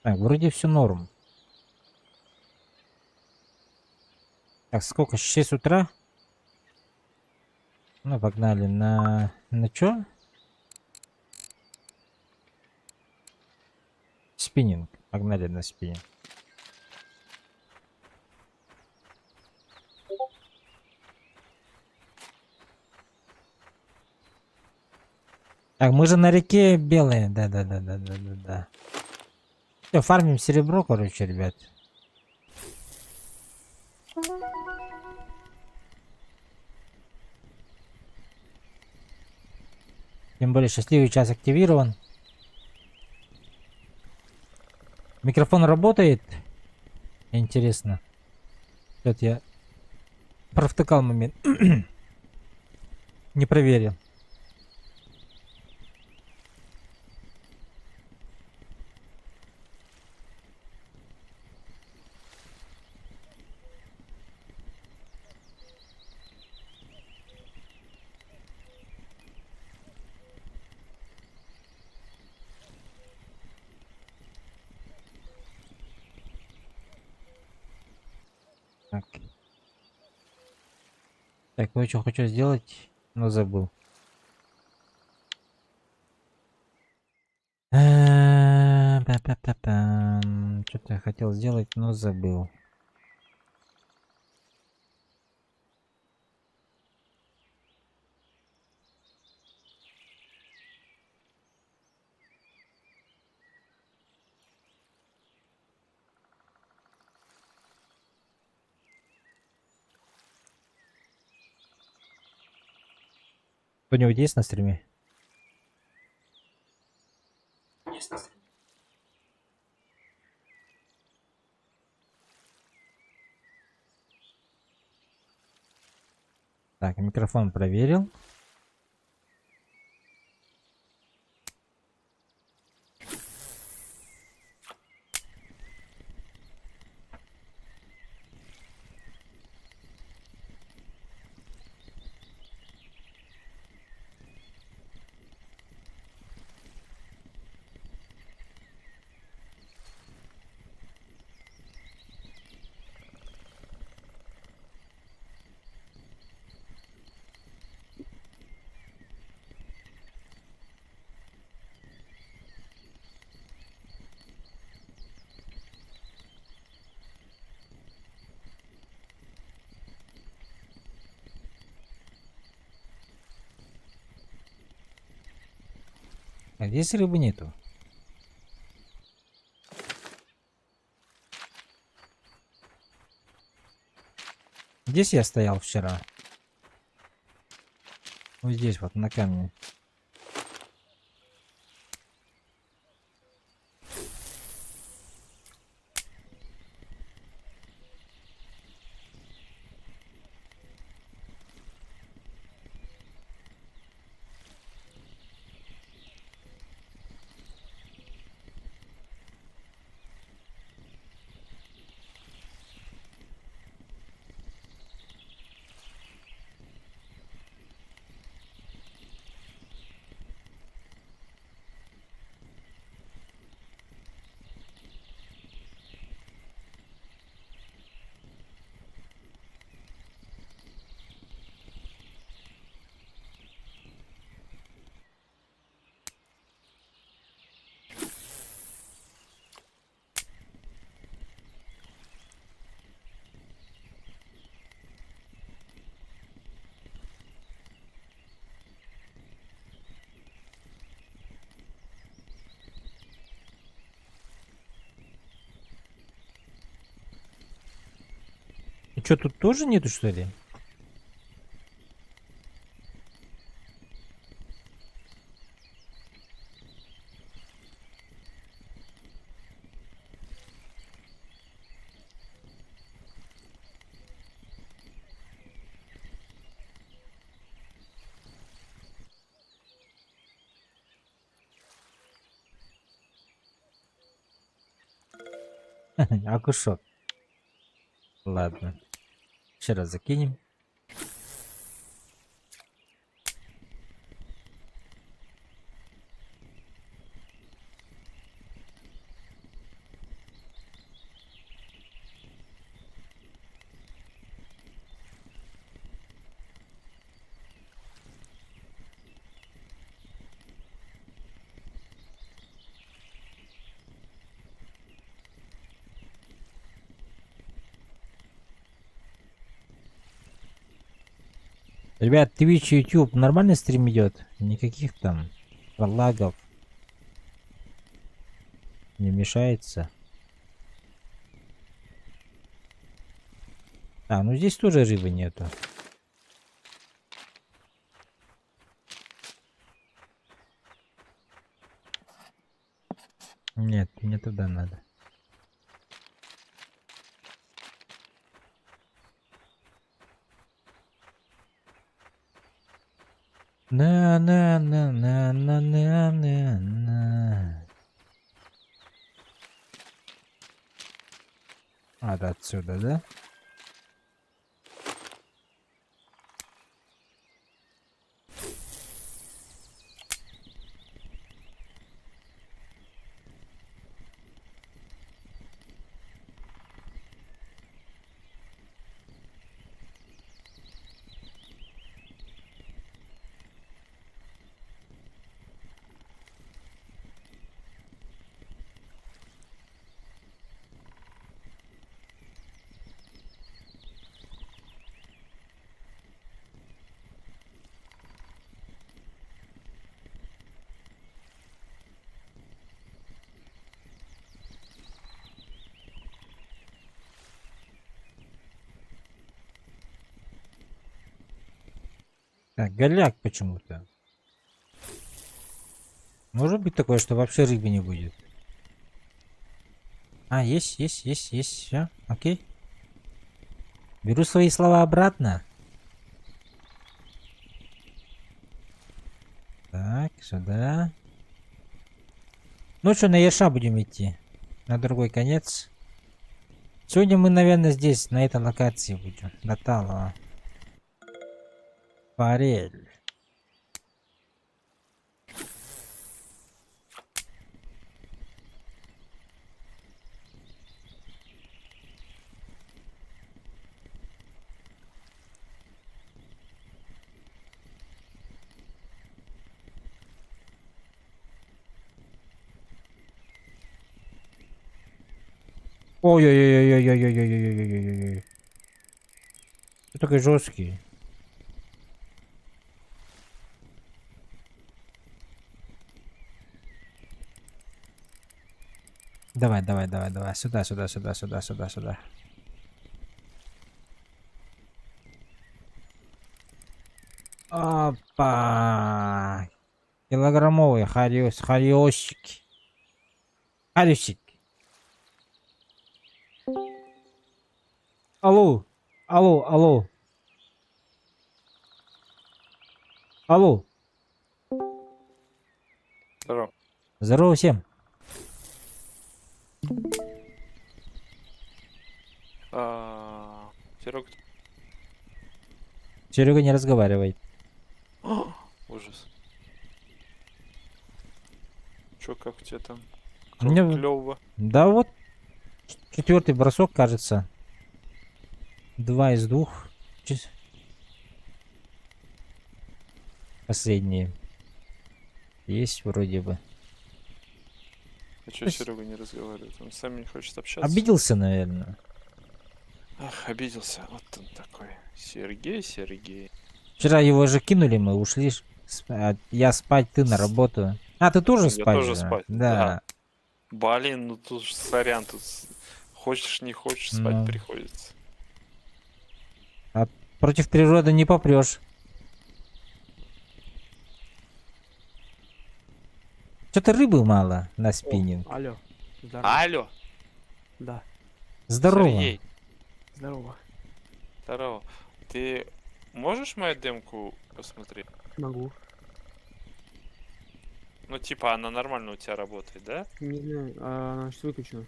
Так, вроде все норм. Так, сколько? 6 утра? Ну, погнали на чё? Спиннинг. Погнали на спиннинг. Так, мы же на реке белые. Да. Все, фармим серебро, короче, ребят. Тем более счастливый час активирован. Микрофон работает? Интересно. Вот я провтыкал момент. Не проверил. Так. Так, кое-что хочу сделать, но забыл. Что-то я хотел сделать, но забыл. Кто-нибудь есть на стриме? Так, микрофон проверил. А здесь рыбы нету. Здесь я стоял вчера. Вот здесь вот, на камне. И что, тут тоже нету, что ли? Акушок. Ладно. Еще раз закинем. Ребят, Twitch, YouTube, нормальный стрим идет? Никаких там лагов не мешается. А, ну здесь тоже рыбы нету. Нет, мне туда надо. На. А, да, отсюда, да? Так, голяк почему-то. Может быть такое, что вообще рыбы не будет? А, есть. Все, окей. Беру свои слова обратно. Так, сюда. Ну что, на Яша будем идти. На другой конец. Сегодня мы, наверное, здесь, на этой локации будем. До Талова. Форель. Ой-ой-ой-ой-ой-ой-ой-ой-ой-ой-ой-ой-ой-ой. Ты такой жесткий. Давай. Сюда. Опа. Килограммовый хариосик. Харюсик. Алло. Алло. Здорово. Здорово всем. Серег, Серега не разговаривает. ужас. Чё, как у тебя там? Мне... Клёво. Да вот. Четвертый бросок, кажется. 2 из 2. Последние. Есть вроде бы. А чё Серега не разговаривает? Он с нами не хочет общаться? Обиделся, наверное. Ах, обиделся. Вот он такой. Сергей. Вчера его же кинули, мы ушли. Я спать, ты на работу. А, ты тоже Я спать тоже же? спать. Да. Блин, ну тут ж сорян, тут хочешь не хочешь спать Ну, приходится. против природы не попрешь. Что-то рыбы мало на спиннинг. Алло. Здорово. Алло, Да. Здорово. Сергей. Здорово. Здорово. Ты можешь мою демку посмотреть? Могу. Ну, типа, она нормально у тебя работает, да? Не знаю, она сейчас выключена.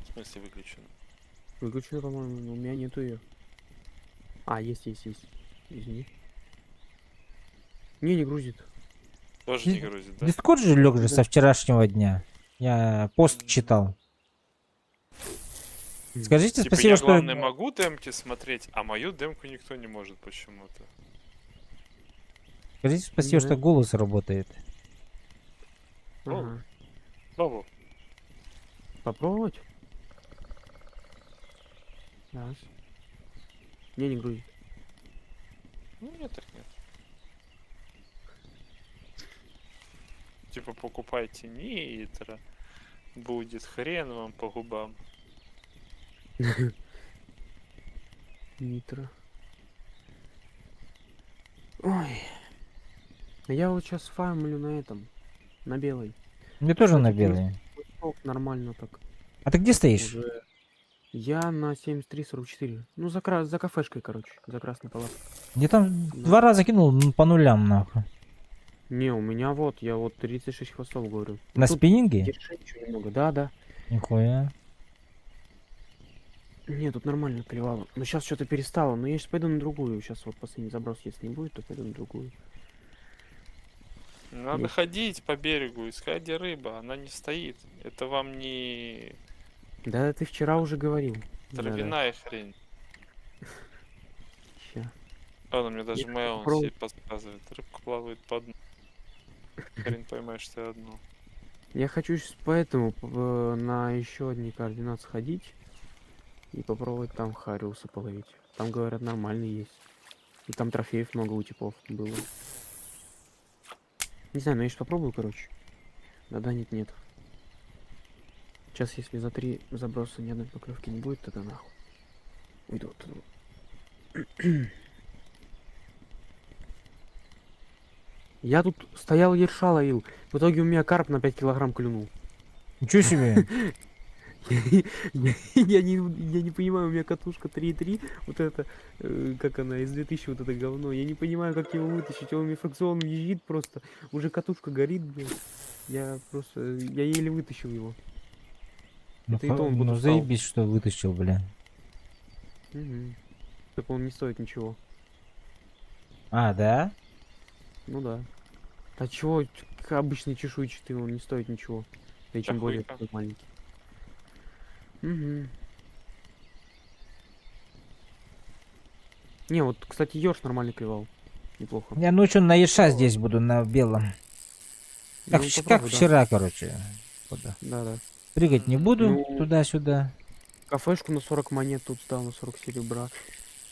В смысле выключена? Выключена, по-моему, но у меня нету ее. А, есть. Извини. Не грузит. Тоже не грузит, да? Дискорд же лег же Да. со вчерашнего дня. Я пост читал. Скажите Типа, спасибо, я, что... главное, могу демки смотреть, а мою демку никто не может почему-то. Скажите спасибо, что Да. голос работает. Ага. Пробовал. Попробовать? Раз. Не грузит. Ну, нет, так нет. Типа покупайте нитро, будет хрен вам по губам. Нитро. Ой. А я вот сейчас фармлю на этом. На белой. Мне тоже на Кстати, белый. Нормально так. А ты где стоишь? Уже. Я на 73-44. Ну, за кафешкой, короче. За красной палаткой. Мне там Да. 2 раза кинул по нулям, нахуй. Не, у меня вот, я вот 36 хвостов говорю. Ну, На тут спиннинге? держи еще немного. Да, да. Нихуя. Не, тут нормально клевало. Но сейчас что-то перестало. Но я сейчас пойду на другую. Сейчас вот последний заброс, если не будет, то пойду на другую. Надо Есть. ходить по берегу, искать где рыба, она не стоит. Это вам не Да, ты вчера уже говорил. травяная хрень. Ща. Ладно, мне даже Я моя он попробую. себе подсказывает. Рыбка плавает по дну. Хрен поймаешь ты одну. Я хочу сейчас поэтому на еще одни координаты сходить и попробовать там хариуса половить. Там, говорят, нормальный есть. И там трофеев много у типов было. Не знаю, но я сейчас попробую, короче. Да, нет, нет. Сейчас, если за 3 заброса ни одной поклевки не будет, тогда нахуй. Уйду оттуда. Я тут стоял ерша ловил. В итоге у меня карп на 5 килограмм клюнул. Ничего себе. Я не понимаю, у меня катушка 3.3, вот это, как она, из 2000 вот это говно. Я не понимаю, как его вытащить. Он мне фракцион езжит просто. Уже катушка горит, блин. Я еле вытащил его. Ну, Это и то он ну подустал. заебись, что вытащил, бля. Угу. Так он не стоит ничего. А, да? Ну да. А чего, обычный чешуйчатый, он не стоит ничего. Да и тем более Чахуйка. такой маленький. Угу. Не, вот, кстати, ёж нормально клевал. Неплохо. Я ночью на Еша здесь буду, на белом. Как, Ну, как попробуй, да. вчера, короче. Куда. Да. Прыгать не буду Ну, туда-сюда. кафешку на 40 монет тут сдал, на 40 серебра.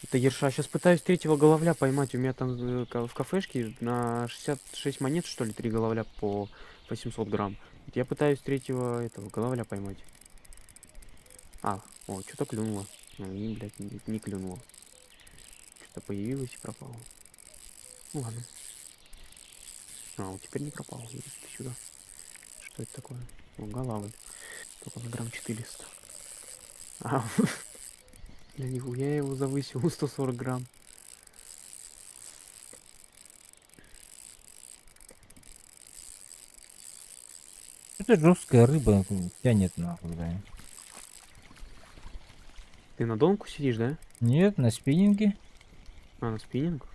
Это ерша. Сейчас пытаюсь третьего головля поймать. У меня там в кафешке на 66 монет, что ли, 3 головля по 800 грамм. Вот я пытаюсь третьего этого головля поймать. Что-то клюнуло. Ну, блядь, не клюнуло. Что-то появилось и пропало. Ну ладно. Вот теперь не пропало. Иди ты сюда. Что это такое? Голавль. Только на грамм 400. Я его завысил 140 грамм. Это жесткая рыба тянет нахуй, да. Ты на донку сидишь, да? Нет, на спиннинге. На спиннинг?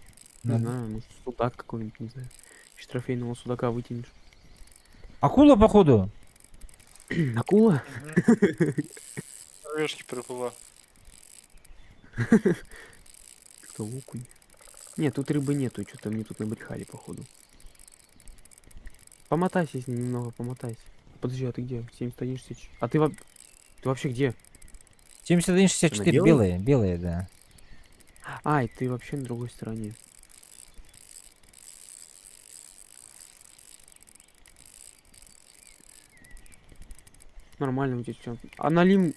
Не Надо. знаю, может судак какой-нибудь, не знаю. Еще трофейного судака вытянешь. Акула, походу. Акула? Рвешки приплыла. Кто окунь? Нет, тут рыбы нету, что-то мне тут набрехали, походу. Помотайся с ней немного, помотайся. Подожди, а ты где? 71-64. А ты вообще где? 71-64 Она белые, белые, да. И ты вообще на другой стороне. Нормально у тебя всё. А налим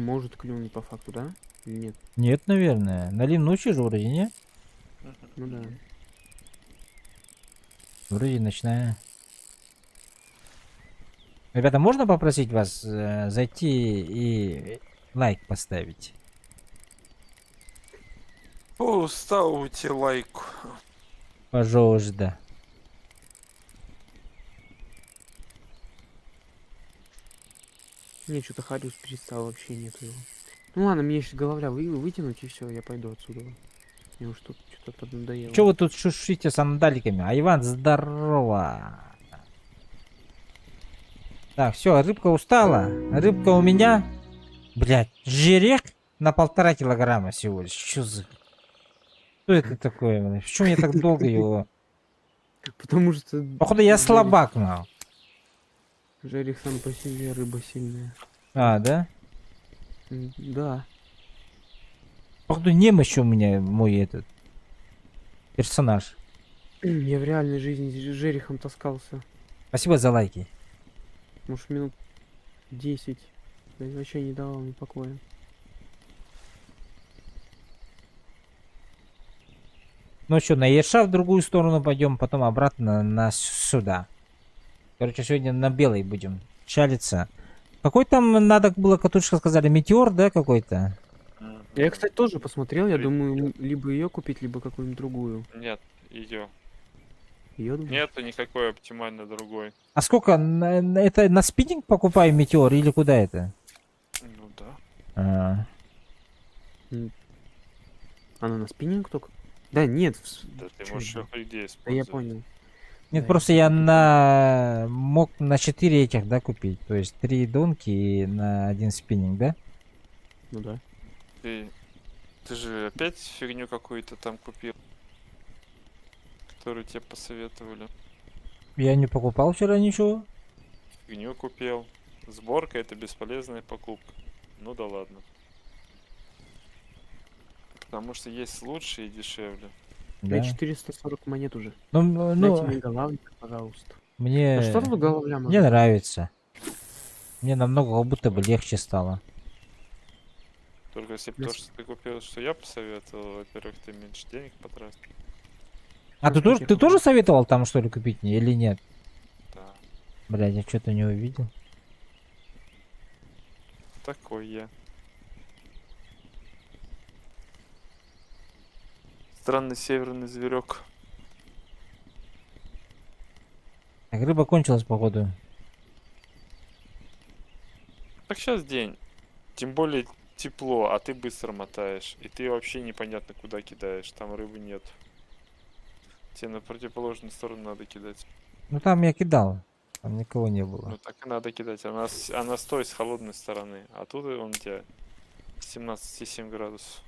может клюнуть по факту, да? Или нет? Нет, наверное. Налим ночью же вроде, не? Ну да. Вроде ночная. Ребята, можно попросить вас зайти и лайк поставить? Ставьте лайк. Пожалуйста. Не, что-то Хариус перестал, вообще нету его. Ну ладно, мне сейчас головля вытянуть и все, я пойду отсюда. Мне уж тут что-то поднадоело. Че вы тут шушите сандаликами? А Иван, здорово. Так, все, рыбка устала. Рыбка у меня. Блять, жерех на 1,5 килограмма всего лишь. Что за... Что это такое, блядь? Почему я так долго его... Потому что... Походу я слабак, нахуй. Жерех сам по себе, рыба сильная. А, да? Да. Походу немощь у меня мой этот Персонаж. Я в реальной жизни с жерехом таскался. Спасибо за лайки. Может, минут 10. Да и вообще не давал мне покоя. Ну что, на Ерша в другую сторону пойдем, потом обратно сюда. Короче, сегодня на белый будем чалиться. Какой там надо было, катушка сказали, метеор, да, какой-то? Я, кстати, тоже посмотрел. Я При- думаю, либо ее купить, либо какую-нибудь другую. Нет, ее. Ее думаю? Нету никакой оптимально другой. А сколько? Это на спиннинг покупаем метеор или куда это? Ну да. А, Она на спиннинг только? Да, нет. Да ты чё можешь я, ее где да я использовать. понял. Нет, Да, просто я мог на 4 этих, да, купить. То есть 3 донки и на один спиннинг, да? Ну да. Ты же опять фигню какую-то там купил, которую тебе посоветовали. Я не покупал вчера ничего. Фигню купил. Сборка это бесполезная покупка. Ну да ладно. Потому что есть лучше и дешевле. Да. 440 монет уже. Ну, Дайте мне головник, пожалуйста. мне, А что тут головля мне нравится. Мне намного как будто бы легче стало. Только если бы то, что ты купил, что я посоветовал, во-первых, ты меньше денег потратил. А Просто ты технику. тоже советовал там что ли купить мне или нет? Да. Блядь, я что-то не увидел. Такой я. Странный северный зверек. Так, рыба кончилась, походу. Так сейчас день. Тем более тепло, а ты быстро мотаешь. И ты вообще непонятно куда кидаешь. Там рыбы нет. Тебе на противоположную сторону надо кидать. Ну там я кидал. Там никого не было. Ну так и надо кидать. Она стоит с холодной стороны. А тут он у тебя 17,7 градусов.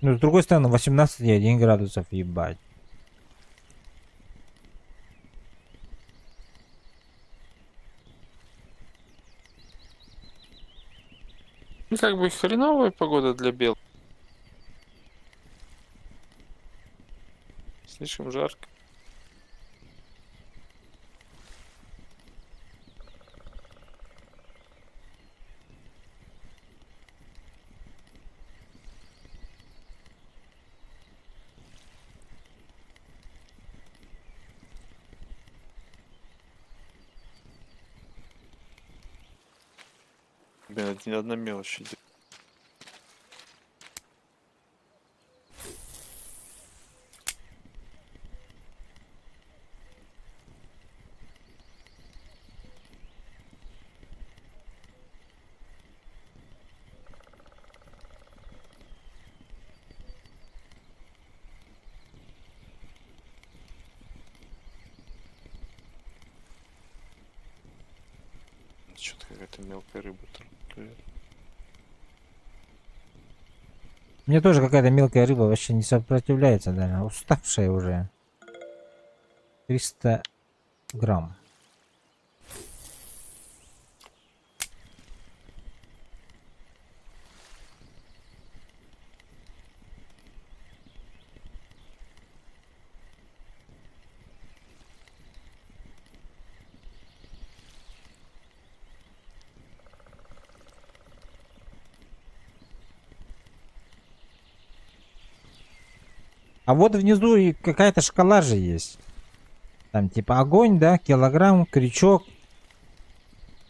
Ну, с другой стороны, 18,1 градусов, ебать. Ну как бы хреновая погода для бел. Слишком жарко. Блин, это не одна мелочь идет. Что-то какая-то мелкая рыба там клюет. Мне тоже какая-то мелкая рыба вообще не сопротивляется, да. Уставшая уже. 300 грамм. А вот внизу и какая-то шкала же есть. Там типа огонь, да, килограмм, крючок,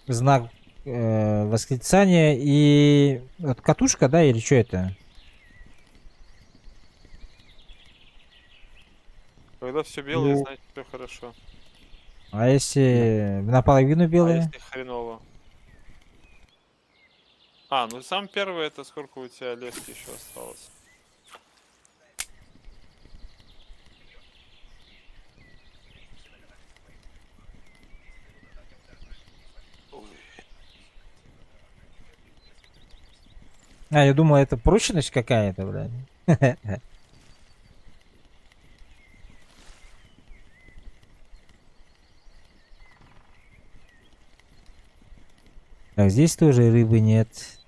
знак восклицания и вот катушка, да, или что это? Когда все белое, Ну, значит все хорошо. А да. если наполовину А белые? если хреново? А, ну сам первый это сколько у тебя лески еще осталось? Ой. А, я думал, это прочность какая-то, блядь. Так, здесь тоже рыбы нет.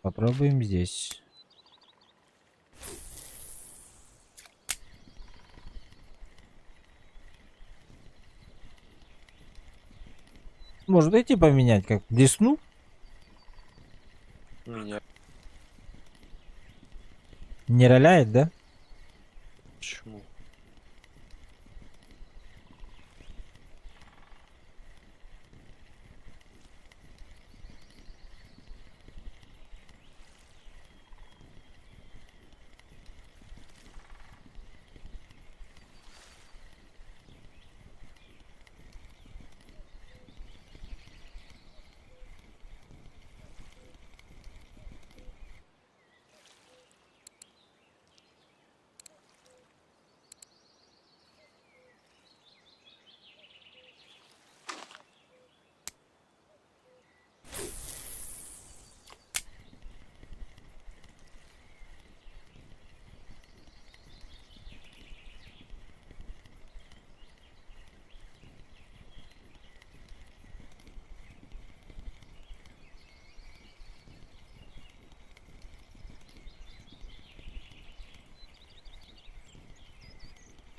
Попробуем здесь. Может эти поменять, как блесну? Меня. Не роляет, да? Почему?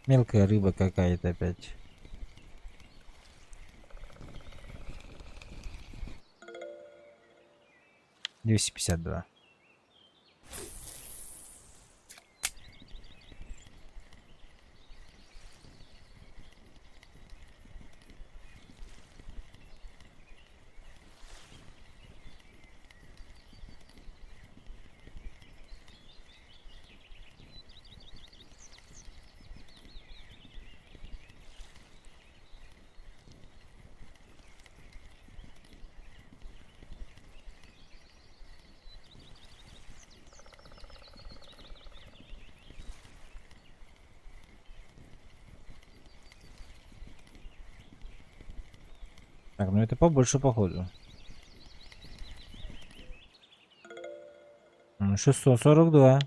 Мелкая рыба какая-то опять. $252. Так, ну это побольше походу. 642.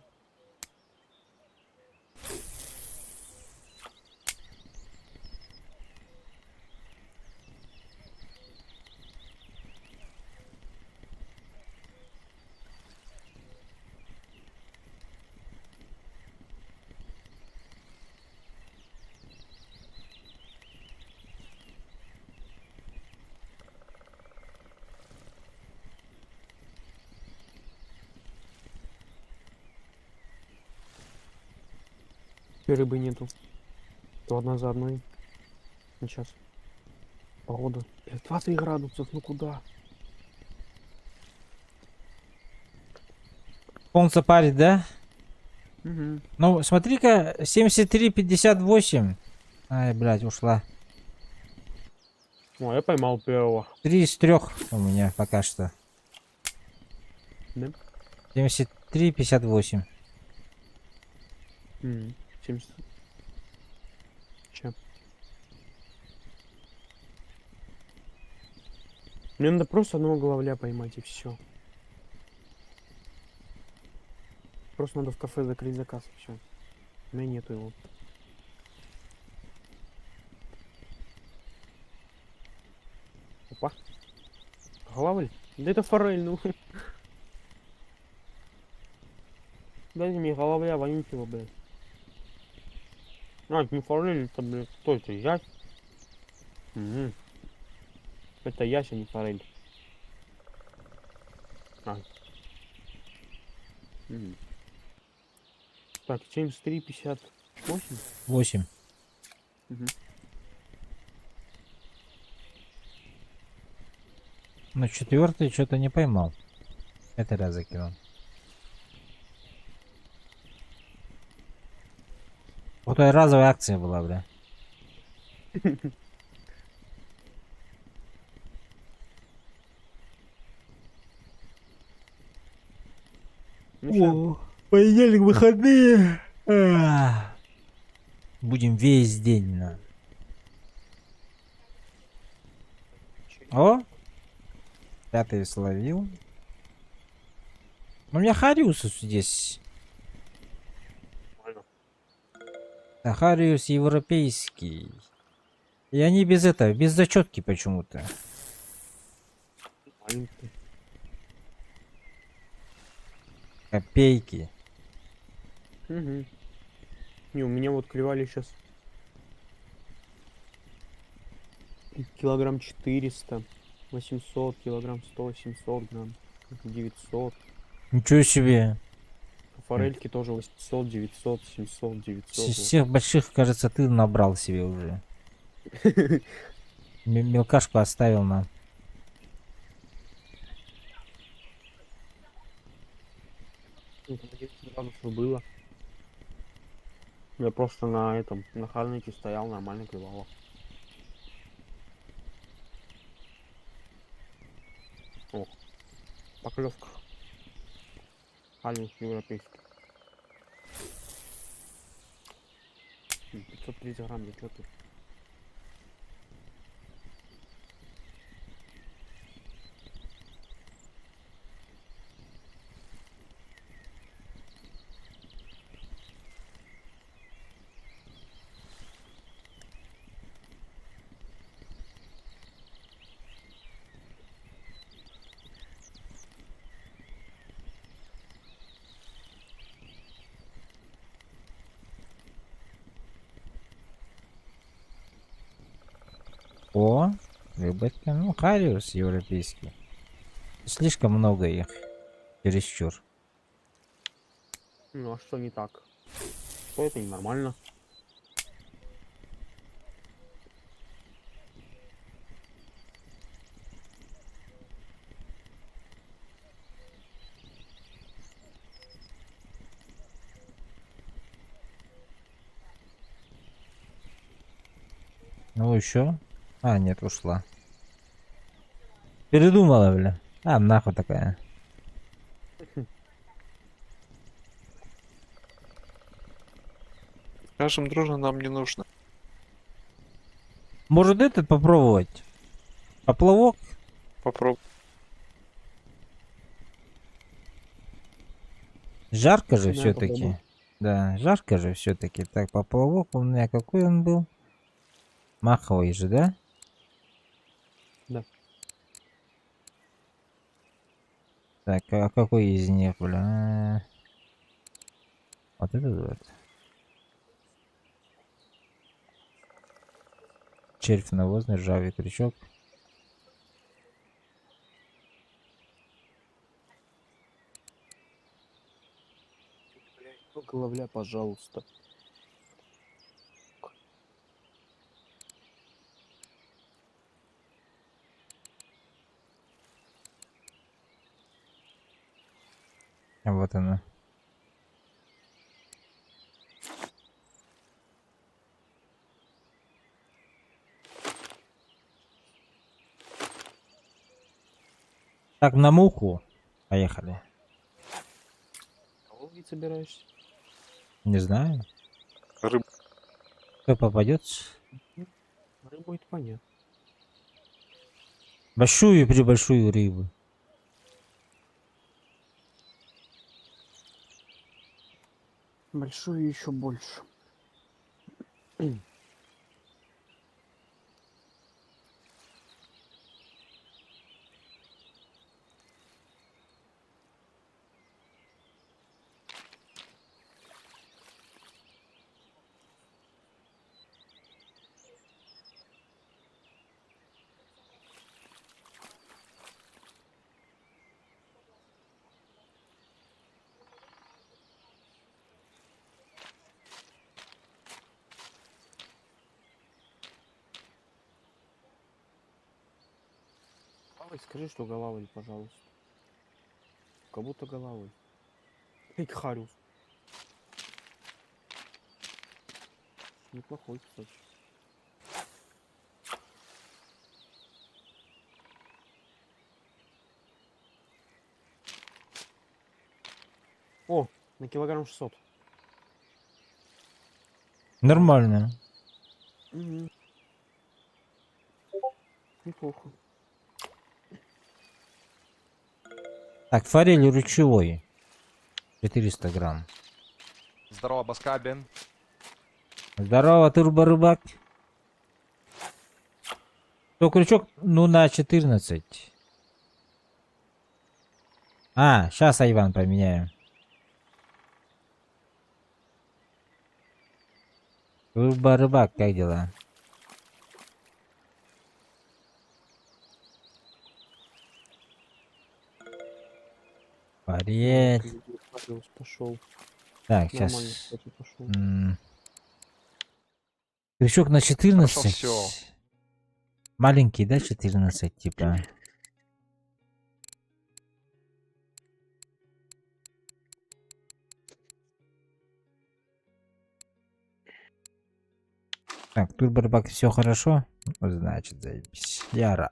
И рыбы нету. То одна за одной. Ну, сейчас. Погода. 20 градусов, ну куда? Солнце парит, да? Угу. Ну, смотри-ка, 73,58. Ай, блядь, ушла. О, я поймал первого. 3 из 3 у меня пока что. Да? 73,58. 70. Че? Мне надо просто одного головля поймать и все. Просто надо в кафе закрыть заказ и все. У меня нету его. Опа. Головль? Да это форель, ну. Дайте мне головля вонючего, блядь. А, это не форель, это, блядь, кто это? Ясь? Мгм. Это ясь, а не форель. А. Мгм. Так, 73,58. 8. Мгм. Но четвертый что-то не поймал. Это раз закинул. Вот это разовая акция была, бля. Ну что, О, понедельник, выходные. Будем весь день на. О, пятый словил. У меня Хариус здесь. нормально. А Хариус европейский. И они без этого, без зачетки почему-то. Маленький. Копейки. Мгм. Не, у меня вот клевали сейчас килограмм 400, 800, килограмм 100, 700 грамм, 900. Ничего себе. А форельки тоже 800, 900, 700, 900. Вот. Всех больших, кажется, ты набрал себе уже. Мелкашку оставил нам. Ну, там 11 градусов было. Я просто на этом, на Харнике стоял, нормально клевало. О, поклевка. Харник европейский. 530 грамм, да чё ты? О, рыбатка. Ну, Хариус европейский. Слишком много их. Чересчур. Ну а что не так? Что это ненормально? Ну, еще. А, нет, ушла. Передумала, бля. А, нахуй такая. Скажем дружно, нам не нужно. Может, этот попробовать? Поплавок? Попробуй. Жарко же Давай попробуем. все-таки. Да, жарко же все-таки. Так, поплавок у меня какой он был? Маховый же, да? Да. Так, а какой из них, бля? Вот этот вот. Червь навозный, ржавый крючок. Только ловля, пожалуйста. А вот она. Так, на муху. Поехали. Кого ловить собираешься? Не знаю. Рыб. Кто попадется? М, Рыбу это понятно. Большую при большую рыбу. Большую еще больше. Ой, скажи, что головой, пожалуйста. Как будто головой. Эй, Хариус. Неплохой, кстати. О, на килограмм 600. Нормально. Мгм. Неплохо. Так, форель ручевой. 400 грамм. Здорово, Баскабин. Здорово, турборыбак. То крючок, ну, на 14. А, сейчас, Айван, поменяю. Турборыбак, как дела? Форель. Хариус пошел. Так, Нормально, сейчас. кстати, пошел. Крючок на 14. всё. Маленький, да, 14, типа. Так, турборыбак, все хорошо? Ну, значит, заебись. Я рад.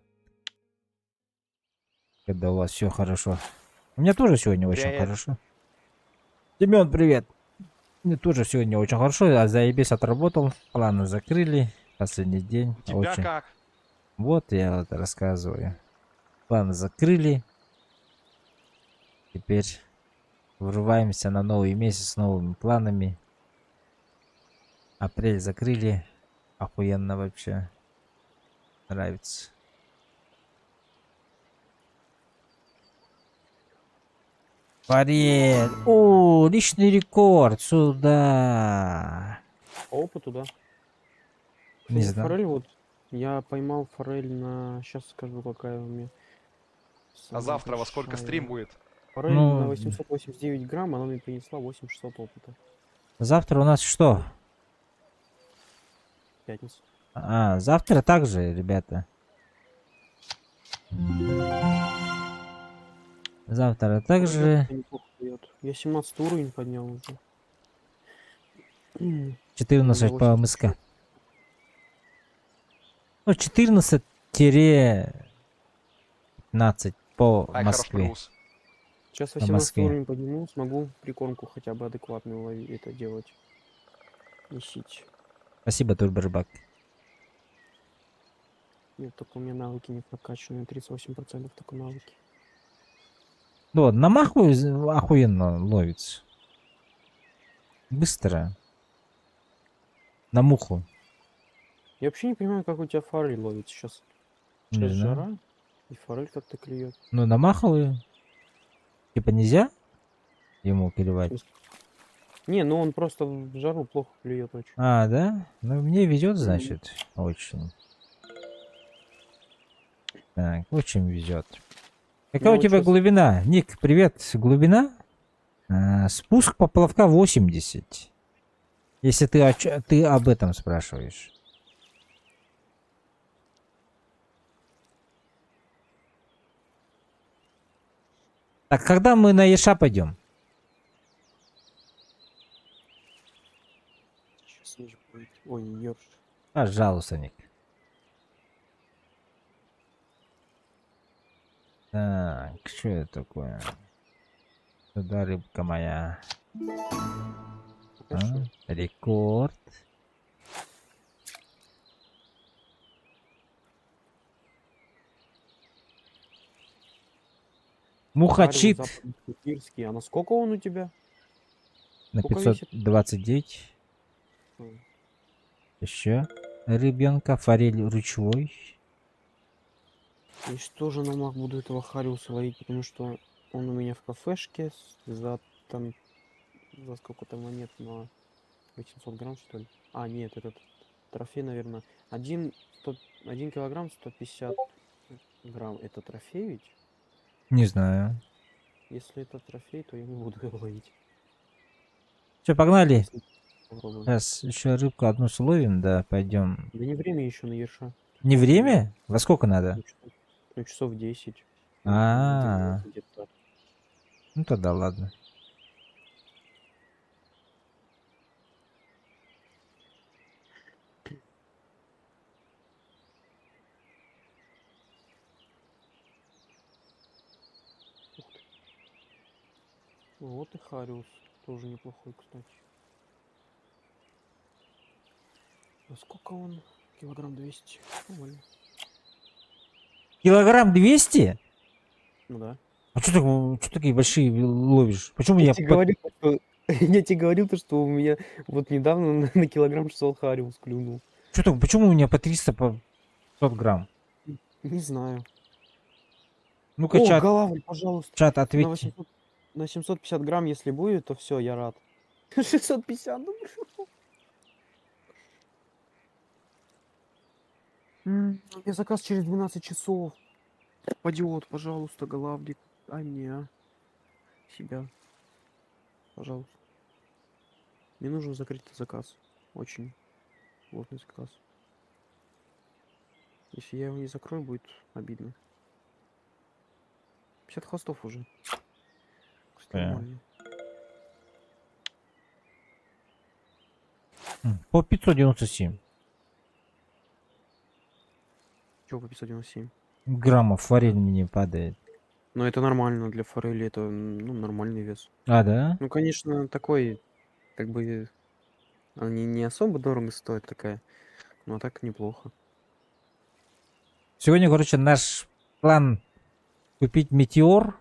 Когда у вас все хорошо. У меня тоже сегодня очень Привет. хорошо. Семен, привет. Мне тоже сегодня очень хорошо. Я заебись отработал. Планы закрыли. Последний день. У тебя Очень. как? Вот я вот рассказываю. Планы закрыли. Теперь врываемся на новый месяц с новыми планами. Апрель закрыли. Охуенно вообще. Нравится. Форель. О, личный рекорд. Сюда. По опыту, да? Не Кстати, знаю. форель вот. Я поймал форель на... Сейчас скажу, какая у меня. А самая завтра во сколько большая. стрим будет? Форель Ну, на 889 грамм, она мне принесла 8600 опыта. завтра у нас что? Пятница. А, завтра также, ребята. Завтра также Форель неплохо дает. Я 17 уровень поднял уже. 14 Я по 80. МСК. Ну, 14-15 по Ай, хорош Москве. плюс. Сейчас По 18 Москве. уровень подниму, смогу прикормку хотя бы адекватную это делать. Несить. Спасибо, Турборыбак. Нет, только у меня навыки не прокачаны. 38% только навыки. Ну вот, на маху охуенно ловится. Быстро. На муху. Я вообще не понимаю, как у тебя форель ловит сейчас. Не Сейчас знаю. жара, и форель как-то клюет. Ну, на маховую. Типа нельзя ему клевать? Не, ну он просто в жару плохо клюет очень. А, да? Ну, мне везет, значит, очень. Так, очень везет. Какая Ну, у тебя чё с- глубина? Ник, привет. Глубина? Спуск поплавка 80. Если ты об этом спрашиваешь. Так, когда мы на Еша пойдем? Сейчас ниже будет. Ой, ёрш. Пожалуйста, Ник. Так, что это такое? Сюда рыбка моя. Хорошо. Рекорд. Мухачит Хариус западно-сибирский. А на сколько он у тебя? на сколько весит? 529. М. Еще ребенка, форель ручной. И что же на мах буду этого Хариуса ловить, потому что он у меня в кафешке за там за сколько-то монет на 800 грамм, что ли? А, нет, этот трофей, наверное. 1 килограмм 150 грамм. Это трофей ведь? Не знаю. Если это трофей, то я не буду его ловить. Все, погнали. Если попробуем. Сейчас еще рыбку одну словим, да, пойдем. Да не время еще на ерша. Не время? Во сколько надо? Ну, часов 10. А, 12 где-то так. ну тогда ладно. Вот и Хариус. Тоже неплохой, кстати. А сколько он? Килограмм 200. Нормально. Килограмм 200? Ну да. А что такие большие ловишь? Почему Я я тебе говорил, что... Я тебе говорил, то, что у меня вот недавно на килограмм 600 Хариус клюнул. почему у меня по 300, по 500 грамм? Не знаю. Ну-ка, О, чат, голавль, пожалуйста. чат, На ответьте. 800, на 750 грамм, если будет, то все, я рад. 650, ну у меня заказ через 12 часов. Пойдет, пожалуйста, голавлик. Дай мне, а. Себя. Пожалуйста. Мне нужно закрыть этот заказ. Очень плотный заказ. Если я его не закрою, будет обидно. 50 хвостов уже. Кстати, нормально. По 597 Чего по 597? граммов форель мне падает. Но это нормально для форели, это ну, нормальный вес. А, да? Ну, конечно, такой, как бы, она не особо дорого стоит такая, но так неплохо. Сегодня, короче, наш план купить метеор,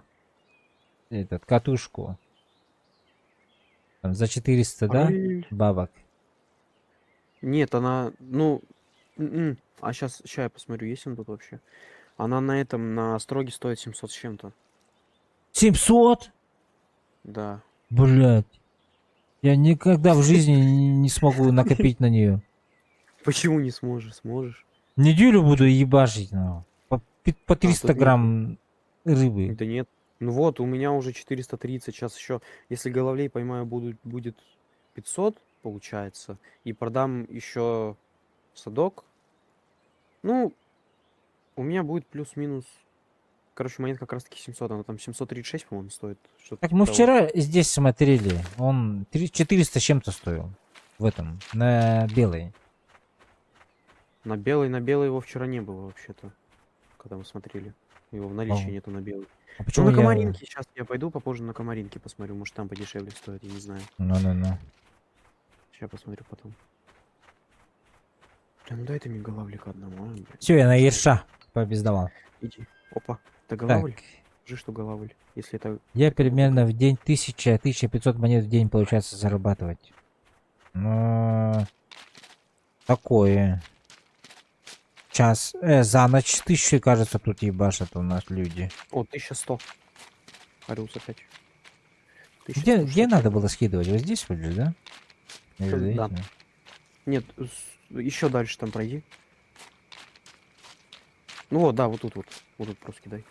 этот, катушку, там, за 400, да, Форель. бабок. Нет, она, ну, а сейчас я посмотрю, есть он тут вообще. Она на этом, на строге стоит 700 с чем-то. 700? Да. Блять. Я никогда в жизни не смогу накопить на нее. Почему не сможешь? Сможешь. Неделю буду ебашить, ну. По А, 300 тут нет. грамм рыбы. Да нет. Ну вот, у меня уже 430. Сейчас еще, если головлей поймаю, будет 500, получается. И продам еще садок. Ну, у меня будет плюс-минус. Короче, монет как раз таки 700. Она там 736, по-моему, стоит. Что-то Так типа мы того. вчера здесь смотрели. Он 400 с чем-то стоил. В этом. На белый. На белый его вчера не было вообще-то. Когда мы смотрели. Его в наличии О, нету на белый. а Ну, почему на я... Комаринке. Сейчас я пойду попозже на Комаринке посмотрю. Может, там подешевле стоит, я не знаю. Ну-ну-ну. Сейчас посмотрю потом. Бля, ну дай ты мне головлика одному, а, блядь. Все, я на Что? ерша побездавал. Иди. Опа. Это Так, голавль? Скажи, что голавль. Если это... я такого примерно толка. в день 1000-1500 монет в день получается зарабатывать. Ну, такое. Час. За ночь 1000, кажется, тут ебашат у нас люди. О, 1100. Хариус опять. Где надо было скидывать? Вот здесь вот же, да? Или за Да. этим? Нет, еще дальше там пройди. Ну вот, да, вот тут вот. Вот тут просто кидай.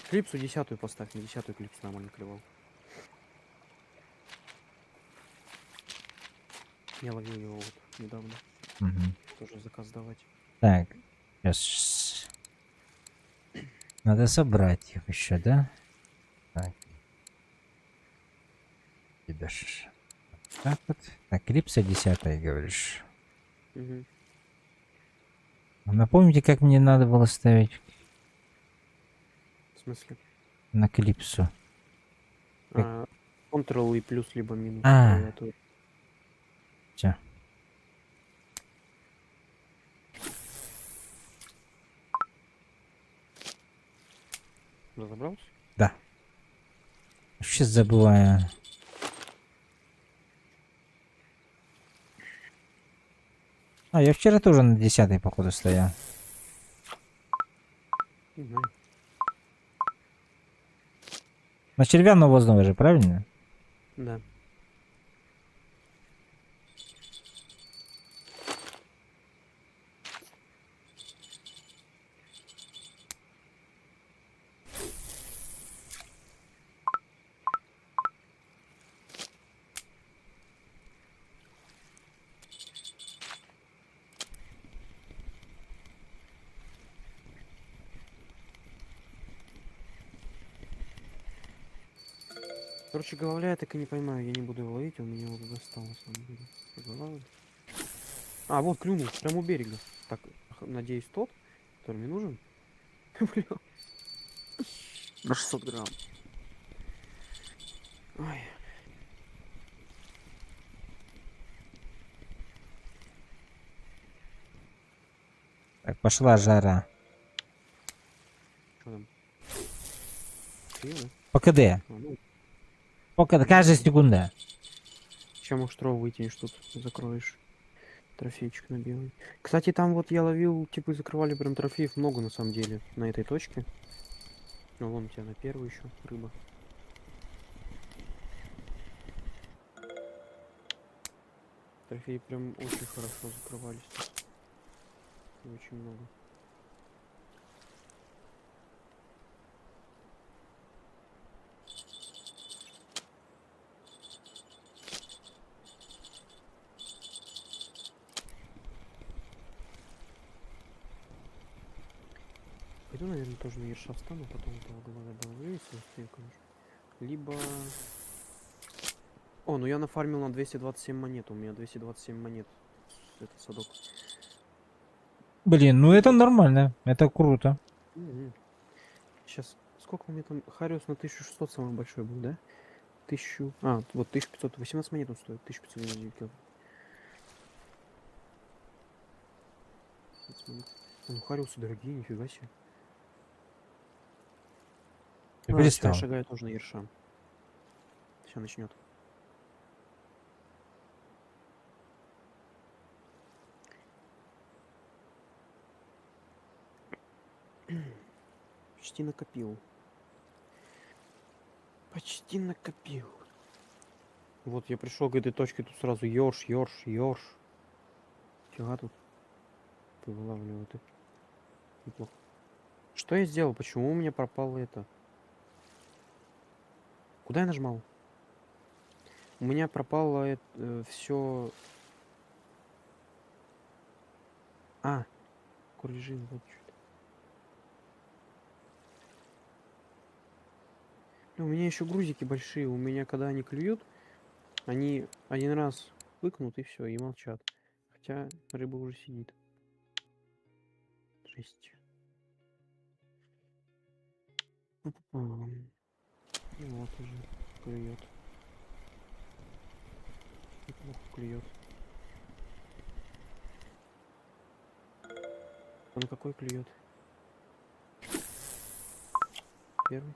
Клипсу 10-ю поставь, на 10-ю клипс нормально клевал. Я ловил его вот недавно. Мгм. Тоже заказ давать. Так, сейчас. Надо собрать их еще, да? Так. Кидаш. Так вот. Так, клипса 10, говоришь. Угу. Напомните, как мне надо было ставить В смысле? на клипсу. Как? Ctrl и плюс, либо минус. А. Клавиатуры. Всё. Разобрался? Да. Сейчас забываю. А, я вчера тоже на 10 походу стоял. Не знаю. На червяно-навозного же, правильно? Да. Короче, головля я так и не поймаю, я не буду его ловить, он меня уже достал на самом деле. Голова. А, вот клюнул, прямо у берега. Так, надеюсь, тот, который мне нужен. Бля. На 600 грамм. Ой. Так, пошла жара. Что там? Ты, да? По КД. А, ну, По КД. Каждая секунда. сейчас можешь троу вытянешь тут, закроешь. Трофейчик на белый. Кстати, там вот я ловил, типа, закрывали прям трофеев много на самом деле на этой точке. Ну, вон у тебя на первую еще рыба. Трофеи прям очень хорошо закрывались. И очень много. Пойду, наверное, тоже на ерша встану, потом этого голова доловлю, если успею, конечно. Либо... О, ну я нафармил на 227 монет, у меня 227 монет. Этот садок. Блин, ну это нормально. Это круто. Сейчас, сколько у меня там? Хариус на 1600 самый большой был, да? 1000... А, вот 1500, 18 монет он стоит, 1599 кило. Ну, Хариусы дорогие, нифига себе. Ты А, перестал. я шагаю тоже на ерша. Сейчас начнет. Почти накопил. Почти накопил. Вот я пришел к этой точке, тут сразу ёрш. Фига тут. Вылавливаю это. Неплохо. Что я сделал? Почему у меня пропало это? Куда я нажимал? У меня пропало все. А, режим, вот что-то. У меня еще грузики большие. У меня, когда они клюют, они один раз выкнут и все, и молчат. Хотя рыба уже сидит. Жесть. Ну вот уже клюет. Неплохо клюет. Он какой клюет? Первый.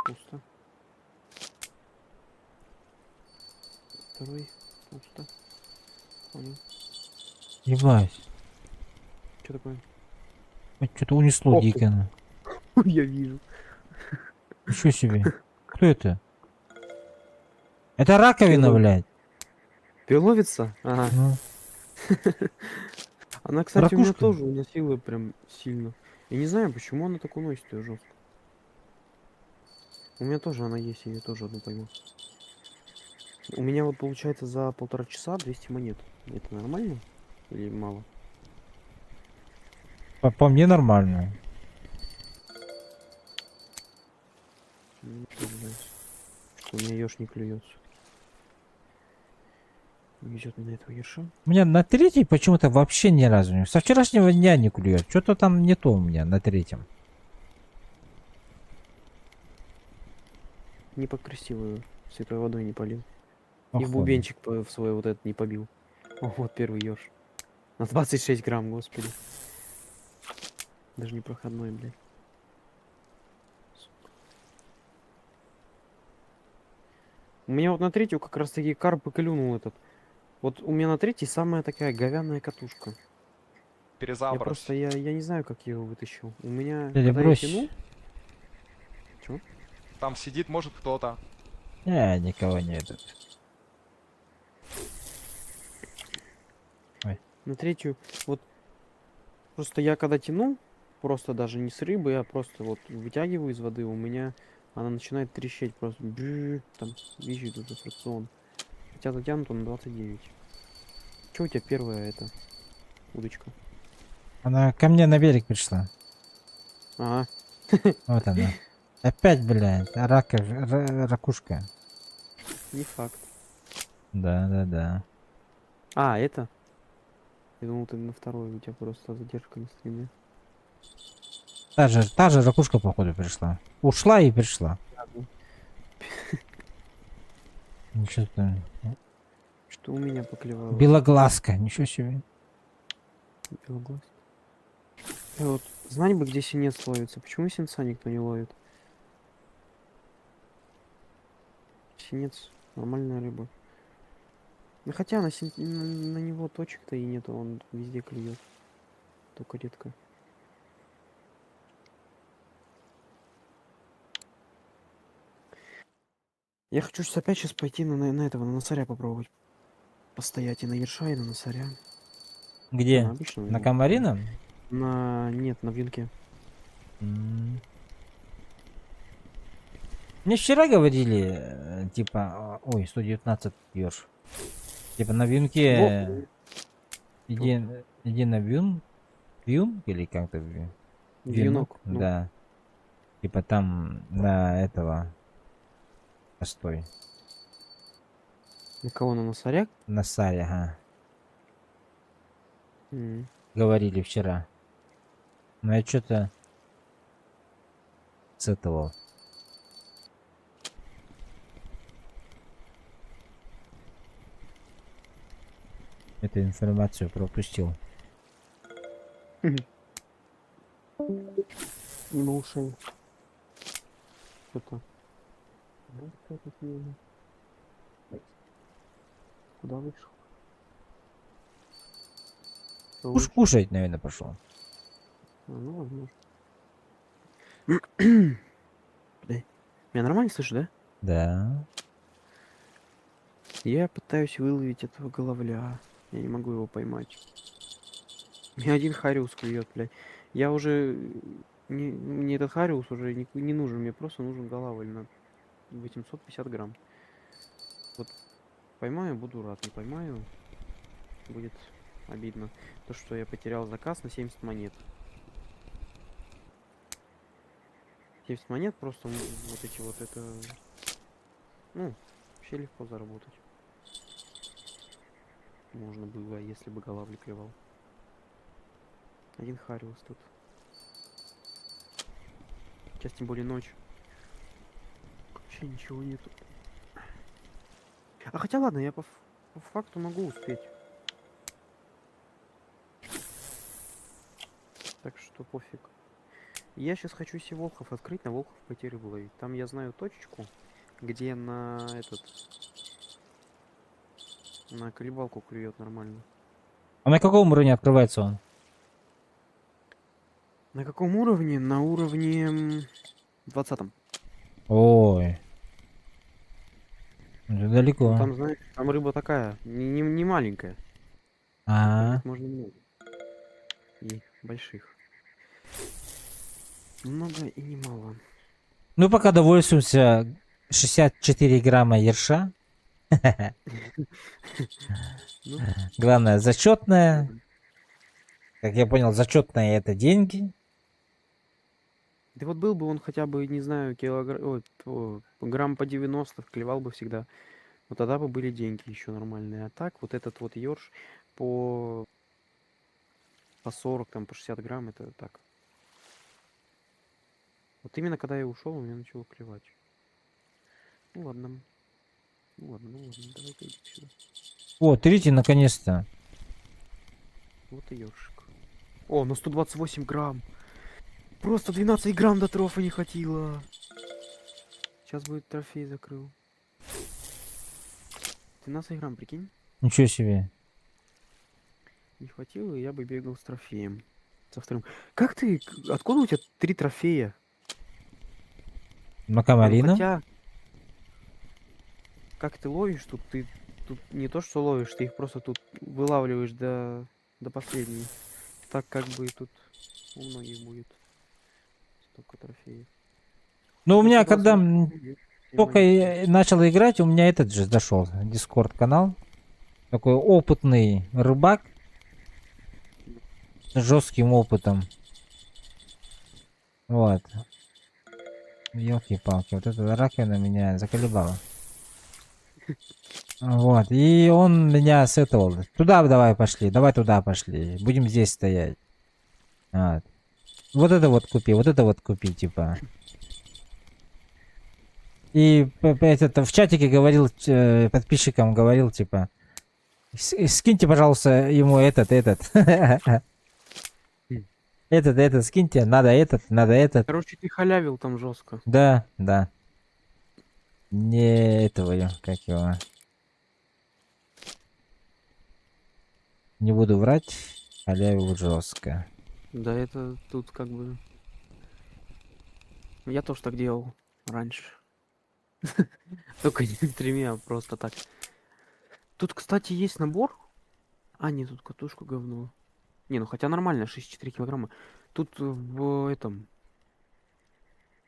Пусто. Второй. Пусто. Понял. Ебать. Что такое? Что-то унесло Ох ты. Дикона. Я вижу. Ничего себе. Кто это? Это раковина, Чё? блядь. Перловица? Ага. Ну, Она, кстати, у меня ракушка. тоже уносила прям сильно. Я не знаю, почему она так уносит её жестко. У меня тоже она есть, я ее тоже одну пойму. У меня вот получается за 1,5 часа 200 монет. Это нормально? Или мало? По мне нормально. Не понравилось. Что у меня еж не клюется. Не везет мне на этого ерша. У меня на третий почему-то вообще ни разу не. Со вчерашнего дня не клюет. Что-то там не то у меня на третьем. Не подкрестил ее. Святой водой не полил. И Походу. в бубенчик в свой вот этот не побил. О, вот первый еж. На 26 грамм, господи. Даже не проходной, блядь. У меня вот на третью как раз таки карп и клюнул этот. Вот у меня на третьей самая такая говяная катушка. Я Перезаброс. просто, я не знаю, как я его вытащил. У меня, Дядя, когда я брось. тянул... Чё? Там сидит, может, кто-то. Никого нет. На третью, вот, просто я когда тянул, просто даже не с рыбы, а просто вот вытягиваю из воды, у меня она начинает трещать просто. Там, визжит уже фрикцион. Хотя затянуто на 29. Че у тебя первая эта удочка? Она ко мне на берег пришла. Ага. Вот она. Опять, блядь, ракушка. Не факт. Да, да, да. А, это? Я думал, ты на второй, у тебя просто задержка на стриме. Та же ракушка, походу, пришла. Ушла и пришла. Ладно. Ничего там. Что у меня поклевало? Белоглазка, ничего себе. Белоглаз. Вот, знать бы, где синец ловится. Почему синца никто не ловит? Синец нормальная рыба. Ну хотя на него точек-то и нету, он везде клюет. Только редко. Я хочу опять пойти на этого, на носаря попробовать. Постоять и на ерша, и на носаря. Где? На обычного. На Камарином? Нет, на вьюнке. Мне вчера говорили, типа, ой, 119 пьешь. Типа на вьюнке иди на вьюн или как-то Вьюнок. Ну, да. Типа там на этого постой. на кого, на носаря? На Саре, ага. М. Говорили вчера. Но я что-то с этого. Эту информацию пропустил. Мимо ушей. Что-то. Да, что-то съели. Куда вышел? Что вышел? Кушать, наверное, пошел. А, ну, возможно. Подожди. Меня нормально слышишь, да? Да. Я пытаюсь выловить этого головля. Я не могу его поймать. Мне один хариус клюет, блядь. Я уже... Мне этот хариус уже не нужен. Мне просто нужен головль на 850 грамм. Вот поймаю, буду рад. Не поймаю, будет обидно. То, что я потерял заказ на 70 монет. 70 монет просто вот эти вот это... Ну, вообще легко заработать. Можно было, если бы головли клевал. Один хариус тут. Сейчас тем более ночь. Вообще ничего нету. А хотя ладно, я по факту могу успеть. Так что пофиг. Я сейчас хочу себе волхов открыть, на волхов пойти рыбу ловить. Там я знаю точечку, где на на колебалку клюет нормально. А на каком уровне открывается он? На каком уровне? На уровне 20-м. Ой. Это далеко. Ну, там, знаешь, там рыба такая, не маленькая. А, Их можно много. И больших. Много и немало. ну пока довольствуемся 64 грамма ерша. Ну, Главное, зачетное. Как я понял, зачетное это деньги. да вот был бы он хотя бы, не знаю, грамм по 90, клевал бы всегда. Вот тогда бы были деньги еще нормальные. А так, вот этот вот ёрш по 40, там, по 60 грамм, это так. Вот именно когда я ушел, у меня начало клевать. Ну ладно. Ну ладно, давай-ка иди сюда. О, третий наконец-то. Вот и ёршик. О, на 128 грамм. Просто 12 грамм до трофа не хватило. Сейчас будет трофей закрыл. 12 грамм, прикинь? Ничего себе. Не хватило, и я бы бегал с трофеем. Со вторым. Как ты? Откуда у тебя 3 трофея? На Ну, Камарино? хотя... Как ты ловишь тут? Ты тут не то что ловишь, ты их просто тут вылавливаешь до последней. Так как бы тут у многих будет столько трофеев. Ну, у Ну, меня, 128 когда будет, все только монетки. я начал играть, у меня этот же зашел. Дискорд канал. Такой опытный рыбак. С жестким опытом. Вот. Ёлки-палки, вот эта раковина меня заколебала. Вот, и он меня с этого... Туда давай пошли, давай туда пошли. Будем здесь стоять. Вот. Вот это вот купи, типа. И этот, в чатике говорил, подписчикам говорил, типа, скиньте, пожалуйста, ему этот. Этот, скиньте, надо этот. Короче, ты халявил там жестко. Да, да. Не этого, как его. Не буду врать, халявил жестко. Да, это тут как бы... Я тоже так делал раньше. Только не стримя, а просто так. Тут, кстати, есть набор. А, нет, тут катушка говно. Не, ну хотя нормально, 64 килограмма. Тут в этом...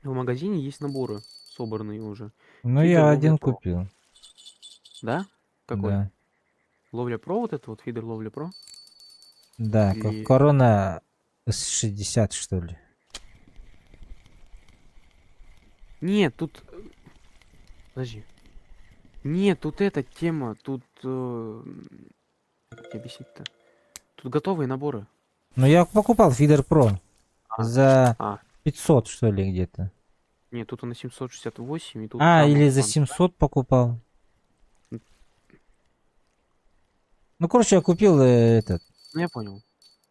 В магазине есть наборы, собранные уже. Ну, Фидер я Ловля один Про. купил. Да? Какой? Да, Ловля Про, вот это вот, фидер Ловля Про? да, Или- корона с 60, что ли. Нет, тут... Подожди. Нет, тут эта тема, тут... Как тебя бесить-то? Тут готовые наборы. Ну, я покупал Фидер Про А, за А, 500, что ли, где-то. нет, тут он на 768, и тут... А, там или вот за там. 700 покупал. Ну, короче, я купил этот. Ну, я понял.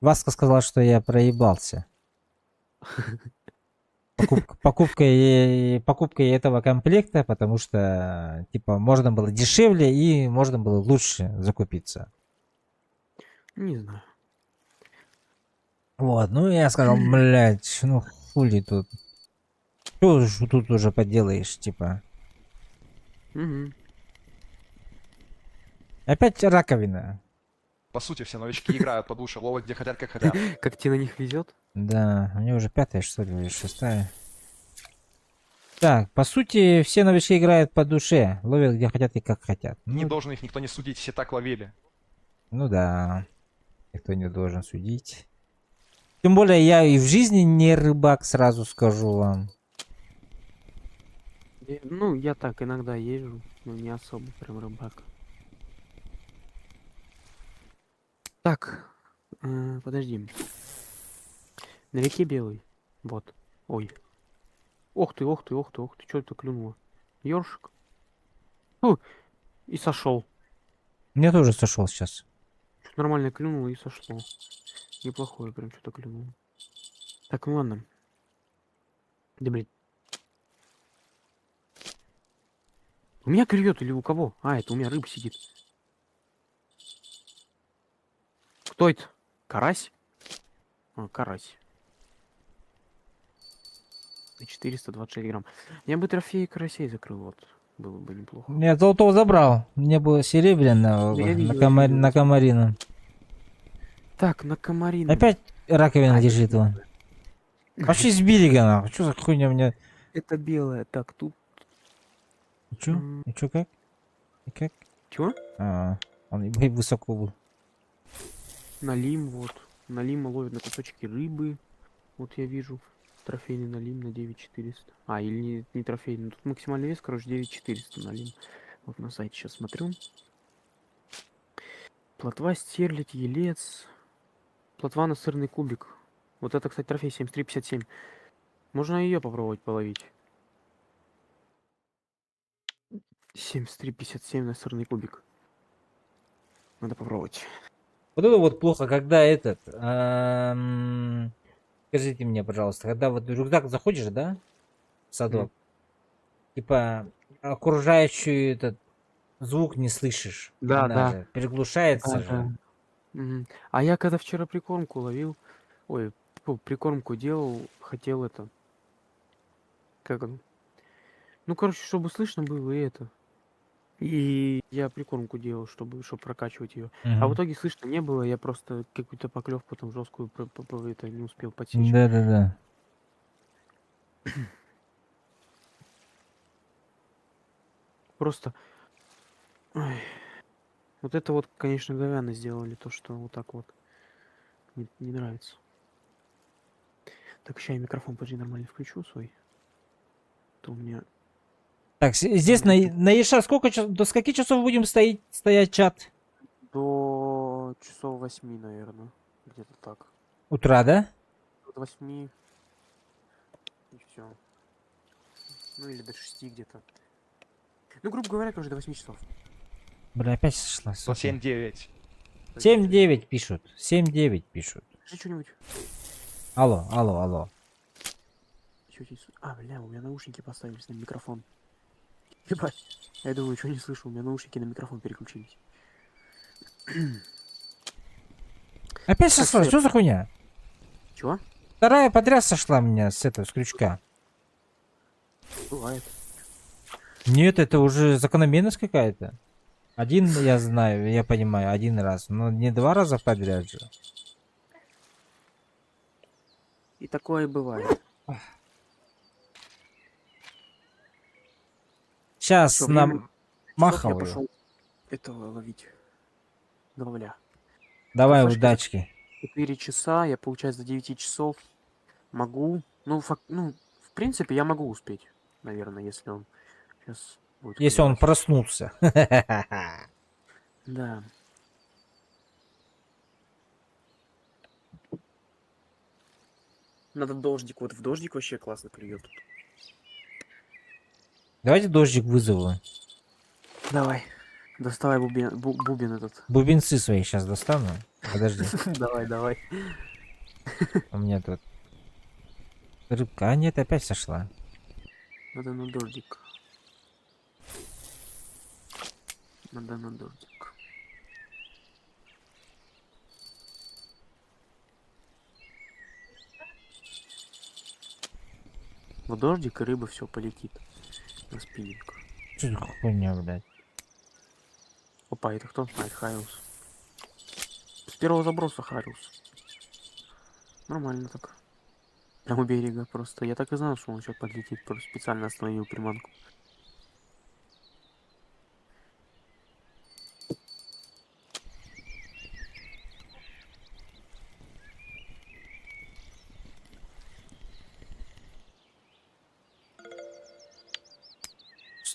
Васка сказала, что я проебался. Покупкой этого комплекта, потому что, типа, можно было дешевле и можно было лучше закупиться. Не знаю. Вот, ну я сказал, блядь, ну хули тут. Что ж тут уже поделаешь, типа. Мгм. Опять раковина. По сути, все новички играют под уши, ловят где хотят, как хотят. Как тебе на них везет? Да, у меня уже 5-я, что ли, или 6-я. Так, по сути, все новички играют по душе, ловят где хотят и как хотят. Не Ну, должен их никто не судить, все так ловили. ну да, никто не должен судить. Тем более, я и в жизни не рыбак, сразу скажу вам. Ну, я так иногда езжу, но не особо прям рыбак. Так, подожди. На реке Белый. Вот. Ой. Ох ты, ох ты, ох ты, ох ты, что это клюнуло? Ёршик. Фу, и сошел. Мне тоже сошел сейчас. Что-то нормально клюнуло и сошло. Неплохое прям что-то клюнуло. Так, ну ладно. Да блин. У меня клюет или у кого? А, это у меня рыба сидит. Кто это? Карась? А, карась. На 426 грамм. Я бы трофеи карасей закрыл, вот. Было бы неплохо. Я золотого забрал. Мне было серебряного Да я на, видел, комар... видел. на комарином. Так, на комарину. Опять раковина А, лежит это вон. Вообще с берега, нахуй. Что за хуйня мне? Это белое. Так, тут... И чё? И чё, как? И как? Чего? А, он и высоко был. Налим, вот. Налима ловит на кусочки рыбы. Вот я вижу. Трофейный налим на 9400. А, или не трофейный. Тут максимальный вес, короче, 9400 налим. Вот на сайте сейчас смотрю. Плотва, стерлядь, елец. Плотва на сырный кубик. Вот это, кстати, трофей 7357. Можно ее попробовать половить. 7357 на сырный кубик. Надо попробовать. Вот это вот плохо, когда этот... скажите мне, пожалуйста, когда вот в рюкзак заходишь, да? В садок. Типа, окружающий этот звук не слышишь. Да, Она да. же переглушается же. Мгм. А я когда вчера прикормку ловил, ой, фу, прикормку делал, хотел это, как он, ну, короче, чтобы слышно было и это. И я прикормку делал, чтобы прокачивать ее. А в Мгм. итоге слышно не было, я просто какую-то поклевку там жесткую это не успел подсечь. Да-да-да. Просто, ой, вот это вот, конечно, говяно сделали, то, что вот так вот. Не нравится. Так, сейчас я микрофон, подожди, нормально включу свой. что у меня... Так, здесь на Еша сколько до скольки часов будем стоять чат? До часов 8, наверное. Где-то так. Утра, да? До 8 и все. Ну или до 6 где-то. Ну, грубо говоря, тоже до 8 часов. Бля, опять сошла. То 7-9. 7-9 пишут. 7-9 пишут. Скажи что-нибудь. Алло, алло, алло. А, бля, у меня наушники поставились на микрофон. Ебать. Я думаю, что не слышу, у меня наушники на микрофон переключились. Опять Так, сошла, всё. что за хуйня? Чего? Вторая подряд сошла меня с этого, с крючка. Бывает. Нет, это уже закономерность какая-то. Один, я знаю, я понимаю, один раз, но не 2 раза подряд же. И такое бывает. Сейчас Всё, нам Я маховую. пошел этого ловить. Головля. Давай Кафешка удачки. 4 часа, я, получается, до 9 часов могу. Ну, в принципе, я могу успеть, наверное, если он сейчас будет. Если он клевать. проснулся. Да. Надо дождик. Вот в дождик вообще классно клюет тут. Давайте дождик вызову. Давай. Доставай бубен этот. Бубенцы свои сейчас достану. Подожди, Давай, давай. у меня тут рыбка. А нет, опять сошла. Надо на дождик. Надо на дождик. В дождик, и рыба все полетит на спиннинг. Что за хуйня, блядь? Опа, это кто? А, это Хариус. С первого заброса Хариус. Нормально так. Прямо у берега просто. Я так и знал, что он сейчас подлетит. Просто специально остановил приманку. —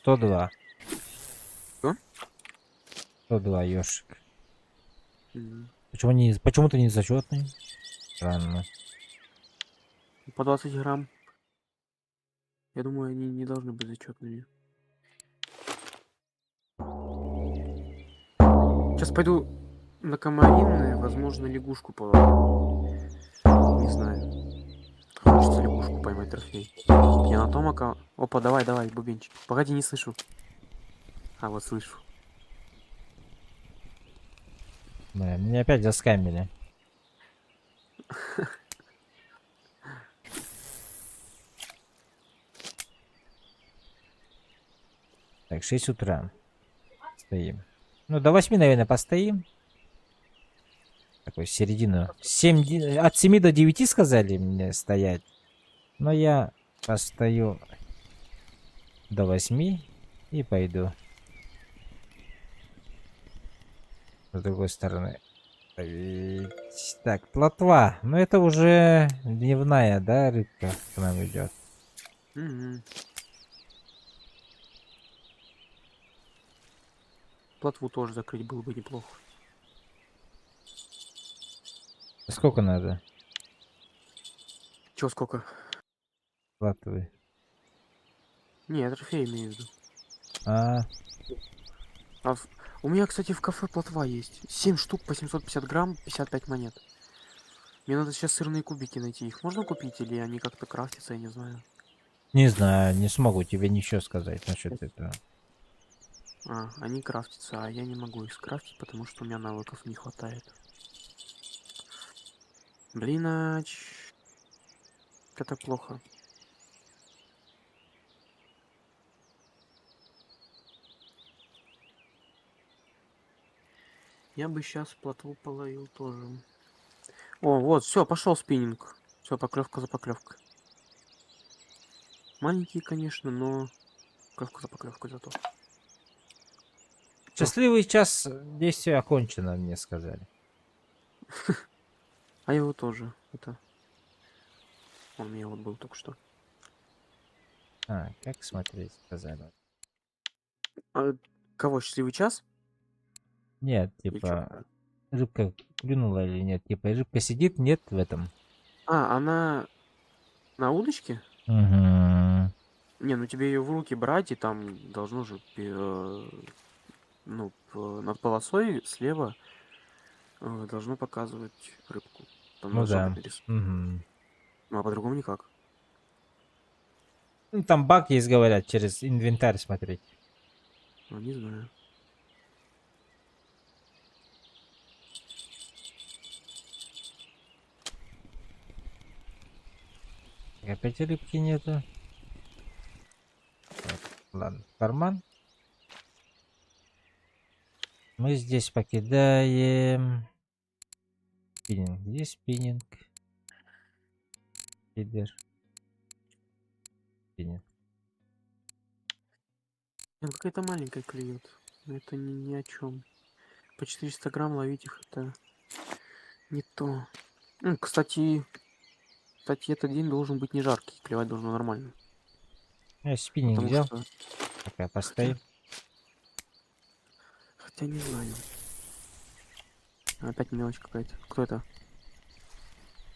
102. Что? 102 ёшик. Мгм. Почему-то не зачетный? Странно. По 20 грамм. Я думаю, они не должны быть зачетными. Сейчас пойду на комаринное, возможно, лягушку половлю. Не знаю. Хочется лягушку поймать трофей. Я на том Опа, давай, давай, бубенчик. Погоди, не слышу. А, вот слышу. Бля, меня опять заскамили. Так, 6 утра. Стоим. Ну, до 8, наверное, постоим. Такой середину. От 7 до 9 сказали мне стоять. Но я постою до 8 и пойду. С другой стороны. Так, плотва. Ну, это уже дневная, да, рыбка к нам идет. Мгм. Плотву тоже закрыть было бы неплохо. Сколько надо Чё, сколько? плотвы? Не, я трофей имею в виду. А, У меня, кстати, в кафе плотва есть. 7 штук по 750 грамм, 55 монет. Мне надо сейчас сырные кубики найти. Их можно купить или они как-то крафтятся, я не знаю. не знаю, не смогу тебе ничего сказать насчет этого. А, они крафтятся, а я не могу их скрафтить, потому что у меня навыков не хватает. Блин, это плохо. Я бы сейчас плотву половил тоже. О, вот, все, пошел спиннинг. Все, поклевка за поклевкой. Маленькие, конечно, но поклевка за поклевкой зато. Счастливый час действия окончено, мне сказали. А его тоже. Это. Он у меня вот был только что. А, как смотреть, сказали. А, кого, счастливый час? Нет, Или чё? типа, рыбка клюнула или нет? Типа, рыбка сидит, нет в этом. А, она на удочке? Угу. Не, ну тебе ее в руки брать, и там должно же, ну, над полосой слева должно показывать рыбку. Там Ну должно быть да. нарисовано. Угу. Ну, а по-другому никак. Ну, там баг есть, говорят, через инвентарь смотреть. Ну, не знаю. Опять рыбки нету. Так, ладно, карман. Мы здесь покидаем. Спиннинг. Где спиннинг? Фидер. Спиннинг. Какая-то маленькая клюет. Но это ни о чем. По 400 грамм ловить их это не то. Кстати, этот день должен быть не жаркий. Клевать должно нормально. Я спиннинг Потому взял. что... Пока Хотя, постоим. хотя не знаю. Опять мелочь какая-то. Кто это?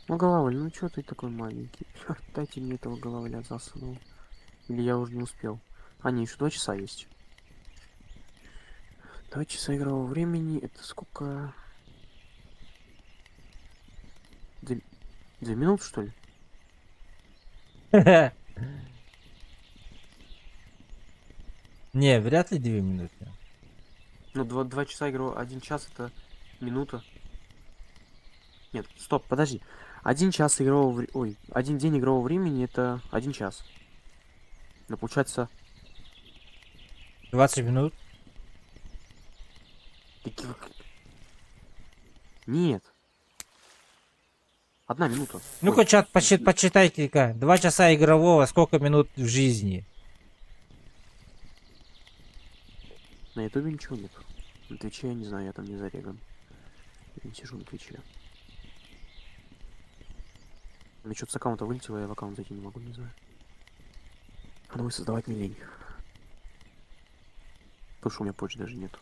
Ну, головоль, ну чё ты такой маленький? Дайте мне этого головоля засунул. Или я уже не успел. А, не, еще 2 часа есть. 2 часа игрового времени. Это сколько? 2 минуты, что ли? Не, вряд ли 2 минуты. Ну, 2 часа игрового... 1 час это минута. Нет, стоп, подожди. 1 час игрового времени... Ой, 1 день игрового времени это 1 час. Ну, получается... 20 минут. Нет. 1 минута. Ну-ка, Ой, чат, почитайте-ка. 2 часа игрового, сколько минут в жизни? на ютубе ничего нет. На твиче я не знаю, я там не зареган. Я не сижу на твиче. У меня что-то с аккаунта вылетело, я в аккаунт зайти не могу, не знаю. А ну и создавать мне лень. Потому что у меня почты даже нет.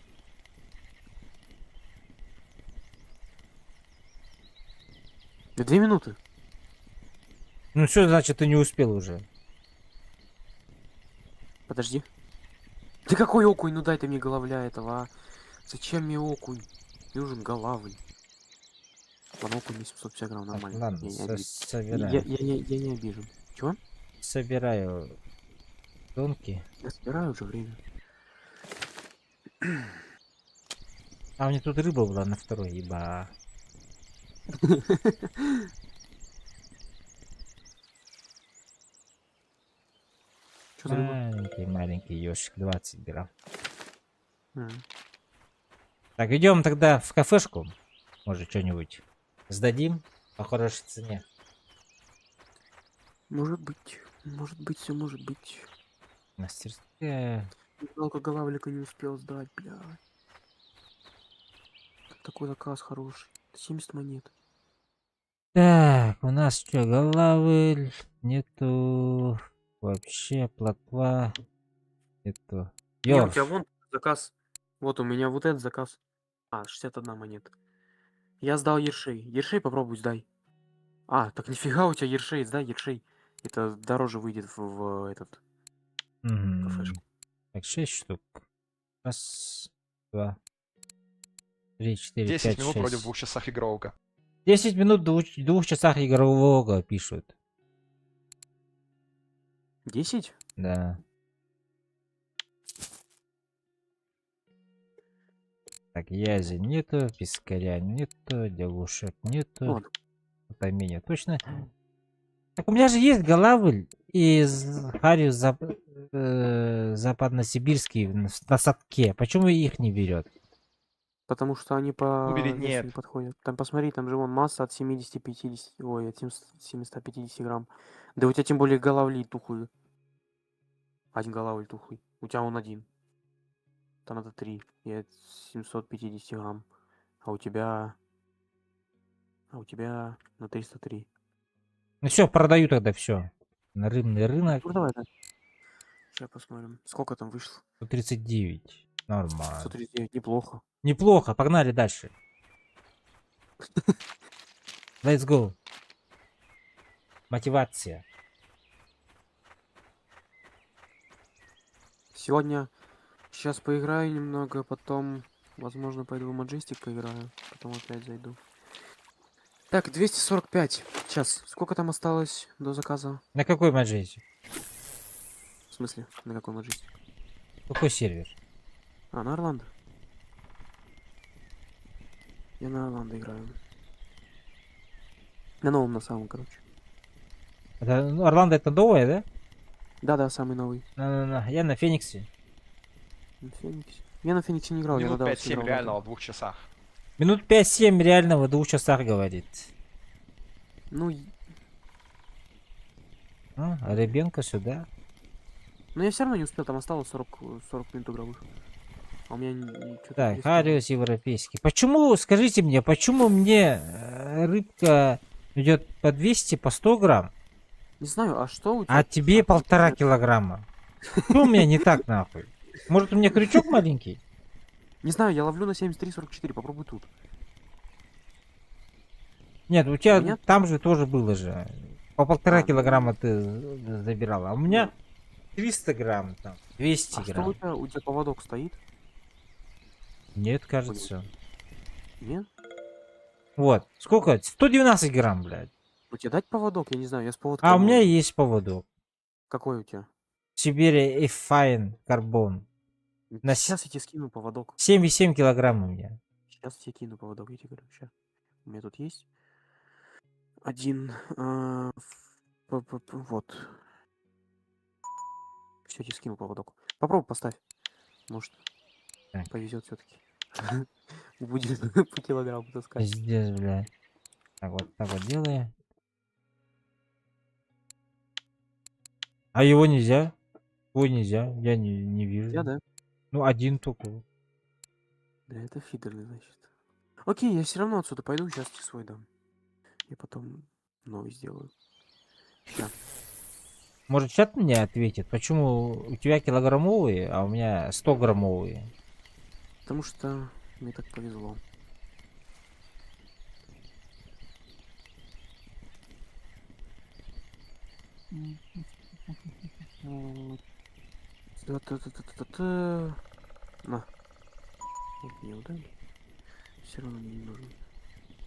Да 2 минуты. Ну что значит ты не успел уже? Подожди. Ты какой окунь? Ну дай ты мне головля этого, а. Зачем мне окунь? Мне нужен голавль. Ладно, окунь мне 750 грамм, Так, нормально. ладно, Я не обижен. собираю. Я не обижен. Чего? Собираю донки. Я собираю уже время. А у меня тут рыба была на второй, ибо... Что за рыба? Маленький ежик, 20 грамм. А, Так, идем тогда в кафешку. Может, что-нибудь сдадим по хорошей цене. может быть, все может быть. Мастерская. Жалко, голавлика не успел сдать, бля. Такой заказ хороший. 70 монет. Так, у нас что, головы нету. Вообще, плотва нету. Не, у тебя Ёрш. вон заказ. Вот у меня вот этот заказ. А, 61 монета. Я сдал ершей. Ершей попробуй сдай. А, так нифига у тебя ершей, сдай ершей. Это дороже выйдет в этот кафешку. Так, 6 штук. Раз, два, три, четыре, 10 пять, минут вроде в 2 шесть. часах игрового. 10 минут в 2 часах игрового пишут. 10? Да. Так, язи нету, пискаря нету, девушек нету. Ладно. Поймение точно. Так у меня же есть голавль из Хариус западносибирский на садке. Почему их не берет? Потому что они по Убери, весу нет. не подходят. Там посмотри, там же вон масса от 70-50, ой, от 750 грамм. Да у тебя тем более голавли тухлые. Один голавль тухлый. У тебя он один. Там надо 3. И от 750 грамм. А у тебя... на 303. Ну все, продаю тогда все. На рыбный рынок. Ну давай, да. Сейчас посмотрим. Сколько там вышло? 139. Нормально. 139, неплохо. Неплохо, погнали дальше. Let's go. Мотивация. Сегодня сейчас поиграю немного, потом, возможно, пойду в Majestic поиграю, потом опять зайду. Так, 245. Сейчас, сколько там осталось до заказа? На какой маджете? В смысле, на какой Majestic? Какой сервер? А, на Орландо. Я на Орландо играю. На новом, на самом, короче. Это, ну, Орландо это новое, да? Да-да, самый новый. На. Я на Фениксе. На Фениксе. Я на Фениксе не играл, я на Минут Далласе 5-7 играл. реально в 2 часах. Минут 5-7 реально в 2 часах говорит. Ну, А Ребенка сюда. но я все равно не успел, там осталось 40 минут игровых. А у меня что-то... Так, Хариус европейский. Почему, скажите мне, почему мне рыбка идет по 200, по 100 грамм, Не знаю, а что у тебя? а тебе 1,5 нет? килограмма? Что у меня не так нахуй? Может у меня крючок маленький? Не знаю, я ловлю на 73-44, попробуй тут. Нет, у тебя Нет? там же тоже было же. По 1,5 А, ну, килограмма ты забирала. А у меня 300 грамм там, 200 А что грамм. у тебя поводок стоит? Нет, кажется. Нет? Вот. Сколько? 112 грамм, блядь. Ну тебе дать поводок? Я не знаю, я с поводком... А у меня ловлю. есть поводок. Какой у тебя? Сибири Эфайн карбон. На Сейчас я тебе скину поводок. 7,7 килограмм у меня. Сейчас я тебе кину поводок, я тебе говорю. Сейчас. У меня тут есть. Один. Вот. Все, тебе скину поводок. Попробуй поставь. Может, Так. повезет все-таки. Будет по килограмму таскать. Пиздец, блядь. Так вот делаю. А его нельзя? Его нельзя. Я не вижу. Я, да? Ну, один только. Да, это фидерный, значит. Окей, я все равно отсюда пойду, сейчас тебе свой дам. Я потом новый сделаю. Ща. Может, чат мне ответит, почему у тебя килограммовые, а у меня 100-граммовые? Потому что мне так повезло. Та-та-та-та-та-та. На. Вот мне удали. Все равно мне не нужен.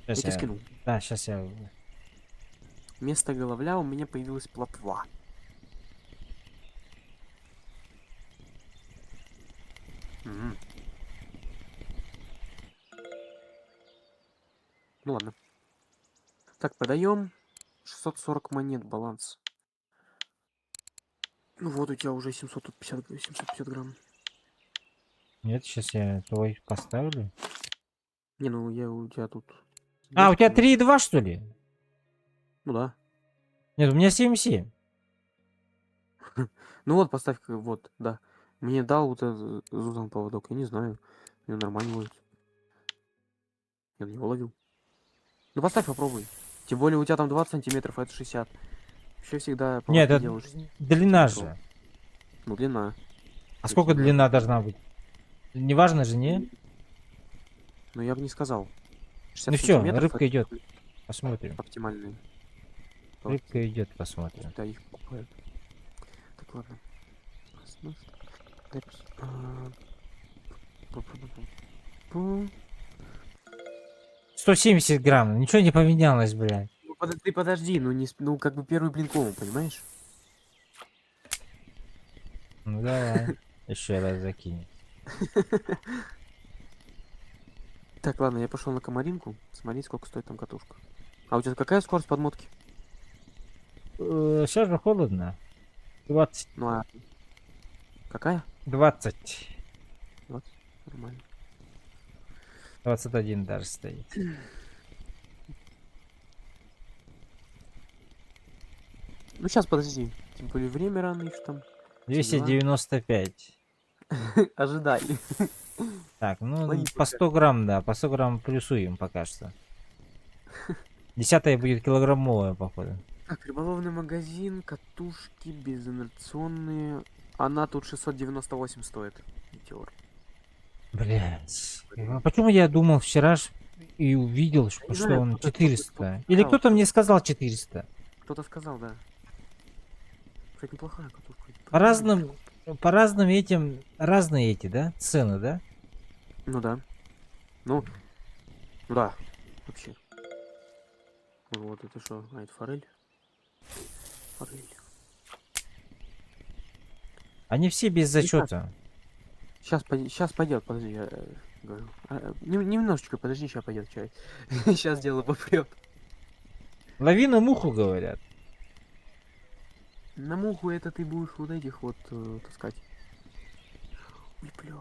Я Сейчас тебе скинул. Да, сейчас я... Вместо головля у меня появилась плотва. Мгм. Ну ладно. Так, продаем. 640 монет баланс. Ну вот у тебя уже 750 грамм. Нет, сейчас я твой поставлю. Не, ну я у тебя тут... А, у тебя Ну, 3,2 что ли? Ну да. Нет, у меня 7,7. Ну вот, поставь, вот, да. Мне дал вот этот Зузан поводок, я не знаю. Мне нормально ловит. Я на него ловил. Ну поставь, попробуй. Тем более у тебя там 20 сантиметров, а это 60. Вообще всегда Нет, поводки это делаешь. длина сантиметров. же. Ну, длина. А сколько длина? длина должна быть? Неважно же, не? Ну, я бы не сказал. 60 Ну все, сантиметров рыбка это идет. Посмотрим. оптимальные. Рыбка идет, посмотрим. Да, их покупают. Так, ладно. Оснастка. Дэпс. Пу-пу-пу-пу. 170 грамм, ничего не поменялось, блядь. Ну, ты подожди, ну не, ну как бы первый блинковый, понимаешь? Ну давай. Еще раз закинь. Так, ладно, я пошел на комаринку, смотреть, сколько стоит там катушка. А у тебя какая скорость подмотки? Сейчас же холодно. 20. Ну а какая? 20. 20. Нормально. 21 даже стоит. Ну сейчас, подожди. Тем более время рано еще там. 295. Ожидай. Так, ну Лови по пока. 100 грамм, да, по 100 грамм плюсуем пока что. 10 будет килограммовая, походу. Так, рыболовный магазин, катушки, безинерционные. Она тут 698 стоит. Метеор. Блять. А почему я думал вчера и увидел, не что знаю, он кто-то 400? Или сказал, кто-то мне сказал 400? Кто-то сказал, да. Кстати, неплохая катушка. По разным этим, разные эти, да, цены, да? Ну да. Ну да. Вообще. Вот это что? А, это форель? Форель. Они все без зачета. Сейчас пойдет, подожди, я говорю. Немножечко, подожди, сейчас пойдет чай. Сейчас дело попрет. Лавина муху, говорят. На муху это ты будешь вот этих вот таскать. Ой, бля.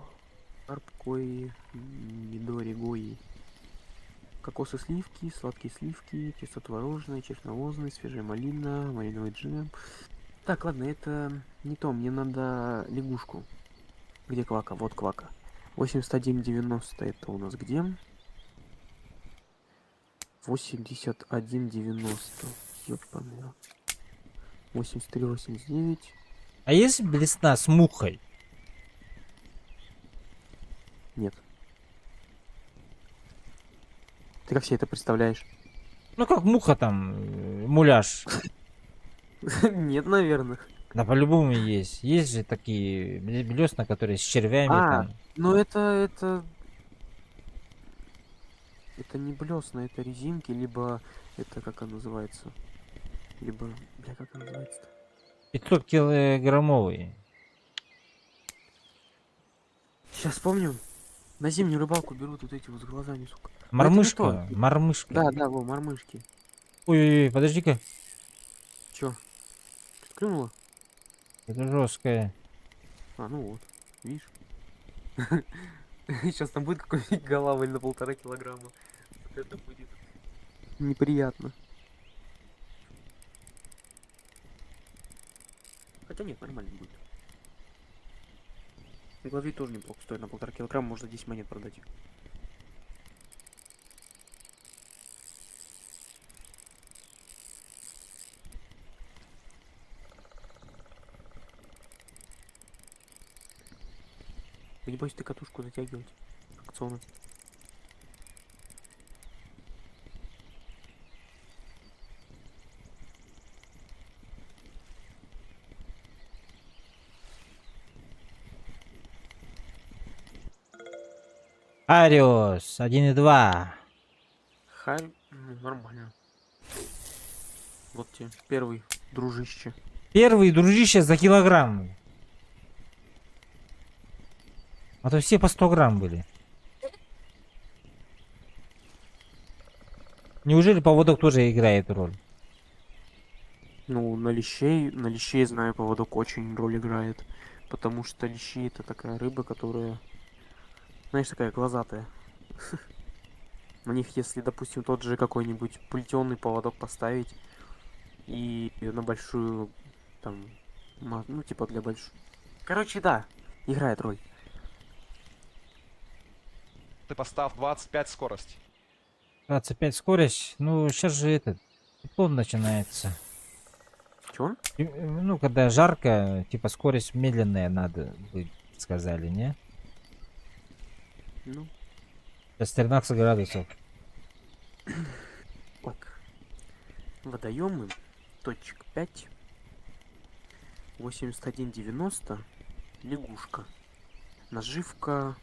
Карпкои, мидори, гои. Кокосы, сливки, сладкие сливки, тесто творожное, черновозное, свежая малина, малиновый джем. Так, ладно, это не то, мне надо лягушку. Где квака? Вот квака. 81,90 это у нас где? 81,90. Ёпаный. 83,89. А есть блесна с мухой? Нет. Ты как себе это представляешь? Ну как муха там, муляж. Нет, наверное. Да по-любому есть. Есть же такие блесна, которые с червями там. Ну это не блесна, это резинки, либо это как она называется? Либо, бля, как она называется-то? 500 килограммовые. Сейчас вспомню. На зимнюю рыбалку берут вот эти вот с глазами, сука. Мормышка, то. мормышка. Да, во, мормышки. Ой, подожди-ка. Чё? Клюнула? Это жесткая. А, ну вот. Видишь? Сейчас там будет какой-нибудь голавль на 1,5 килограмма. Вот это будет неприятно. Хотя нет, нормально будет. Главри тоже неплохо стоит, на 1,5 килограмма можно 10 монет продать. Да не бойся ты катушку затягивать. Акционно. Ариос 1,2. Хай, ну, нормально. Вот тебе первый, дружище. Первый дружище за килограмм. А то все по 100 грамм были. Неужели поводок тоже играет роль? Ну, на лещей, знаю, поводок очень роль играет. Потому что лещи это такая рыба, которая, знаешь, такая глазатая. На них, если, допустим, тот же какой-нибудь плетеный поводок поставить и на большую, там, ну, типа для большой. Короче, да, играет роль. Ты поставь 25 скорость. 25 скорость. Ну, сейчас же этот циклон начинается. Чё? Ну, когда жарко, типа скорость медленная надо быть, сказали, не? Ну, Сейчас 13 градусов. так. Водоемы. Точек 5. 81,90. Лягушка. Наживка.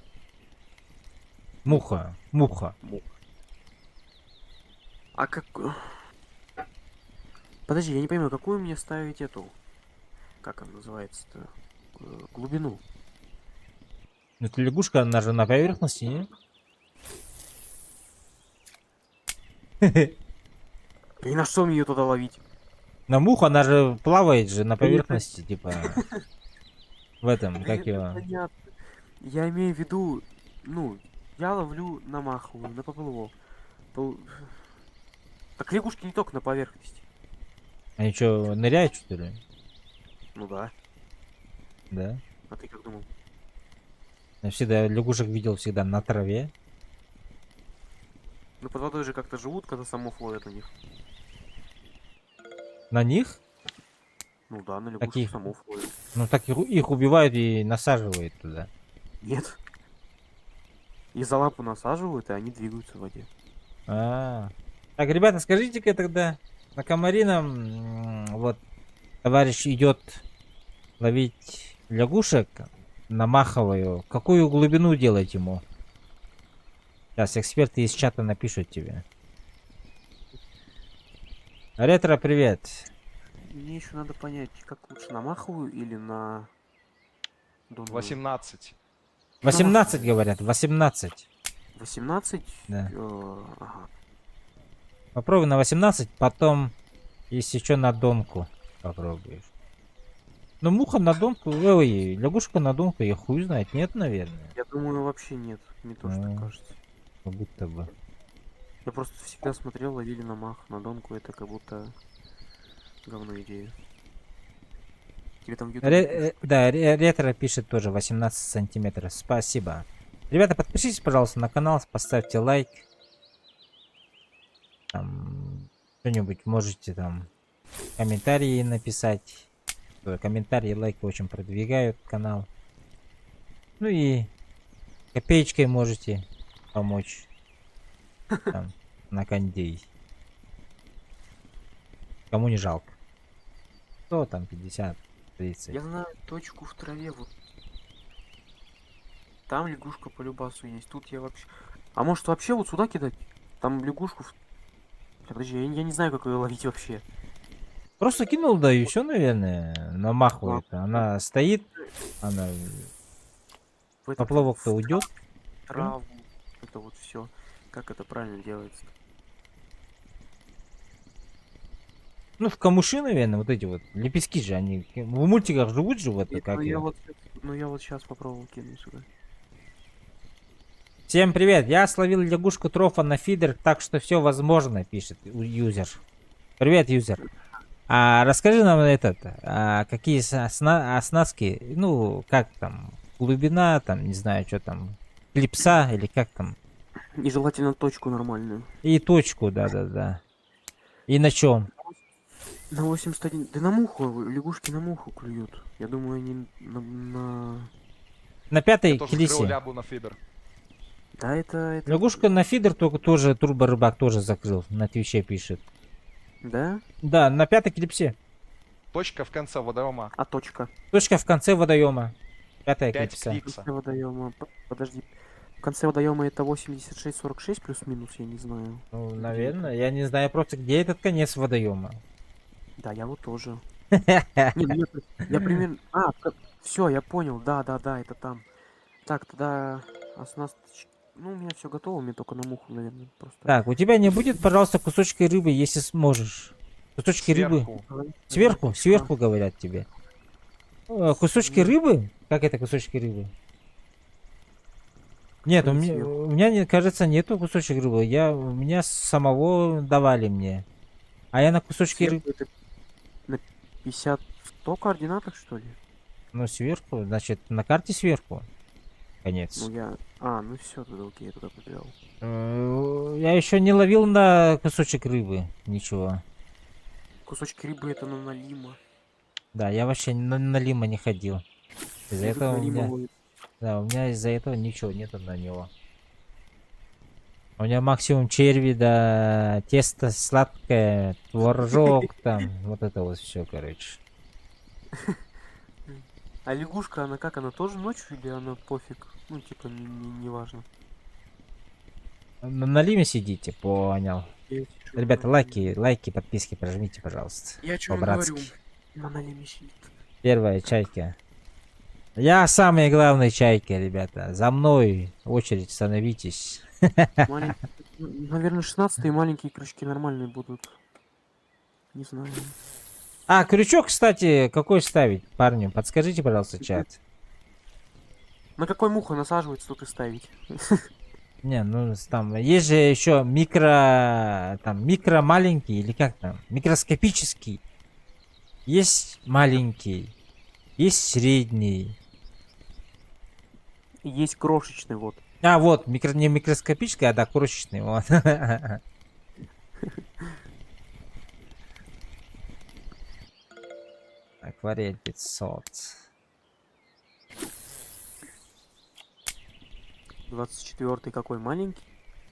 Муха. А как... Подожди, я не понимаю, какую мне ставить эту... Как она называется-то? Глубину. Это лягушка, она же на поверхности, не? И на что мне ее туда ловить? На муху, она же плавает же на поверхности, типа. В этом, как Это его. понятно. Я имею в виду, ну, я ловлю на маховую, на поплавок. Так лягушки не только на поверхности. Они что, ныряют, что ли? Ну да. Да. А ты как думал? Я всегда лягушек видел всегда на траве. Ну под водой же как-то живут, когда самов ловят на них. На них? Ну да, на лягушек Каких? самов ловят. Ну так их убивают и насаживают туда. Нет. Их за лапу насаживают, и они двигаются в воде. А. Так, ребята, скажите-ка тогда, на Комарином, вот, товарищ идет ловить лягушек на маховую. Какую глубину делать ему? Сейчас эксперты из чата напишут тебе. Ретро, привет. Мне еще надо понять, как лучше, на маховую или на донную? 18. 18 говорят, 18. 18? Да. Ага. Попробуй на 18, потом, если что, на донку попробуешь. Ну, муха на донку, ой, лягушка на донку, я хуй знает, нет, наверное. Я думаю, вообще нет. Мне тоже так Ну. кажется. Как будто бы. Я просто всегда смотрел, ловили на мах, на донку, это как будто говно идея. Тебе там в Да, ретро пишет тоже 18 сантиметров. Спасибо. Ребята, подпишитесь, пожалуйста, на канал, поставьте лайк. Там что-нибудь можете там комментарии написать. Комментарии, лайки очень продвигают канал. Ну и копеечкой можете помочь. Там, на кондей. Кому не жалко. 100, там 50, 30. Я знаю точку в траве, вот. Там лягушка по любасу есть. Тут я вообще... А может вообще вот сюда кидать? Там лягушку... Подожди, я не знаю, как ее ловить вообще. Просто кинул, да, и все, наверное, намахивает. Она стоит, она В этот поплавок-то уйдет. траву. Это вот все. Как это правильно делается? Ну, в камыши, наверное, вот эти вот лепестки же, они в мультиках живут же, вот Нет, как ну, я. я вот сейчас попробую кину сюда. Всем привет, я словил лягушку трофа на фидер, так что все возможно, пишет юзер. Привет, юзер. А расскажи нам какие оснастки, ну, как там, глубина, там, не знаю, что там, клипса или как там. И желательно точку нормальную. И точку, да-да-да. И на чем? На 81. Да на муху, лягушки на муху клюют. Я думаю, они на... На пятой Я тоже скрыл келесе. лябу на фидер. Да, это... Лягушка на фидер только тоже Турбо Рыбак тоже закрыл, на Твиче пишет. Да? Да, на пятой клипсе. Точка в конце водоема. А точка? Точка в конце водоема. Пятая 5 клипса. В кликса. конце водоема... Подожди. В конце водоема это 86-46 плюс-минус, я не знаю. Ну, наверное, я не знаю просто, где этот конец водоема. Да, я вот тоже. Не, ну я примерно... все, я понял. Да, это там. Так, тогда оснасточки. Ну, у меня все готово, мне только на муху, наверное, просто. Так, у тебя не будет, пожалуйста, кусочки рыбы, если сможешь. Кусочки рыбы. Сверху. Сверху говорят тебе. Кусочки рыбы? Как это кусочки рыбы? Нет, у меня, кажется, нету кусочек рыбы. У меня самого давали мне. А я на кусочки рыбы... Сверху это на 50-100 координатах, что ли? Ну, сверху, значит, на карте сверху. Конец. Ну, я... ну все, тогда окей, я туда побежал. Я еще не ловил на кусочек рыбы. Ничего. Кусочки рыбы это на налима. Да, я вообще на Лима не ходил. Из-за Язык этого у налима меня... ловит. Да, у меня из-за этого ничего нету на него. У меня максимум черви, да, тесто сладкое, творожок там, вот это вот все, короче. А лягушка, она как? Она тоже ночью или она пофиг? Ну, типа, не важно. На Лиме сидите, понял. Ребята, лайки, подписки прожмите, пожалуйста. Я чё По-братски. говорю? На налиме сидит. Первая чайка. Я самый главный чайка, ребята. За мной очередь становитесь. Наверное, 16-е маленькие крючки нормальные будут. Не знаю. А, крючок, кстати, какой ставить, парни? Подскажите, пожалуйста, чат. На какой муху насаживается, тут и ставить. Не, ну там есть же еще микро маленький или как там, микроскопический. Есть маленький, есть средний. Есть крошечный, вот. А, вот, не микроскопический, а да, крошечный, вот. Так, Акварель 500. 24-й какой, маленький?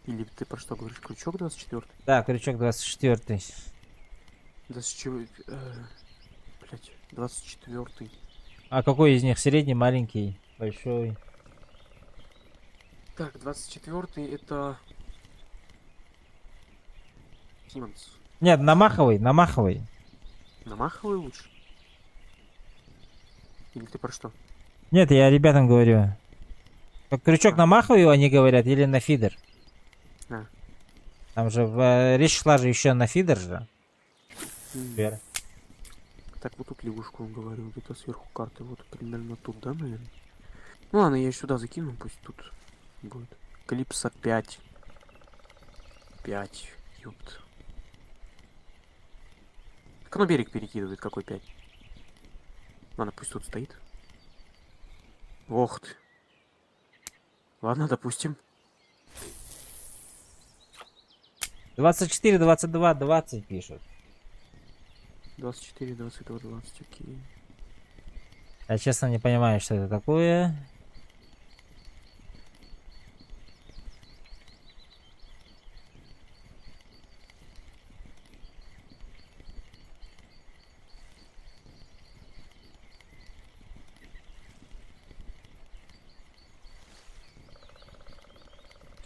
Или ты про что говоришь? Крючок 24-й? Да, крючок 24. 24... Блять, 24-й. А какой из них? Средний, маленький, большой? Так, 24-й это... Симмонс. Нет, намаховый, намаховый. Намаховый лучше? Или ты про что? Нет, я ребятам говорю. Как крючок намаховый, они говорят, или на фидер. А. Там же речь шла же еще на фидер же. Вер. Так, вот тут лягушку он говорил, где-то сверху карты, вот примерно тут, да, наверное? Ну ладно, я её сюда закину, пусть тут будет. Клипса 5. 5, ёпт. Так оно берег перекидывает, какой 5? Ладно, пусть тут стоит. Ох ты. Ладно, допустим. 24, 22, 20 пишут. 24, 22, 20, окей. Я честно не понимаю, что это такое.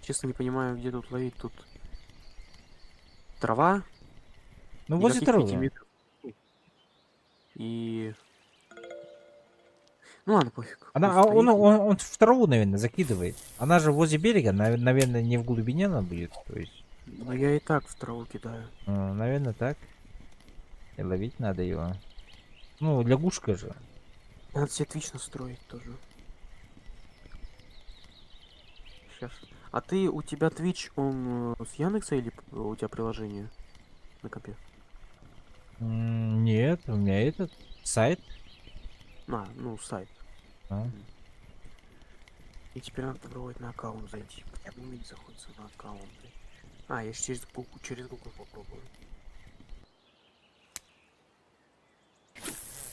Честно не понимаю, где тут ловить, тут трава, Ну, возле никаких травы. 5 метров. И... Ну ладно, пофиг. Она, Пусть стоит. он в траву, наверное, закидывает. Она же возле берега, наверное, не в глубине она будет. То есть, Но я и так в траву кидаю. наверное, так. И ловить надо его. Ну, лягушка же. Надо себе отлично строить тоже. Сейчас. А ты, у тебя Twitch, он с Яндекса или у тебя приложение на компе? Нет, у меня этот сайт. А, ну, сайт. А. И теперь надо попробовать на аккаунт зайти. Почему не заходится на аккаунт? А, я же через Google попробую.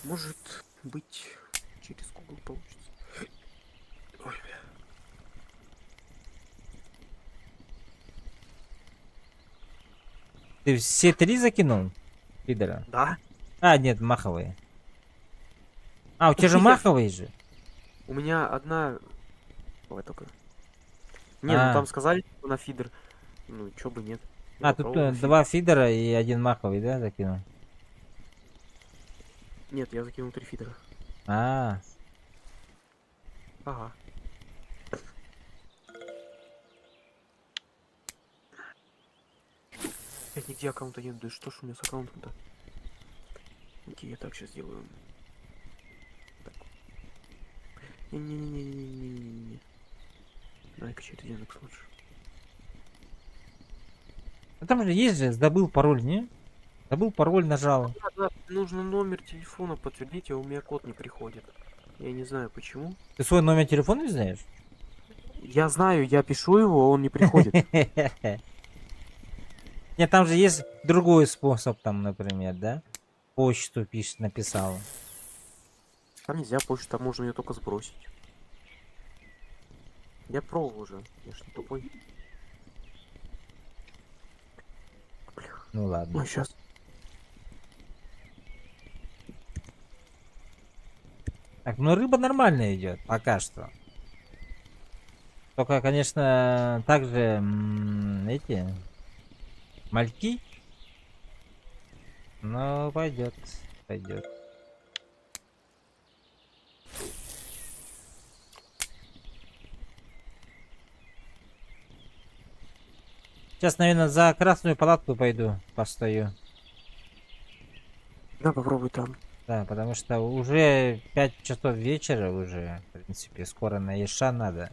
Может быть, через Google получится. Ой, бля. Ты все 3 закинул? Пидора. Да? А, нет, маховые. А, у тебя же маховые же. У меня одна... Давай только. Не, А. ну там сказали что на фидер. Ну, чё бы нет. А, тут Попробуй на фидер. 2 фидера и 1 маховый, да, закинул? Нет, я закинул 3 фидера. А, Ага. Опять нигде аккаунта нет. Да что ж у меня с аккаунтом-то? Окей, я так сейчас сделаю. Так. Не-не-не-не-не-не-не-не. Давай-ка через Яндекс лучше. ну там же есть же, забыл пароль, не? Забыл пароль, нажал. Да, нужно номер телефона подтвердить, а у меня код не приходит. Я не знаю почему. Ты свой номер телефона не знаешь? Я знаю, я пишу его, а он не приходит. Нет, там же есть другой способ, там, например, да? Почту пишет, написал. Там нельзя почту, там можно ее только сбросить. Я пробовал уже, я что тупой. Бля. Ну ладно. Ну сейчас. Так, ну рыба нормально идет, пока что. Только, конечно, также эти мальки. Но пойдет, пойдет. Сейчас, наверное, за красную палатку пойду, постою. Да, попробуй там. Да, потому что уже 5 часов вечера уже, в принципе, скоро на Иша надо.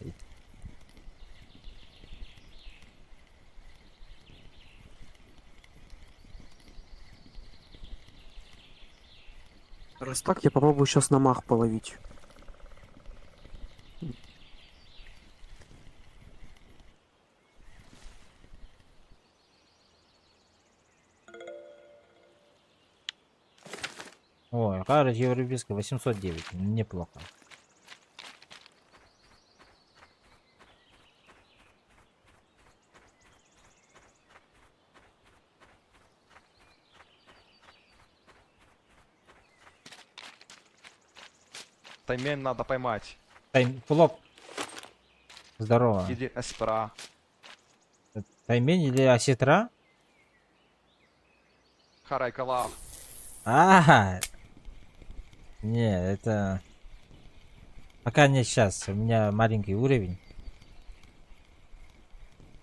Раз так, я попробую сейчас на мах половить. Ой, кажется, европейская 809. Неплохо. Таймень надо поймать. Флоп. Здорово. Или эспера. Таймень или осетра? Харай калав. Ага. Не, это... Пока не сейчас. У меня маленький уровень.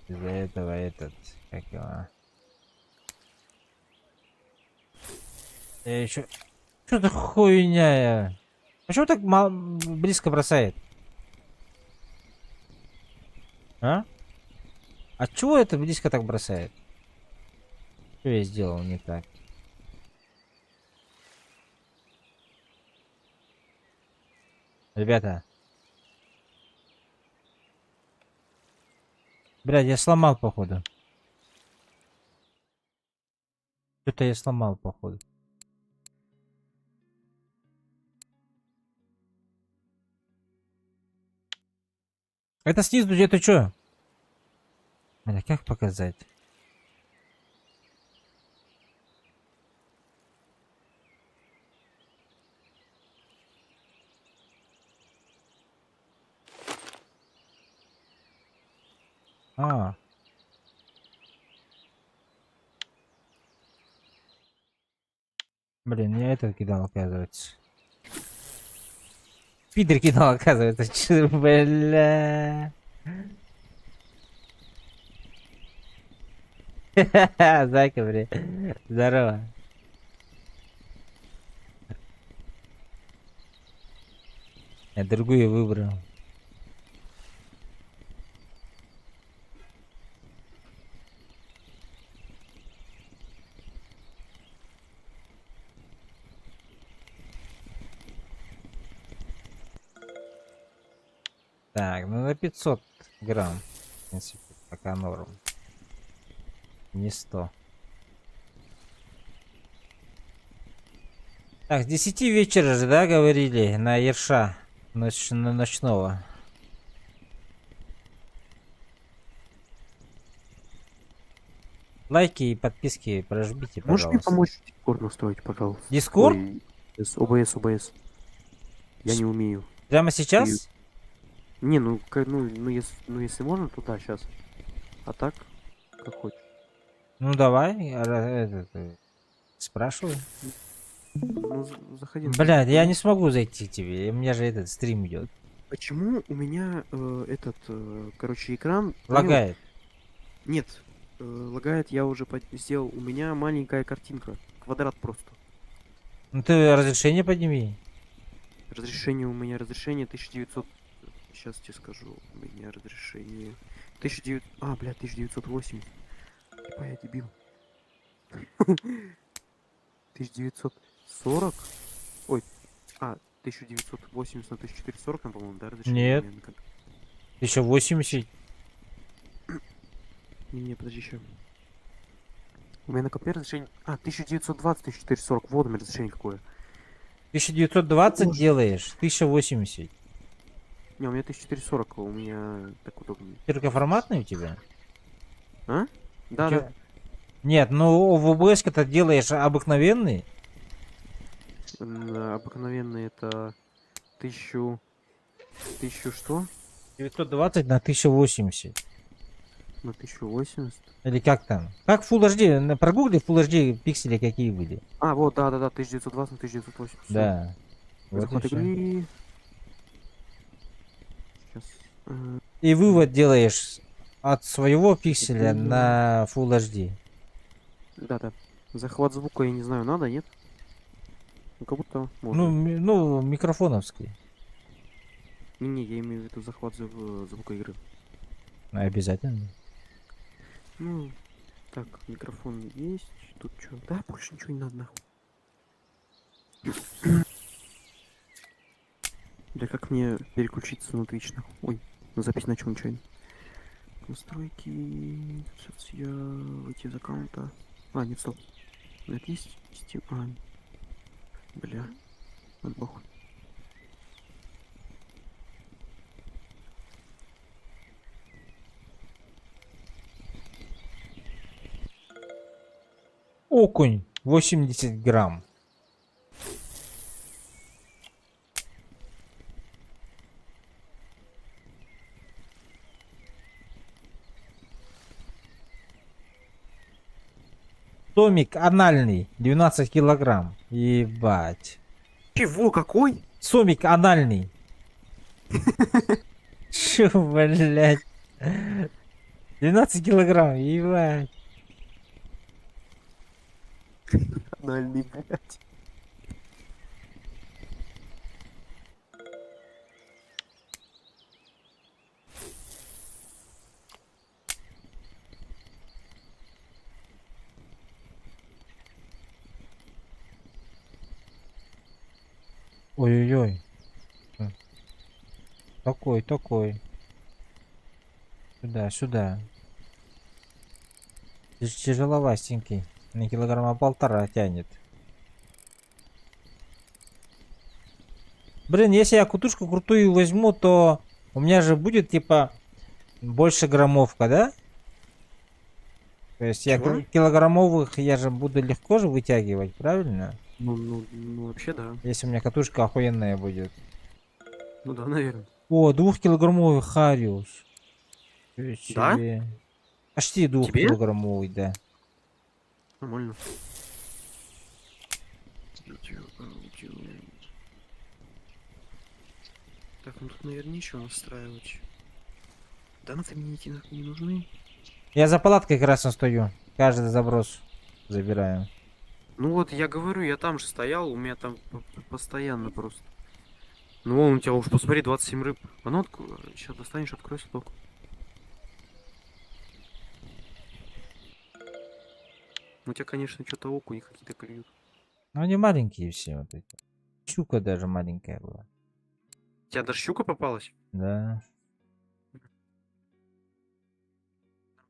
Из-за этого этот... Как его... Я еще... Что-то хуйня я. Почему так близко бросает? А? А чего это близко так бросает? Что я сделал не так? Ребята. Блядь, я сломал, походу. Что-то я сломал, походу. Это снизу где-то что? Бля, как показать? А. Блин, я это кидал, оказывается. Пидор кидал, оказывается. Чё, бля. Зайка, бля. Здорово. Я другую выбрал. Так, ну на 500 грамм. В принципе, пока норм. Не 100. Так, с 10 вечера же, да, говорили? На Ерша. На ночного. Лайки и подписки прожмите, Можешь мне пожалуйста. помочь Дискорд настроить, пожалуйста? Дискорд? Ой, OBS. Я не умею. Прямо сейчас? Не, если можно, то да, сейчас. А так, как хочешь. Ну давай, спрашивай. Ну, заходи. Блядь, я не смогу зайти к тебе, у меня же этот стрим идет. Почему у меня короче, экран... понял? Лагает. Нет, лагает я уже сделал. У меня маленькая картинка. Квадрат просто. Ну ты разрешение подними. Разрешение у меня 1900. Сейчас тебе скажу. У меня разрешение 1900. А, блядь, 1980. Типа я дебил. 1940. Ой. 1980 на 1440, по-моему, да, разрешение? Нет. У меня на комп- 1080. Не, подожди еще. У меня на компе разрешение... 1920, 1440. Вот у меня разрешение какое. 1920 Боже. делаешь, 1080. Не, у меня 1440, у меня так удобнее. Широкоформатный у тебя? А? Да, Чё? да. Нет, ну в OBS ты делаешь обыкновенный. Обыкновенный это 1000 что? 920 на 1080. На 1080. Или как там? Как Full HD? Прогугли Full HD пиксели какие были. Вот, да, 1920 на 1980. Да. Вот и Захват всё. игры. Сейчас. И вывод делаешь от своего пикселя на Full HD. Да. Захват звука, я не знаю, надо, нет? Ну, как будто Ну, можно. ну, микрофоновский. Не, я имею в виду захват звука игры. Обязательно. Ну, так, микрофон есть. Тут что? Да, больше ничего не надо, нахуй. Да как мне переключиться на Twitch, нахуй? Ой, на запись начал нечаянно. Настройки. Сейчас я выйти из аккаунта. Нет, стоп. Это есть Steam. Бля. Вот бог. Окунь 80 грамм. Томик анальный 12 килограмм. Ебать. Чего? Какой? Сомик анальный. Чё, блядь? 12 килограмм, ебать. Анальный, блядь. Ой-ой-ой. Такой, такой. Сюда, сюда. Тяжеловастенький. На килограмма полтора тянет. Блин, если я кутушку крутую возьму, то у меня же будет типа больше граммовка, да? То есть я Чего? килограммовых я же буду легко же вытягивать, правильно? Ну, вообще да. Если у меня катушка охуенная будет. Ну да, наверное. О, 2-килограммовый Хариус. Чё Да? себе. Почти Тебе? 2-килограммовый, да. Нормально. Так, ну тут, наверное, ничего настраивать. Да, знаменитики нахуй не нужны. Я за палаткой красно стою. Каждый заброс забираю. Ну вот, я говорю, я там же стоял, у меня там постоянно просто. Ну вон у тебя уж посмотри, 27 рыб. А ну, сейчас достанешь, открой сток. У тебя, конечно, что-то окуни какие-то клюют. Ну они маленькие все вот эти. Щука даже маленькая была. У тебя даже щука попалась? Да.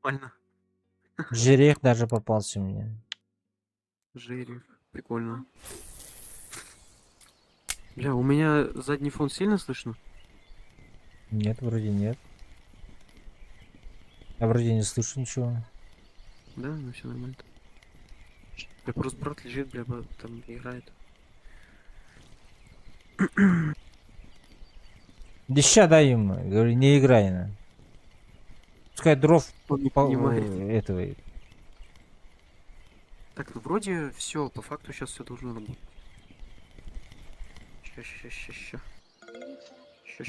Нормально. Жерех даже попался мне. Жерех. Прикольно. Бля, у меня задний фон сильно слышно? Нет, вроде нет. Я вроде не слышу ничего. Да, ну все нормально. Бля, просто брат лежит, бля, там играет. Деща дай ему. Говорю, не играй на. Пускай дров Он не по- понимает. этого. Так, ну вроде все, по факту сейчас все должно работать. Ща.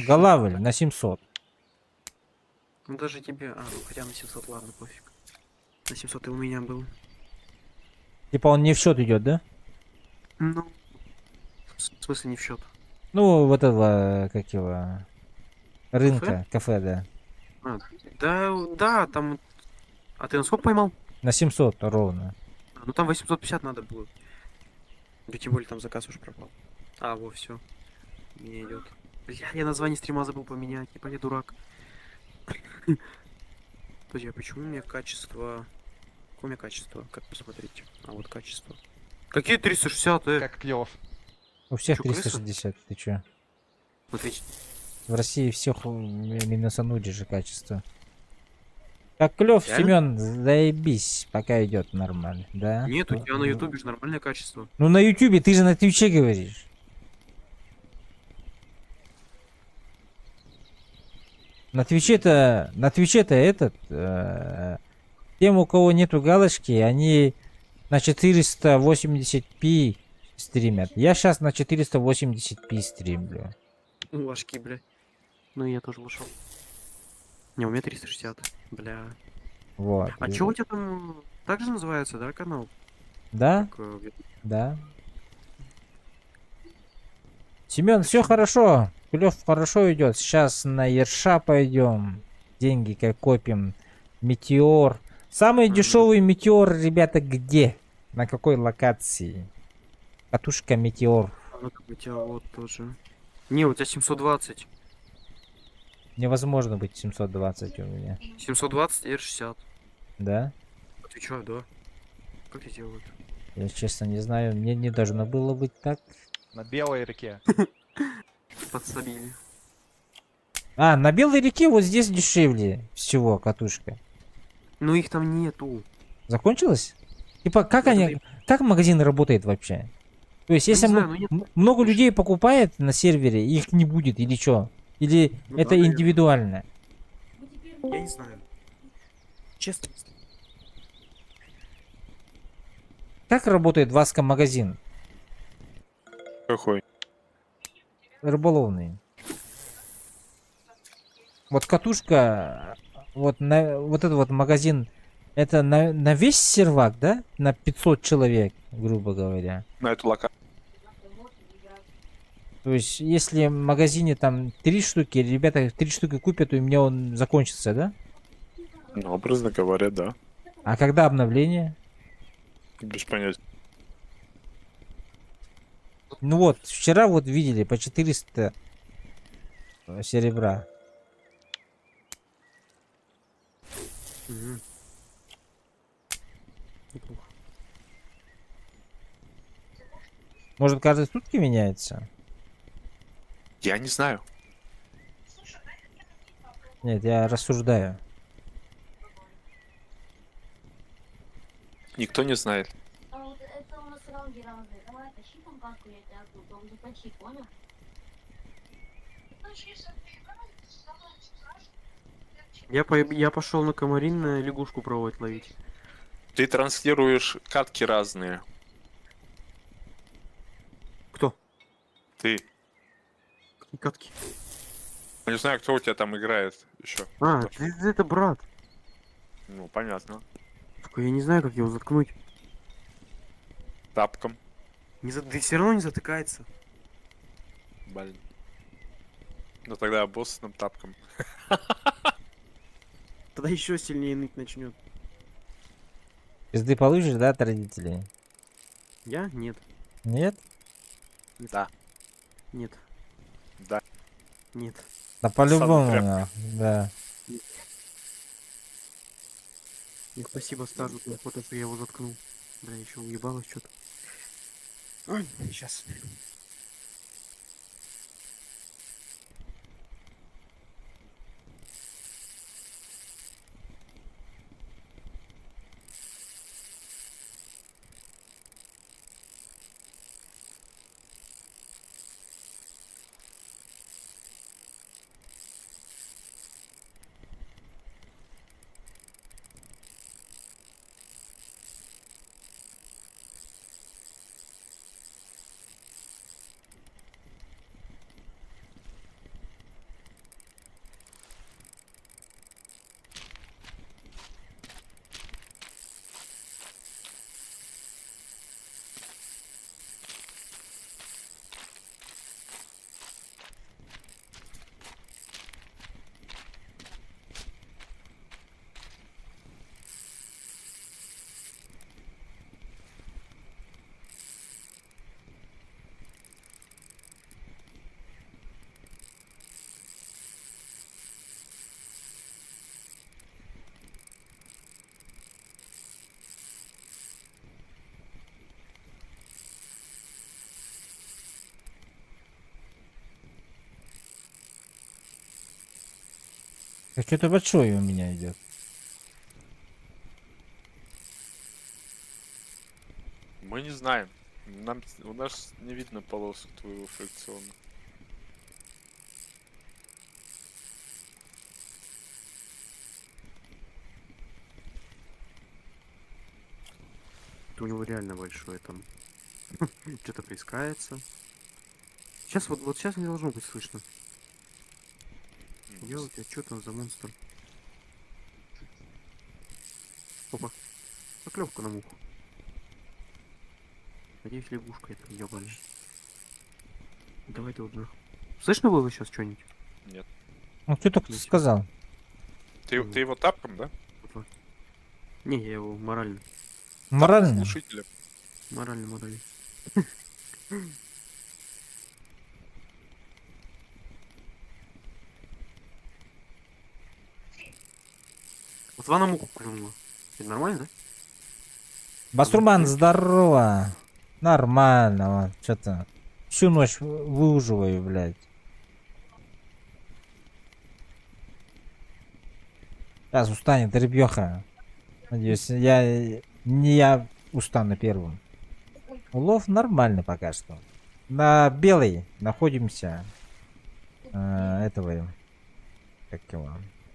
Голавль на 700. Ну даже тебе... А, ну хотя на 700, ладно, пофиг. На 700 и у меня был. Типа он не в счет идет, да? Ну, в смысле не в счет. Ну, вот этого, как его, рынка, кафе, да. Да, там... А ты на сколько поймал? На 700 ровно. Ну там 850 надо было. Да тем более там заказ уже пропал. А, во, все. Меня идет. Бля, я название стрима забыл поменять, типа я дурак. Подожди, а почему у меня качество... Какое у меня качество? Как посмотреть? А вот качество. Какие 360, Как клёв. У всех Чё, крыса? 360, ты чё? Вот ведь... В России всех минусанули же качество. Как клев, Реально? Семен, заебись, пока идет нормально, да? Нет, у тебя на ютубе же нормальное качество. Ну на ютубе, ты же на твиче говоришь. На твиче-то этот, тем, у кого нету галочки, они на 480p стримят. Я сейчас на 480p стримлю. Ложки, бля. Ну я тоже вышел. Не, у меня 360. Бля. Вот. А чё у тебя там так же называется, да, канал? Да, Как, да. Семен, все хорошо. Клев хорошо идет. Сейчас на Ерша пойдем. Деньги как копим. Метеор. Самый дешевый метеор, ребята, где? На какой локации? Катушка метеор. ну, как у тебя вот тоже. Не, у тебя 720. Невозможно быть 720 у меня. 720 и R60. Да? Отвечаю, да. Как я делаю это? Я честно не знаю, мне не должно было быть так. На белой реке. Подсобили. А, на Белой реке вот здесь дешевле всего катушка. Ну их там нету. Закончилось? Типа, как Вот это они, как магазин работает вообще? То есть, Ну, если не знаю, ну нет. много людей покупает на сервере, их не будет или что? Или Ну это да, наверное. индивидуально? Я не знаю. Честно. Как работает Васка магазин Какой? рыболовный? Вот катушка, вот этот вот магазин, это на весь сервак, да? На 500 человек, грубо говоря. На эту локацию. То есть, если в магазине там 3 штуки, ребята 3 штуки купят, и у меня он закончится, да? Ну, образно говоря, да. А когда обновление? Без понятия. Ну вот, вчера вот видели по 400 серебра. Мгм. Неплохо. Может, каждые сутки меняется? Я не знаю. Нет, я рассуждаю. Никто не знает. А вот это у нас раунди разные. Давай тащи там катку, я тебя тут дом заточи, понял? Я пошел на комарин на лягушку пробовать ловить. Ты транслируешь катки разные. Кто? Ты. Какие катки? Я не знаю, кто у тебя там играет еще. А, это брат. Ну, понятно. Только я не знаю, как его заткнуть. Тапком. Да все равно не затыкается. Блин. Ну тогда боссным тапком. Тогда еще сильнее ныть начнет. Пизды получишь, да, от родителей? Я? Нет. Нет? Да. Нет. Да. Нет. Да по-любому, Саундтрек. да. И спасибо стажу за то, что я его заткнул. Бля, еще уебалось что-то. Ой, сейчас. Что-то большое у меня идет. Мы не знаем. У нас не видно полоску твоего фрикциона. Это у него реально большое там. Что-то плескается. Сейчас вот сейчас не должно быть слышно. Я у тебя что там за монстр? Опа. Поклевка на муху. Надеюсь, лягушка это ебаная. Давай ты вот на. Слышно было сейчас что-нибудь? Ну, кто только сказал. Ты его тапком, да? Вот. Не, я его морально. Морально? Слушателя. Морально. Вот она муху клюнула. Это нормально, да? Басурман, здорово. Нормально, вот, что-то. Всю ночь выуживаю, блядь. Сейчас устанет рыбьёха. Надеюсь, я устану первым. Улов нормальный пока что. На белый находимся. Этого, как его,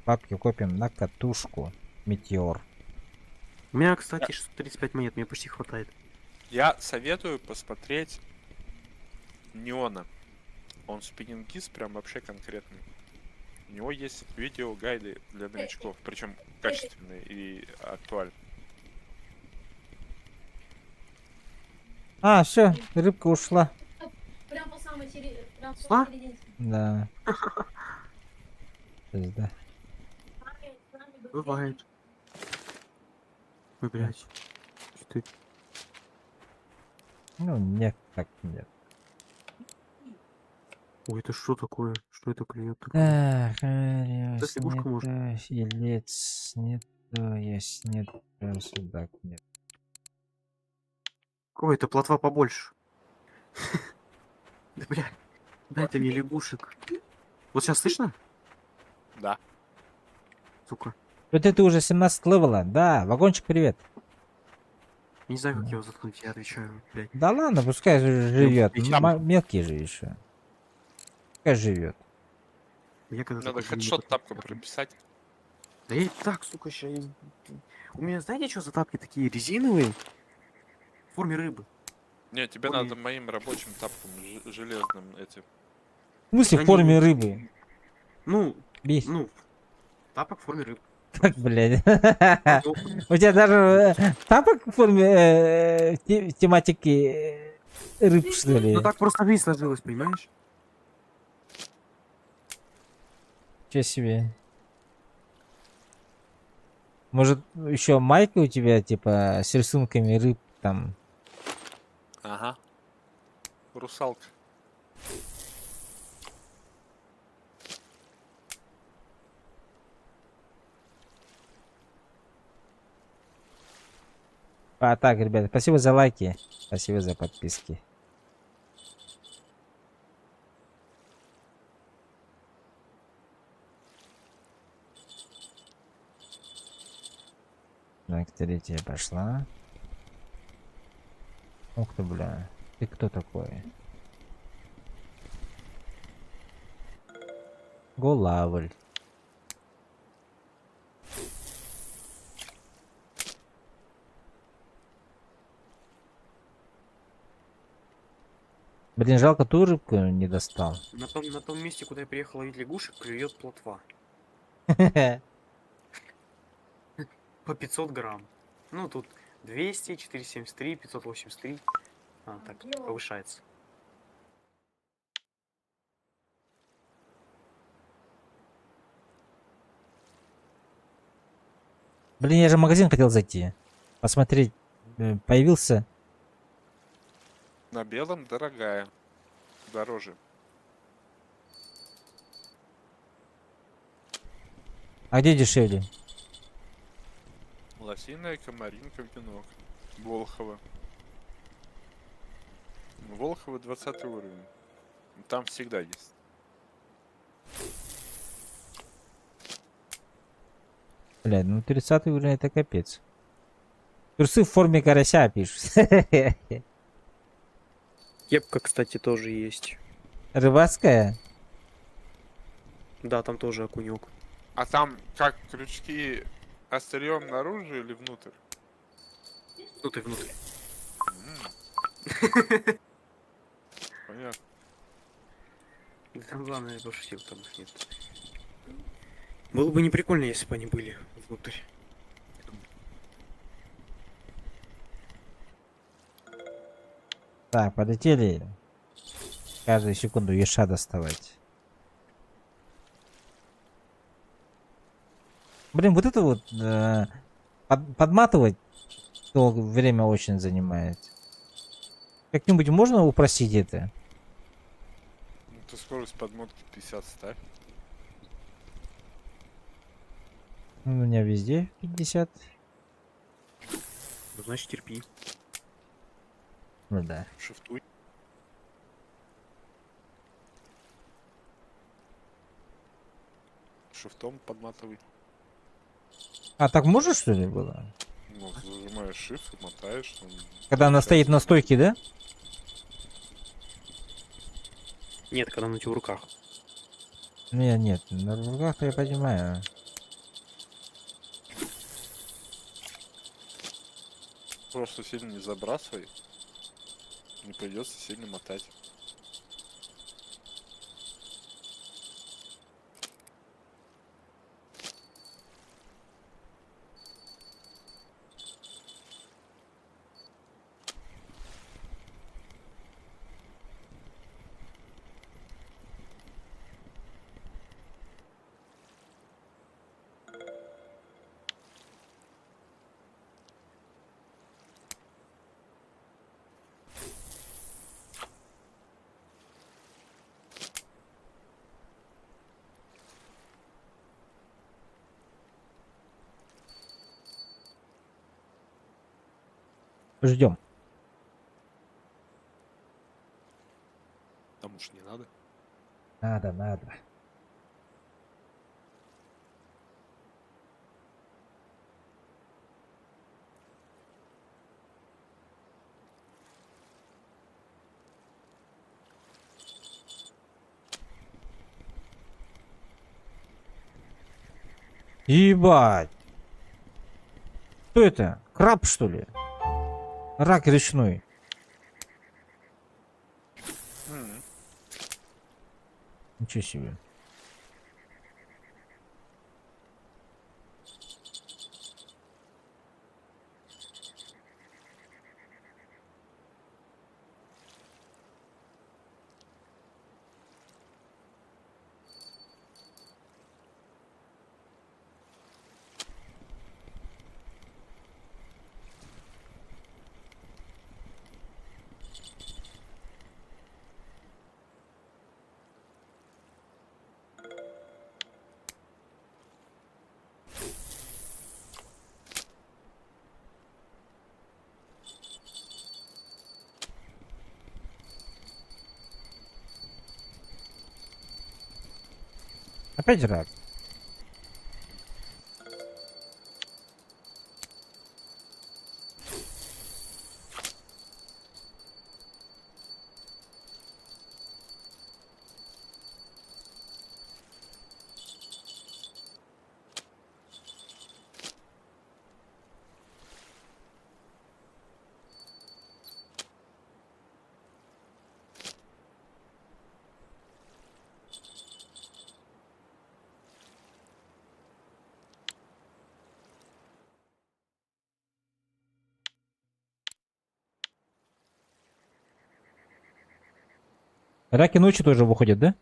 бабки копим на катушку. Метеор. У меня, кстати, 635 монет, мне почти хватает. Я советую посмотреть Неона. Он спиннингист прям вообще конкретный. У него есть видео гайды для новичков, причем качественные и актуальные. А, все, рыбка ушла. Прям по самой середине. Прям по Шла? самой середине. Да. Пизда. С нами быстрее. Бывает. Ой, блядь. Что это? Ну, нет, так нет. Ой, это что такое? Что это клюет такое? Так, есть, лягушка может. елец, нет, есть, нет, судак, нет. Ой, это плотва побольше. Да, бля. Дайте мне лягушек. Вот сейчас слышно? Да. Сука. Вот это уже 17 левела, да, вагончик, привет. Не знаю, как его заткнуть, я отвечаю, блядь. Да ладно, пускай живет, Там- мелкий же еще. Пускай живет. Я когда Надо такой хедшот не тапку потом- прописать. Да я и так, сука, сейчас... У меня, знаете, что за тапки такие резиновые? В форме рыбы. Не, тебе Ой. надо моим рабочим тапком, железным этим. В смысле, в Они- форме рыбы? Ну, Бейся. ну, тапок в форме рыбы. Как, блядь? Ну, У тебя даже тапок в форме тематики рыб, что ли? Ну так просто жизнь сложилась, понимаешь? Че себе? Может, еще майка у тебя, типа, с рисунками рыб там? Ага. Русалка. А так, ребята, спасибо за лайки, спасибо за подписки. Так, третья пошла. Ух ты, бля. Ты кто такой? Голавль. Блин, жалко, ту рыбку не достал. На том месте, куда я приехал ловить лягушек, клюет плотва. По 500 грамм. Ну, тут 200, 473, 583. А, так, повышается. Блин, я же в магазин хотел зайти. Посмотреть. Появился. На белом дорогая. Дороже. А где дешевле? Лосиная, комаринка, венок. Волхова. Волхова 20 уровень. Там всегда есть. Блядь, ну 30 уровень это капец. Трусы в форме карася пишут. Кепка, кстати, тоже есть. Рыбацкая? Да, там тоже окунек. А там как крючки острием наружу или внутрь? Ну ты внутрь. Понятно. Да там главное, я пошутил, там их нет. Было бы не прикольно, если бы они были внутрь. Так, полетели. Каждую секунду еша доставать. Блин, вот это вот подматывать долго время очень занимает. Как-нибудь можно упростить это? Ну, ты скорость подмотки 50 ставь. Ну, у меня везде 50. Ну, значит, терпи. Ну да. Шифтуй. Шифтом подматывай. А так можно, что ли, было? Ну, зажимаешь shift и мотаешь. Он Когда она стоит на включается. стойке, да? Нет, когда она у тебя в руках. Нет, нет, на руках я понимаю. Просто сильно не забрасывай. Не придется сильно мотать. Ждем. Там уж не надо. Надо, надо. Ебать. Что это? Краб, что ли? Рак речной. Ничего себе. Опять рак. Раки ночью тоже выходят, да?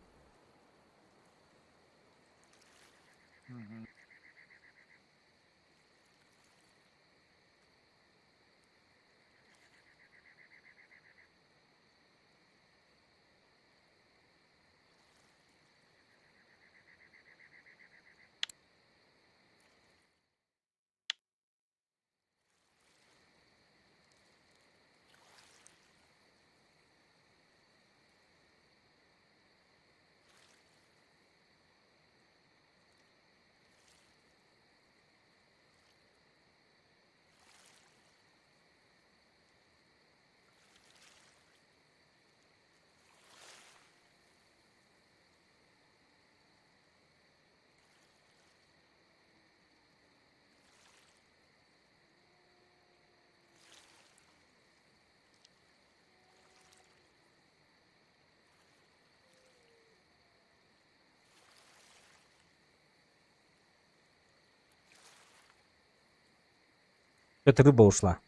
Это рыба ушла.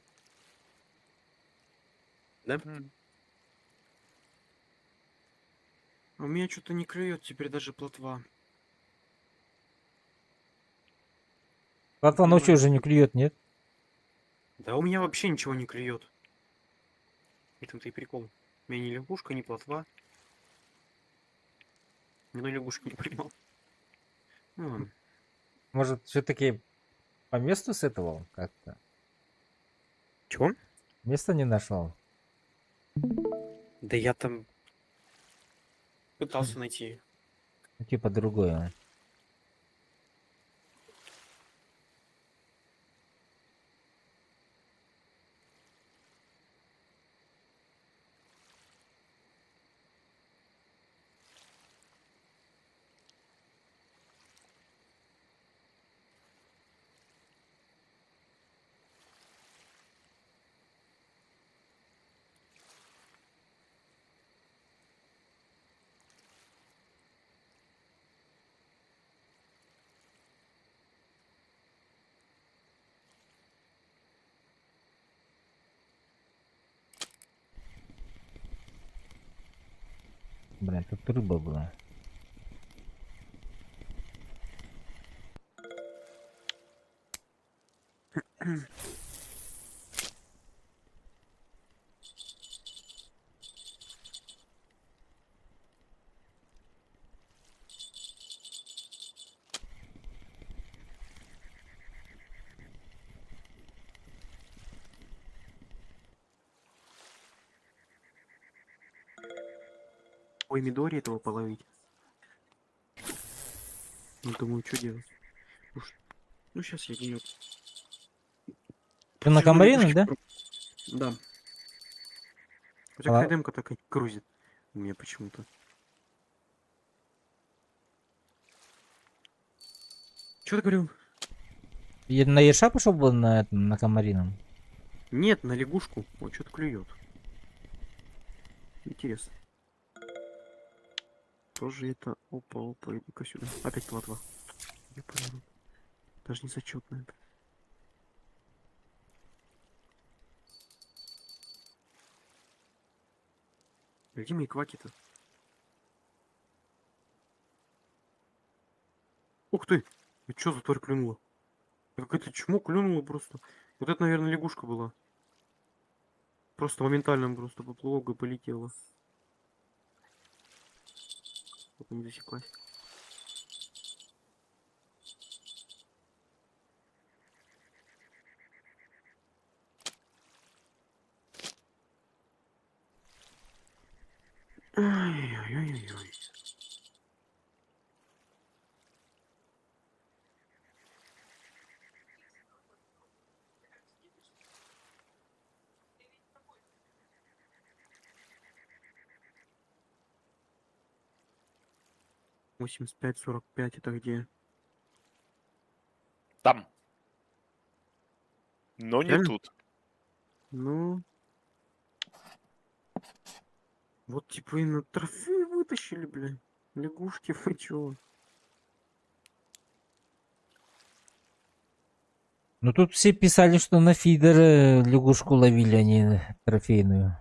Да? А у меня что-то не клюет теперь даже плотва. Плотва ночью Понимаю. уже не клюет, нет? Да у меня вообще ничего не клюет. В этом-то и прикол. У меня ни лягушка, ни плотва. Ни одной лягушки не поймал. Ну ладно. Может, все-таки по месту с этого как-то? Чего? Место не нашел. Да я там пытался найти. Ну, типа другое. Блин, тут рыба была. Ой, Мидори этого половить. Ну, думаю, что делать? Ну, сейчас я денек. Ты на Камбарину, да? Да. Хотя А- какая демка так и грузит у меня почему-то. Что ты говорил? На Ерша пошел бы на Камарином? Нет, на лягушку. Вот что-то клюет. Интересно. Тоже это... Опа, опа, иди-ка сюда. Опять платва. Я понял. Даже не зачетная. Где мои кваки-то? Ух ты! И что за тварь клюнула? Какое-то чмо клюнуло просто. Вот это, наверное, лягушка была. Просто моментально просто поплыла и полетела. Вот не засеклась. Ай-яй-яй-яй. 85-45 это где? Там. Но не Реально? тут. Ну, вот типа и на трофей вытащили, бля. Лягушки, вы чё? Ну тут все писали, что на фидер лягушку ловили, а не трофейную.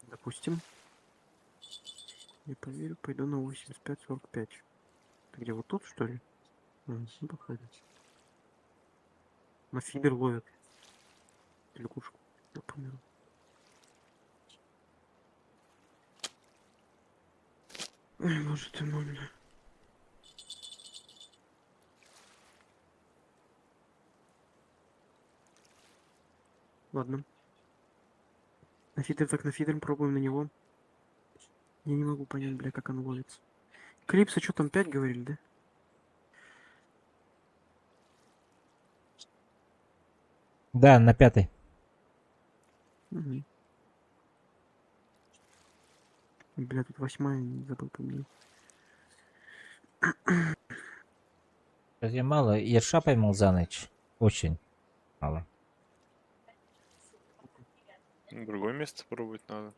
Допустим. Не поверю, пойду на 85-45. Ты где, вот тут, что ли? Ну, походу. На фидер ловят. Лягушку. Я понял. Ой, боже ты мой, бля. Ладно. На фидер так на фидер пробуем на него. Я не могу понять, бля, как оно ловится. Клипса, что там 5 говорили, да? Да, на 5. Угу. Бля, тут 8-я, не забыл поменять. Я мало. Ерша поймал за ночь. Очень мало. Другое место пробовать надо.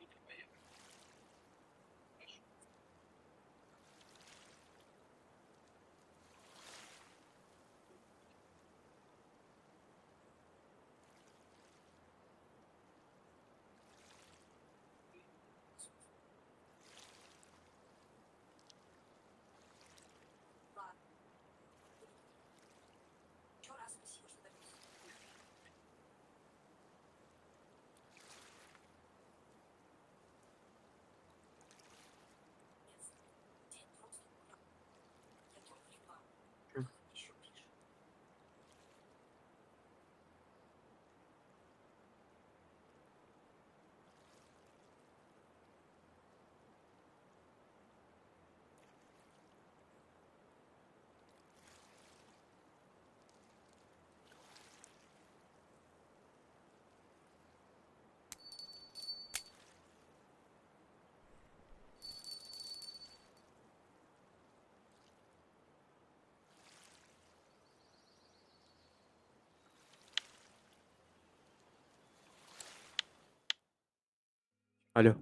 Алло.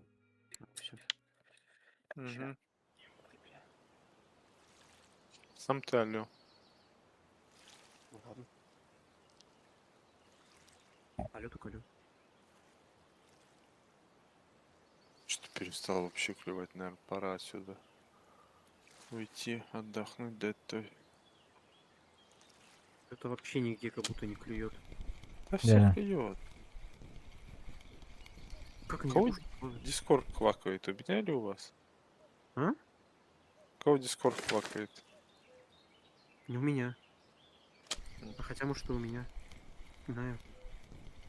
Всё. Мгм. Сам ты алло. Ну ладно. Алло, только алло. Что-то перестал вообще клевать, наверное, пора отсюда уйти, отдохнуть, дать то. Это вообще нигде как будто не клюет. Да все Да. клюет. Как они Кого так может? Дискорд квакает? У меня или у вас? А? Кого Дискорд квакает? Не у меня. А хотя, может, и у меня. Не знаю.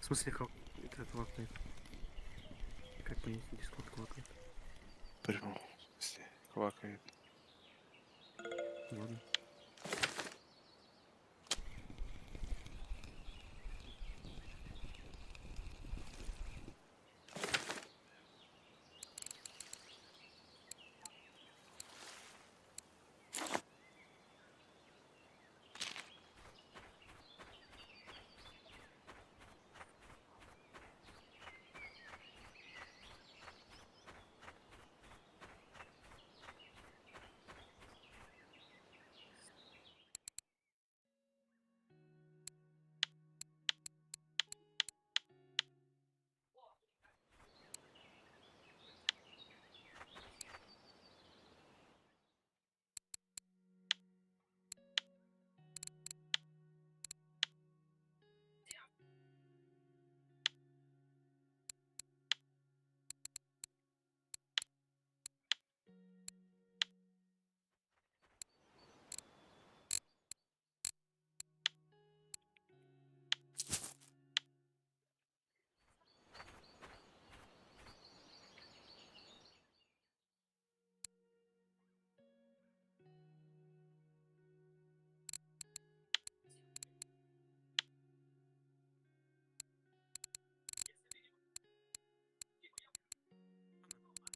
В смысле, как это лакает? Как понять, дискорд лакает? Прямо, в смысле, квакает. Ладно.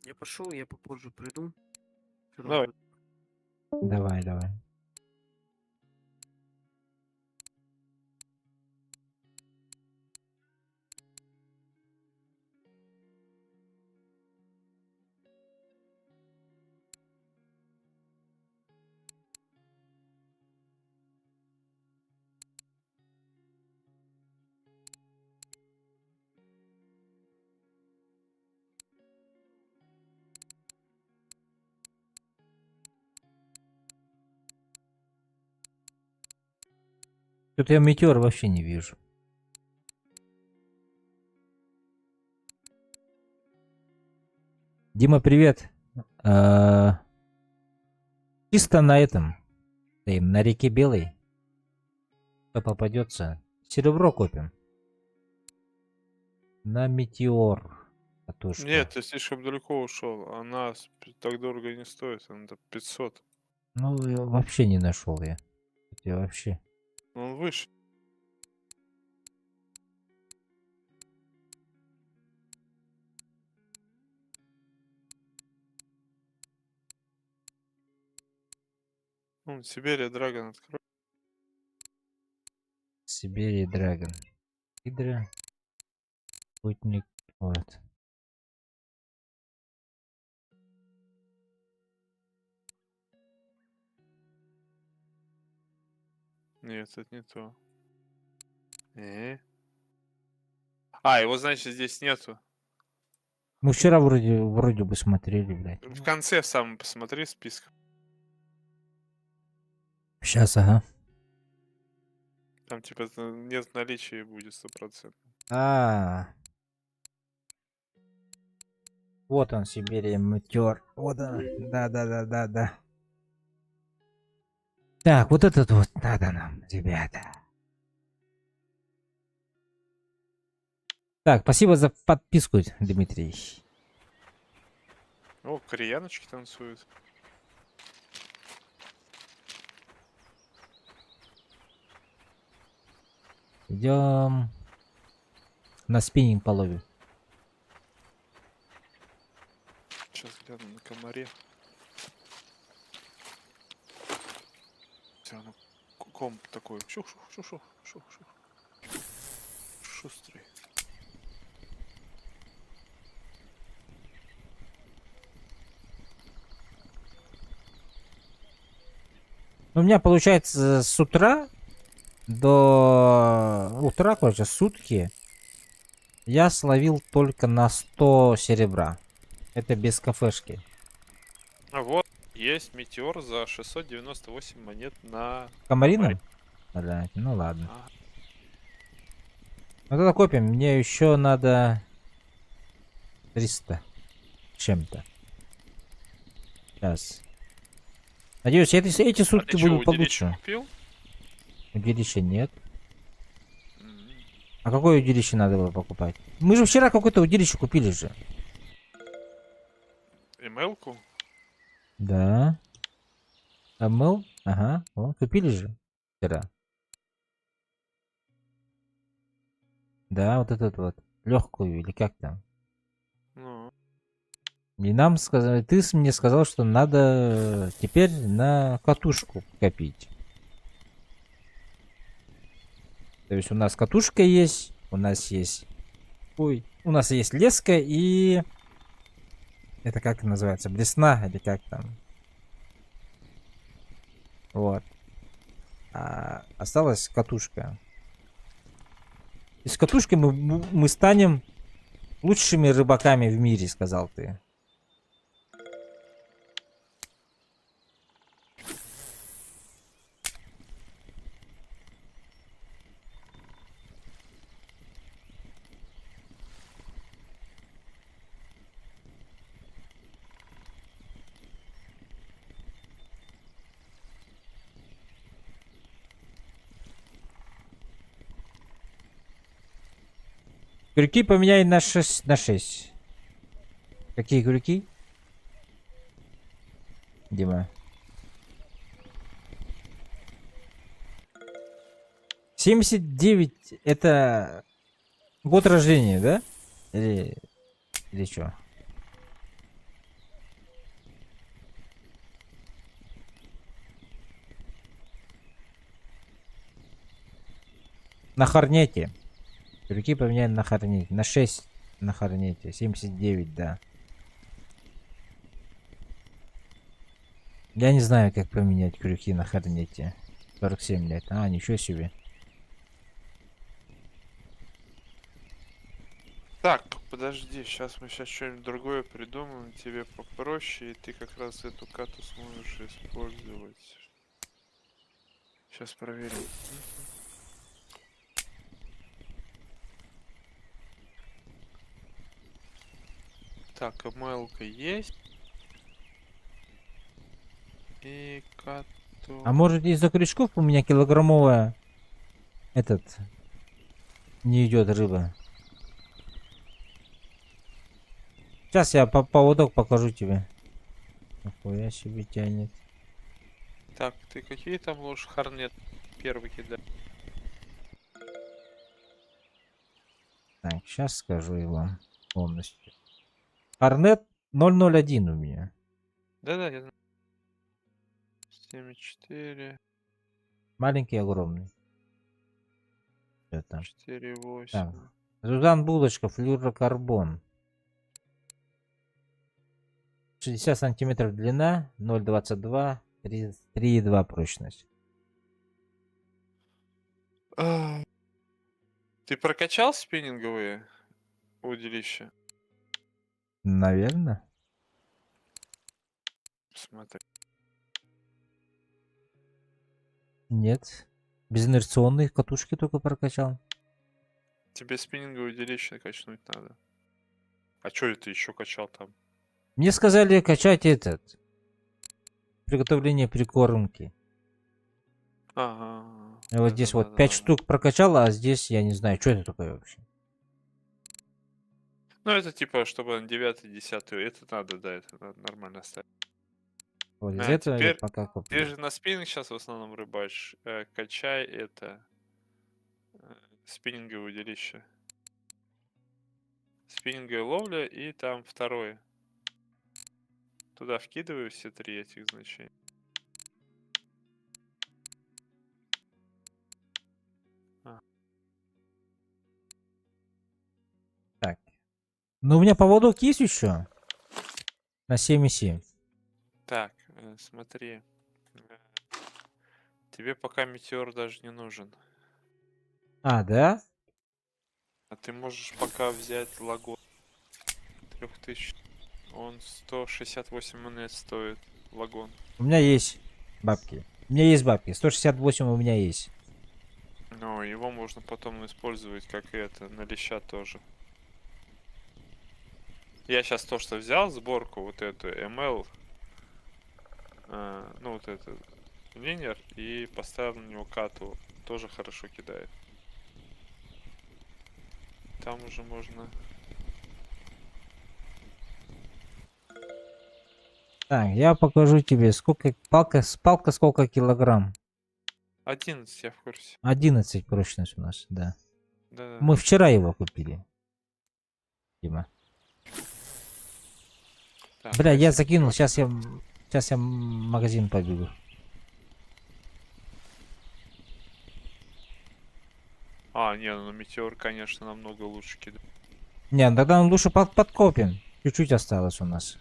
Я пошел, я попозже приду. Всё равно Давай. Давай, давай. Тут я метеор вообще не вижу. Дима, привет. А, Чисто на этом. На реке Белой. Кто попадется. Серебро копим. На метеор. Катушка. Нет, ты слишком далеко ушел. Она так дорого не стоит. Она 500. Ну, я вообще не нашел я. Я вообще. Ну, он выше. Ну, Сибирия Драгон открой. Сибири Драгон. Гидра. Спутник. Вот. Нет, это не то. А, его, значит, здесь нету. Мы вчера вроде бы смотрели, блядь. В конце в самом посмотри список. Сейчас, ага. Там типа нет наличия будет 100%. А, вот он, Сибири метеор. Вот он. Да. Так, вот этот вот надо нам, ребята. Так, спасибо за подписку, Дмитрий. О, кореяночки танцуют. Идем на спиннинг половим. Сейчас гляну на комаре. Всё, ну, комп такой. Шух-шух. Шустрый. У меня получается с утра до утра, короче, сутки я словил только на 100 серебра. Это без кафешки. А вот, есть метеор за 698 монет на... Комарином? Блядь, ну ладно. Ага. Ну тогда копим. Мне еще надо 300 чем-то. Сейчас. Надеюсь, эти А сутки ты что, будут удилище получше. купил? Удилища нет. М. А какое удилище надо было покупать? Мы же вчера какое-то удилище купили же. ML-ку? Да. А мыл? Ага. О, купили же вчера. Да, вот этот вот. Легкую или как там. Ну, И нам сказали, мне сказал, что надо теперь на катушку копить. То есть у нас катушка есть, у нас есть... Ой, у нас есть леска и... Это как называется? Блесна или как там? Вот. А осталась катушка. И с катушкой мы станем лучшими рыбаками в мире, сказал ты. Крюки поменяй на 6. На 6. Какие крюки? Дима. 79 это год рождения, да? Или что? На Хорнете. Крюки поменяй на Хорнете. На 6 на Хорнете. 79, да. Я не знаю, как поменять крюки на Хорнете. 47 лет. А, ничего себе. так, подожди, сейчас мы что-нибудь другое придумаем, тебе попроще, и ты как раз эту кату сможешь использовать. Сейчас проверим. Так, ML-ка есть. И кату... А может из-за крючков у меня килограммовая не идет рыба. Сейчас я поводок покажу тебе. Нихуя себе тянет. Так, ты какие там ложь Хорнет первый кидай? Так, сейчас скажу его полностью. Хорнет 001 у меня. Да-да, я знаю. 7,4, Маленький, огромный. Что там? 4,8. Так. Зузан Булочка, флюрокарбон. 60 сантиметров длина, 0,22, 3,2 прочность. Ты прокачал спиннинговые удилища? Наверное. Смотри. Нет. Безинерционные катушки только прокачал. Тебе спиннинговые удилища качнуть надо. А чё это еще качал там? Мне сказали качать приготовление прикормки. Ага. Я вот здесь вот 5 штук прокачал, а здесь я не знаю, что это такое вообще. Ну это типа, чтобы на 9-10, это надо, да, это надо нормально ставить. Вот из А, этого я теперь пока Ты куплю. же на спиннинг сейчас в основном рыбачишь. Качай это. Спиннинговое удилище. Спиннинговая ловля и там второе. Туда вкидываю все 3 этих значения. Так. Ну у меня поводок есть еще? На 7,7. Так, смотри. Тебе пока метеор даже не нужен. А, да? А ты можешь пока взять лагон 3000. Он 168 монет стоит. Лагон. У меня есть бабки. У меня есть бабки. 168 у меня есть. Но его можно потом использовать, как и это, на леща тоже. Я сейчас то, что взял, сборку, вот эту ML, ну вот этот линер, и поставил на него кату. Тоже хорошо кидает. Там уже можно... Так, я покажу тебе, сколько палка сколько килограмм. 11, я в курсе. 11 прочность у нас, да. Да-да. Мы вчера его купили. Дима. Так, Бля, я если закинул, метеор- сейчас я в магазин побегу. А, не, ну метеор, конечно, намного лучше кидает. Не, ну тогда лучше подкопим. Чуть-чуть осталось у нас.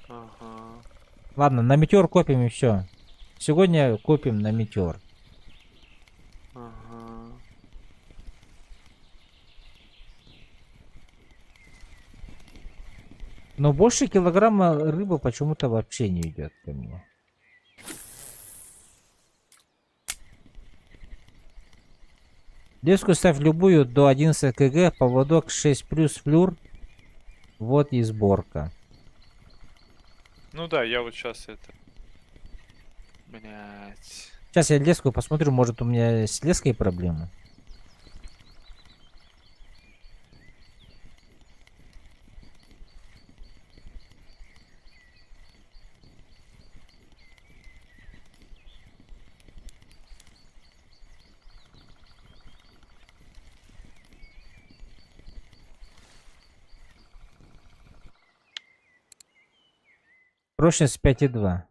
Ага. Ладно, на метеор копим и все. Сегодня копим на метеор. Ага. Но больше килограмма рыба почему-то вообще не идет ко мне. Леску ставь любую до 11 кг, поводок 6 плюс флюр. Вот и сборка. Ну да, я вот сейчас это... Блять. Сейчас я леску посмотрю, может у меня с леской проблемы. Прочность 5,2.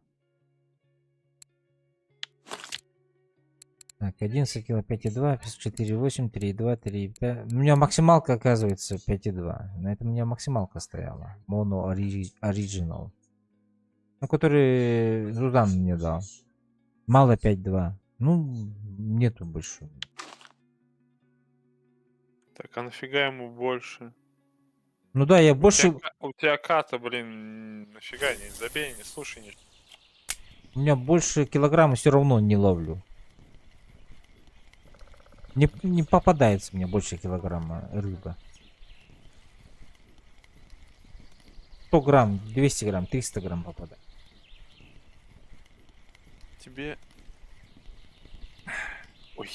Так, 11 кило 5,2, 4,8, 3,2, 3,5. У меня максималка оказывается 5,2. На этом у меня максималка стояла. Mono Original. Ну, который Зудан мне дал. Мало 5,2. Ну, нету больше. Так, а нафига ему больше? Ну да, я У тебя, больше... у тебя ката, блин, нафига, не забей, не слушай, не... У меня больше килограмма все равно не ловлю. Не попадается мне больше килограмма рыба. 100 грамм, 200 грамм, 300 грамм попадает. Тебе... Ой,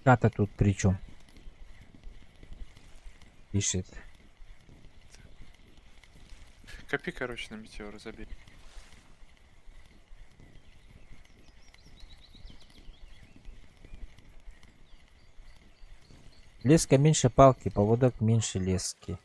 Ката тут при чем? Пишет. копи, короче, на метеор, забей. Леска меньше палки, поводок меньше лески.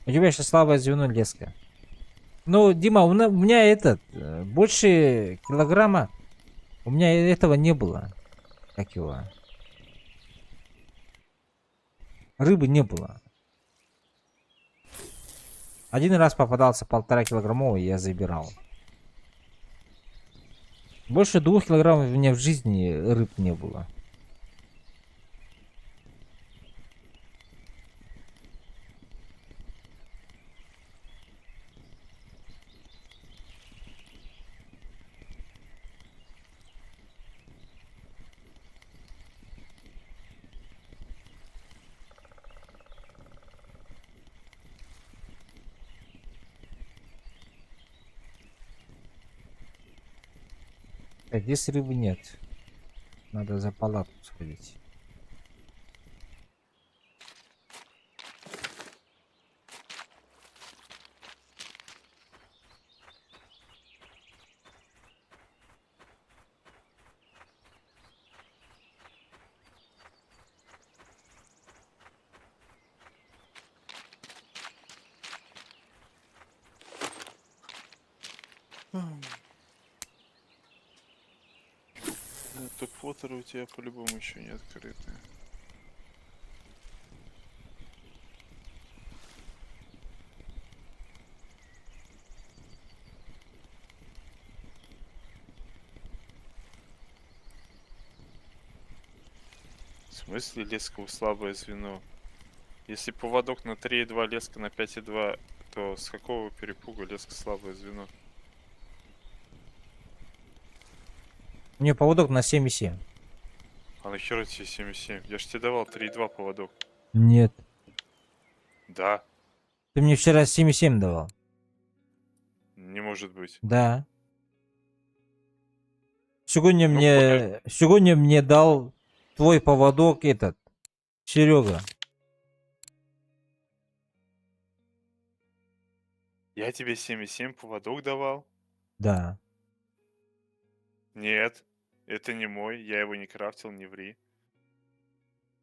У тебя сейчас слабое звено леска. Ну, Дима, у меня этот, больше килограмма, у меня этого не было. Как его? Рыбы не было. Один раз попадался 1,5 килограммовый, я забирал. Больше 2 килограммов у меня в жизни рыб не было. Так, здесь рыбы нет. Надо за палатку сходить. Топ-фоторы у тебя по-любому еще не открыты. В смысле леска слабое звено? Если поводок на 3,2, леска на 5,2, то с какого перепуга леска слабое звено? У нее поводок на 7,7. А нахера тебе 7,7? Я ж тебе давал 3,2 поводок. Нет. Да, Ты мне вчера 7,7 давал. не может быть. Да. Сегодня Ну, сегодня мне дал твой поводок этот, Серега. Я тебе 7,7 поводок давал? Да. Нет, это не мой, я его не крафтил, не ври.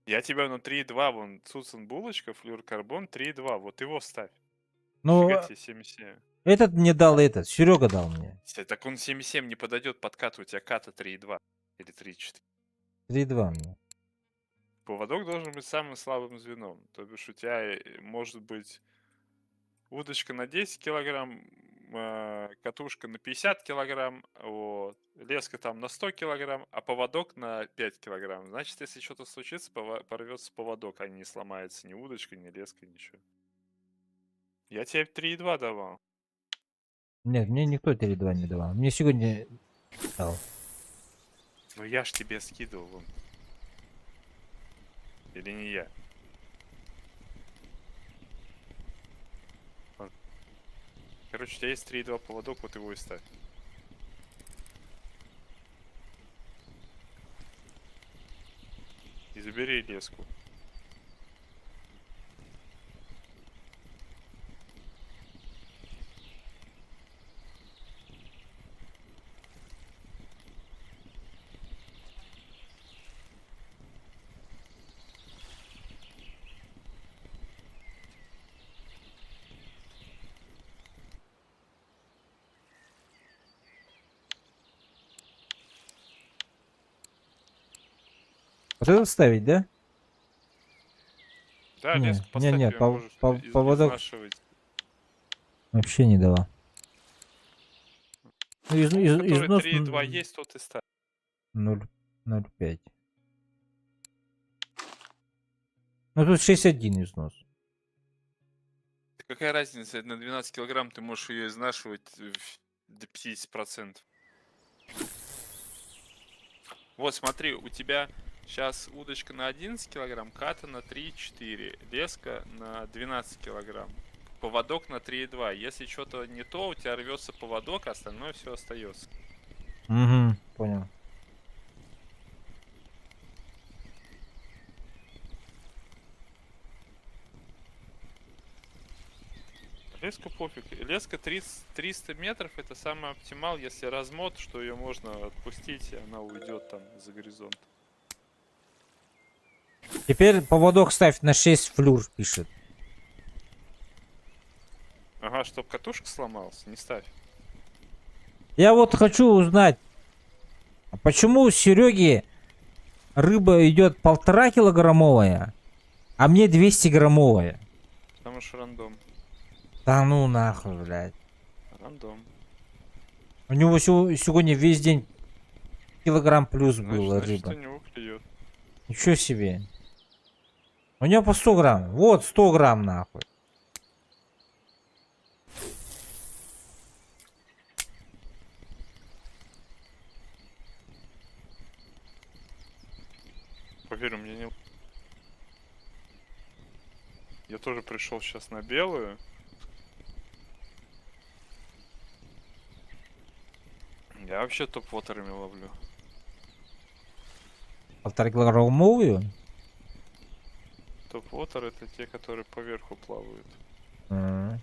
Я тебя на 3,2, вон, Цуцин булочка, флюрокарбон 3,2, вот его ставь. Ну, Фига тебе 7,7. этот мне дал этот, Серега дал мне. Так он 7,7 не подойдет под кат, у тебя ката 3,2 или 3,4. 3,2 мне. Поводок должен быть самым слабым звеном. То бишь у тебя может быть удочка на 10 килограмм, катушка на 50 килограмм, вот, леска там на 100 килограмм, а поводок на 5 килограмм. Значит, если что-то случится, порвется поводок, а не сломается ни удочка, ни леска, ничего. Я тебе 3,2 давал. Нет, мне никто 3,2 не давал. Мне сегодня дал. Ну я ж тебе скидывал вон. Или не я? Короче, у тебя есть 3,2 поводок, вот его и ставь. И забери леску. Вот это ставить, да? Да, Не, леску не, поставь, не, её можешь поводок изнашивать. вообще не давал. Ну, Ну, который износ 3,2 есть, тот и ставь. 0,05. Ну тут 61 износ. Какая разница, на 12 килограмм ты можешь ее изнашивать до 50%. Вот смотри, у тебя сейчас удочка на 11 килограмм, ката на 3,4, леска на 12 килограмм, поводок на 3,2. Если что-то не то, у тебя рвется поводок, а остальное все остается. Угу, понял. Леску пофиг. Леска 300 метров это самый оптимал, если размот, что ее можно отпустить, и она уйдет там за горизонт. Теперь поводок ставь на 6 флюр, пишет. Ага, чтоб катушка сломалась, не ставь. Я вот хочу узнать, а почему у Сереги рыба идет 1,5 килограммовая, а мне 200 граммовая? Потому что рандом. Да ну нахуй, блядь. Рандом. У него сегодня весь день килограмм плюс было Значит, рыба. у него клюет. Ничего себе. У него по 100 грамм. Вот 100 грамм нахуй. Поверь, у меня не... Я тоже пришел сейчас на белую. Я вообще топ-вотерами ловлю. 1,5 килограммовую? Топ-вотер это те, которые поверху плавают. М.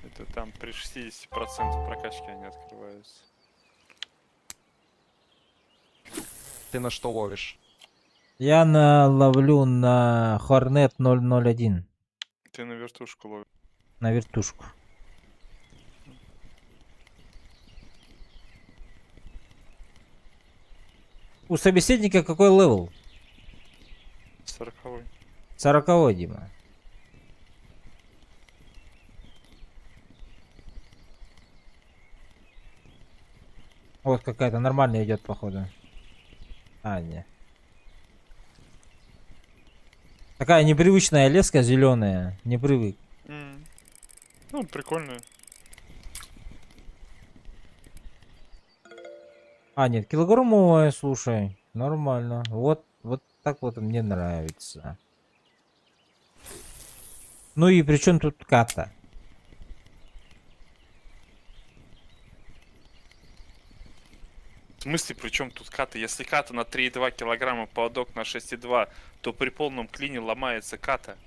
Это там при 60% прокачки они открываются. Ты на что ловишь? Я ловлю на Hornet 001. Ты на вертушку ловишь. На вертушку. У собеседника какой левел? 40-й. 40, Дима. Вот какая-то нормальная идет, походу. А, не. Такая непривычная леска зеленая. Не привык. Ну, прикольно. А, нет, килограммовая, слушай. Нормально. Вот так вот мне нравится. Ну и при чем тут ката? В смысле, при чем тут ката? Если ката на 3,2 килограмма, поводок на 6,2, то при полном клине ломается ката.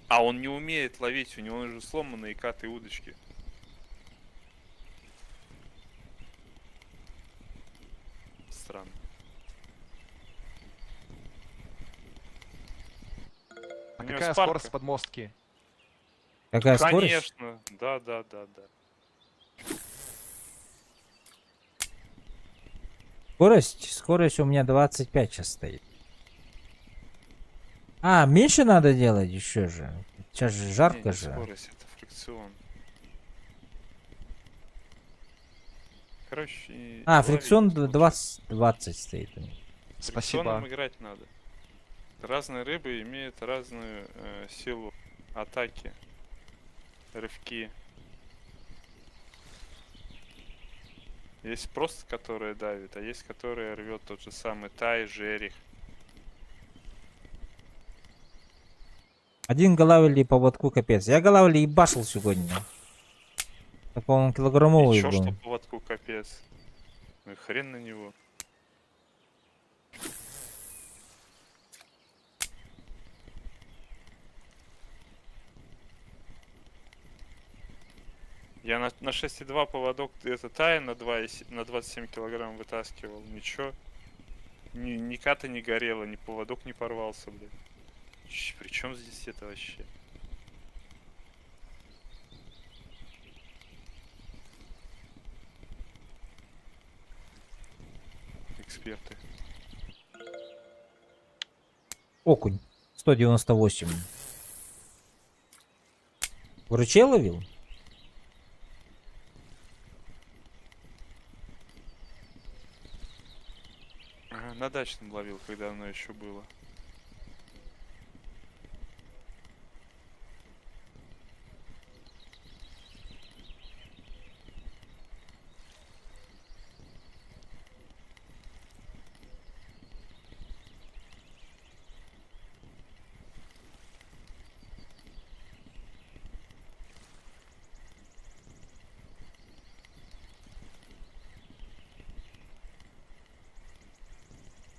А он не умеет ловить, у него уже сломанные каты и удочки. Странно. А У него какая спарка. скорость подмостки? Какая скорость? Конечно, да. Скорость у меня 25 сейчас стоит. А, меньше надо делать еще же. Сейчас же жарко Не же. скорость, это фрикцион. Короче, А, лови фрикцион случай. 20 стоит у них. Фрикционом Спасибо. играть надо. Разные рыбы имеют разную силу атаки, рывки. Есть просто, которые давит, а есть, которые рвет тот же самый тай, жерех. Один голавли по поводку капец. Я голавли и башил сегодня. Так, по-моему, килограммовый Ничего, был. что поводку капец. Ну и хрен на него. Я на 6,2 поводок это тая на 27 килограмм вытаскивал. Ничего. Ни ката не горело, ни поводок не порвался, блядь. При чем здесь это вообще? Эксперты. Окунь. 198. В ручей ловил? Ага, на дачном ловил, когда оно еще было.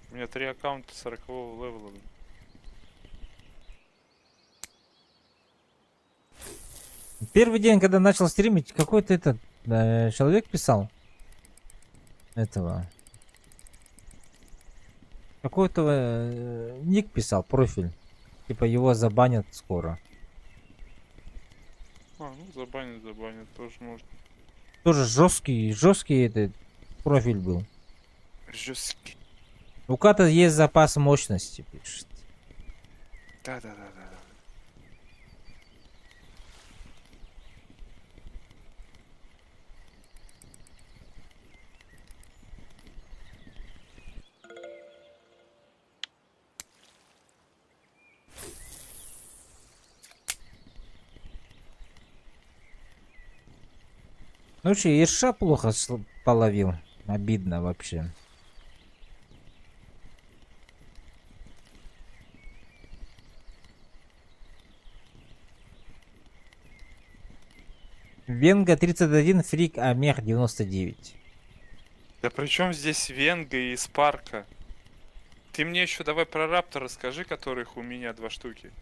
У меня 3 аккаунта 40-го левела. Блин. Первый день, когда начал стримить, какой-то этот человек писал. Этого. Какой-то ник писал, профиль. Типа его забанят скоро. А, ну забанят, тоже можно. Тоже жесткий этот профиль был. Жесткий. У ката есть запас мощности, пишет. Да. Ну что, Ирша плохо половил. Обидно вообще. Венга 31, Фрик, Амех 99. Да при чем здесь Венга и Спарка? Ты мне еще давай про Раптора расскажи, которых у меня 2 штуки.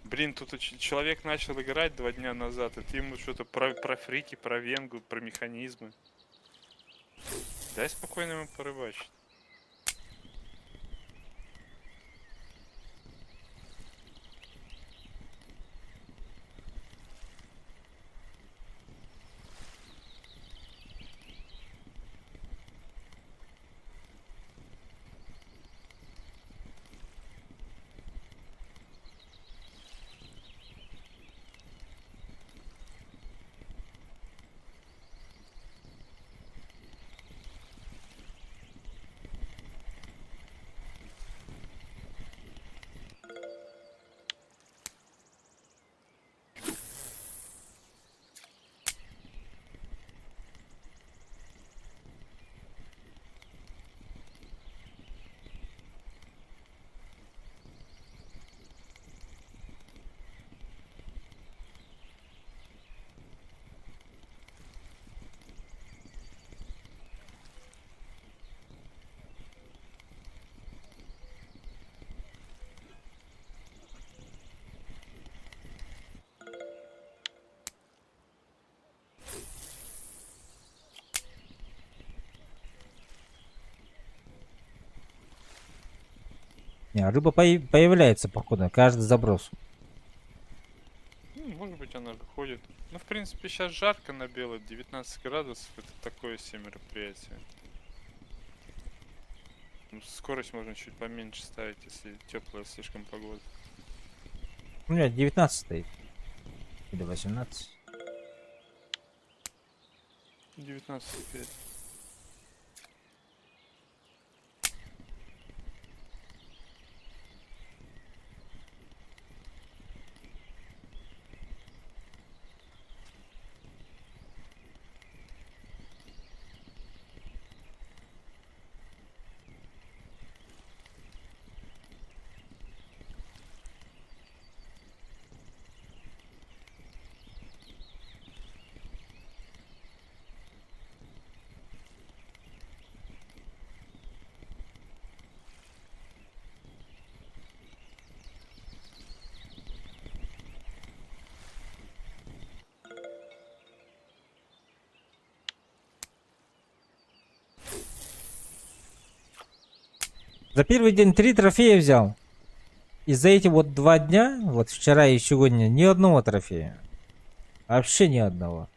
Блин, тут человек начал играть 2 дня назад, и ты ему что-то про фрики, про Венгу, про механизмы. Дай спокойно ему порыбачить. Не, рыба появляется, походу, каждый заброс. Ну, может быть, она выходит. Ну, в принципе, сейчас жарко на белой, 19 градусов. Это такое себе мероприятие. Ну, скорость можно чуть поменьше ставить, если теплая слишком погода. У меня 19 стоит. Или 18. 19,5. За первый день 3 трофея взял. И за эти вот 2 дня, вот вчера и сегодня, ни одного трофея. Вообще ни одного.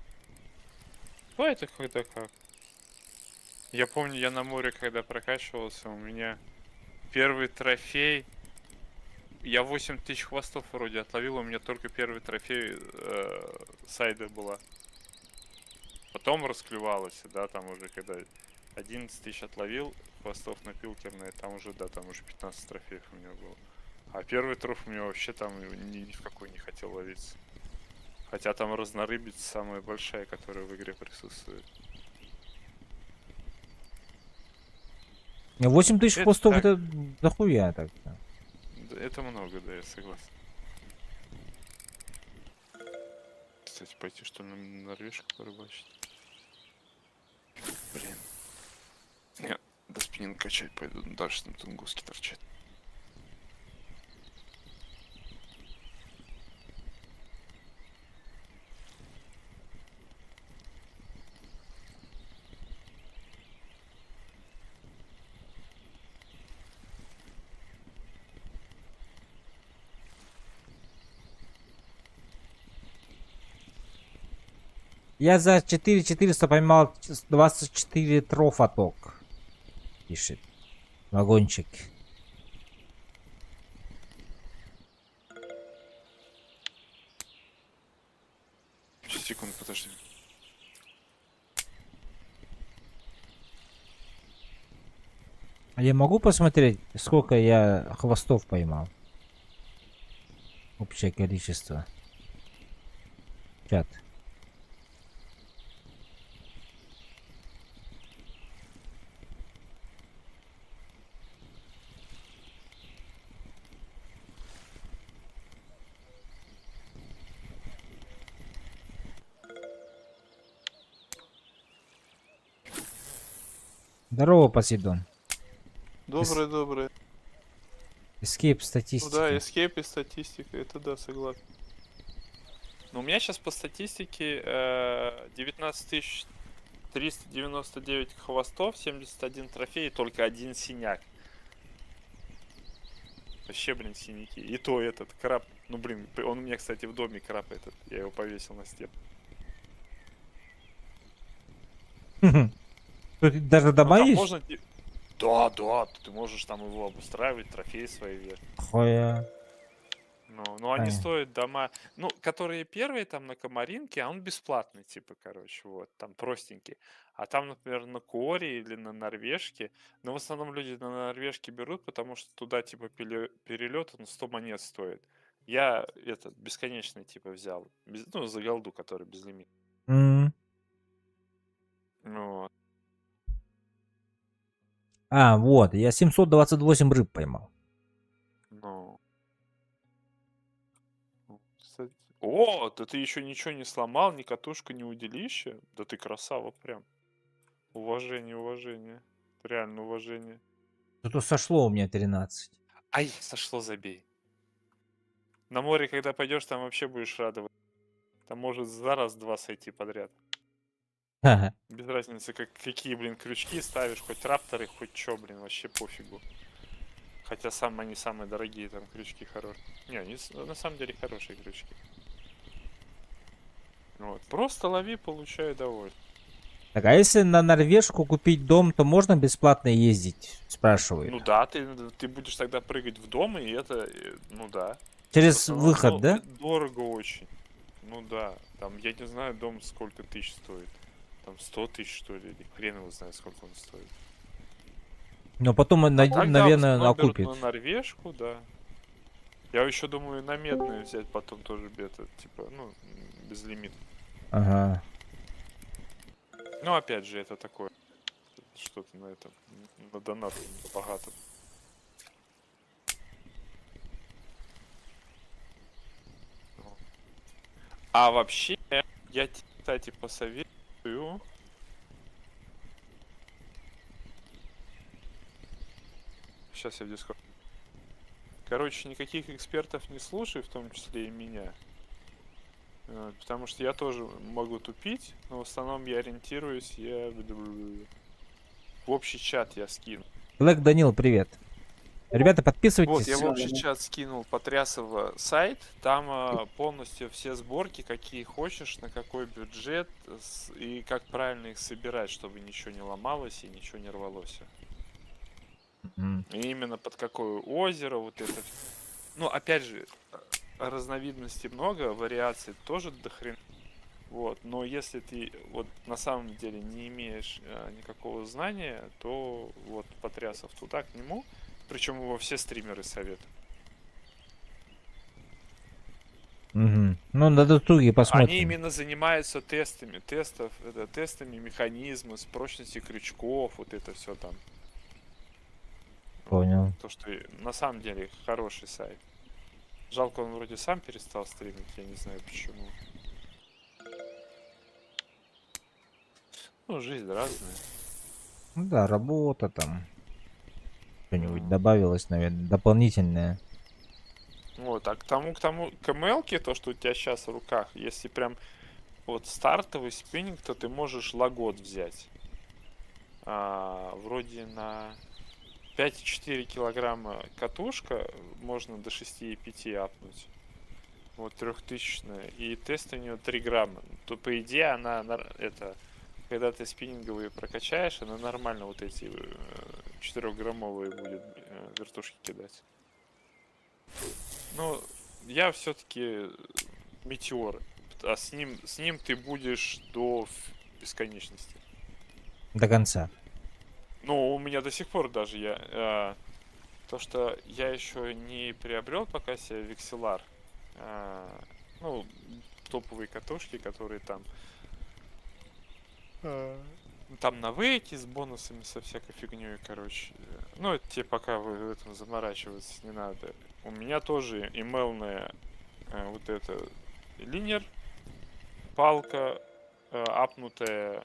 Ну, это когда как. Я помню, я на море, когда прокачивался, у меня первый трофей. Я 8000 хвостов вроде отловил, у меня только первый трофей сайда была. Потом расклевалось, да, там уже когда 11 тысяч отловил хвостов на пилкерные, там уже, да, там уже 15 трофеев у меня было. А первый троф у меня вообще там ни в какой не хотел ловиться. Хотя там разнорыбица самая большая, которая в игре присутствует. 8000 Это хвостов так. это дохуя так. Да, это много, да, я согласен. Кстати, пойти что ли на норвежку порыбачить? Блин. Я до спиннинг качать пойду, дальше там тунгуски торчат. Я за 4400 поймал 24 трофа ток. Пишет. Вагончик. Сейчас, секунду, подожди. А я могу посмотреть, сколько я хвостов поймал? Общее количество. Чат. Здорово, Посейдон. Доброе, доброе. Escape Ну статистика. да, эскейп и статистика, это да, согласен. Но у меня сейчас по статистике 19 399 хвостов, 71 трофей и только один синяк. Вообще, блин, синяки. И то этот краб, ну блин, он у меня, кстати, в доме краб этот, я его повесил на стену. Тут даже Ну, дома там есть? можно... Да, да, ты можешь там его обустраивать, трофеи свои вешать. Хуя. Ну, они Ай. стоят дома, ну, которые первые там на Комаринке, а он бесплатный, типа, короче, вот, там простенький. А там, например, на Коре или на Норвежке, но в основном люди на Норвежке берут, потому что туда, типа, перелет, он 100 монет стоит. Я этот бесконечный, типа, взял, ну, за голду, который без лимита. М. Ну, А, вот, я 728 рыб поймал. ну. Кстати. О, да ты еще ничего не сломал, ни катушку, ни удилище. Да ты красава прям. Уважение, уважение. Реально уважение. Зато сошло у меня 13. Ай, сошло, забей. На море, когда пойдешь, там вообще будешь радоваться. Там может за раз-два сойти подряд. Ха-ха. Без разницы, какие, блин, крючки ставишь, хоть рапторы, хоть чё, блин, вообще пофигу. Хотя сам они самые дорогие, там крючки хорошие. Не, они на самом деле хорошие крючки. Вот. Просто лови, получай удовольствие. Так, а если на норвежку купить дом, то можно бесплатно ездить? Спрашивают. Ну да, ты будешь тогда прыгать в дом, и это, ну да. Через Просто, выход, ну, да? дорого очень. Ну да, там, я не знаю, дом сколько тысяч стоит. Там 100 тысяч, что ли, или хрен его знает, сколько он стоит. Но потом, А так, да, в наверное, основном берут окупит. на норвежку, да. Я еще думаю на медную взять потом тоже бета, типа, ну, без лимита. Ага. Ну, опять же, это такое, что-то на этом, на донат богато. А вообще, я тебе, кстати, посоветую. Сейчас я в Discord. Короче, никаких экспертов не слушай, в том числе и меня. Потому что я тоже могу тупить, но в основном я ориентируюсь, в общий чат я скину. Блэк Данил, привет. Ребята, подписывайтесь. Вот, я в общий чат скинул Потрясово сайт, там полностью все сборки, какие хочешь, на какой бюджет и как правильно их собирать, чтобы ничего не ломалось и ничего не рвалось. Мгм. И именно под какое озеро, вот это. Ну, опять же, разновидностей много, вариаций тоже дохрен. Вот, но если ты вот на самом деле не имеешь никакого знания, то вот Потрясов туда к нему, причем его все стримеры советуют. Мгм. Ну, на досуге посмотрим. Они именно занимаются тестами механизма, с прочности крючков, вот это все там. Понял. То, что на самом деле хороший сайт. Жалко, он вроде сам перестал стримить, я не знаю почему. Ну, жизнь разная. Ну да, работа там. Что-нибудь добавилось, наверное, дополнительное. Вот, а к КМЛ-ке, то, что у тебя сейчас в руках, если прям вот стартовый спиннинг, то ты можешь лагот взять. Вроде на 5,4 килограмма катушка, можно до 6,5 апнуть. Вот 3000-я. И тест у нее 3 грамма. То по идее она, это, когда ты спиннинговые прокачаешь, она нормально вот эти 4-граммовые будет вертушки кидать. Ну, я все-таки метеор. А с ним ты будешь до бесконечности. До конца. Ну, у меня до сих пор даже то, что я еще не приобрел пока себе векселар. Ну, топовые катушки, которые там. Там на вейке с бонусами, со всякой фигней, короче. Ну, это тебе пока вы в этом заморачиваться не надо. У меня тоже имейлная вот эта линер, палка, апнутая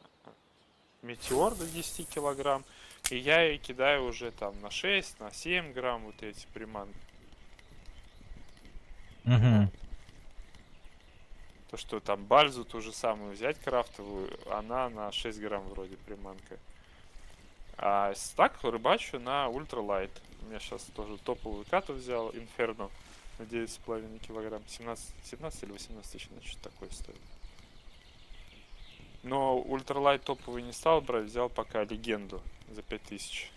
метеор до 10 килограмм. И я ее кидаю уже там на 6, на 7 грамм вот эти приманки. Угу. То, что там бальзу ту же самую взять крафтовую, она на 6 грамм вроде приманка. А так рыбачу на ультралайт. У меня сейчас тоже топовую кату взял, Inferno, на 9,5 килограмм. 17 или 18 тысяч, что-то такое стоит. Но ультралайт топовый не стал брать, взял пока легенду за 5000.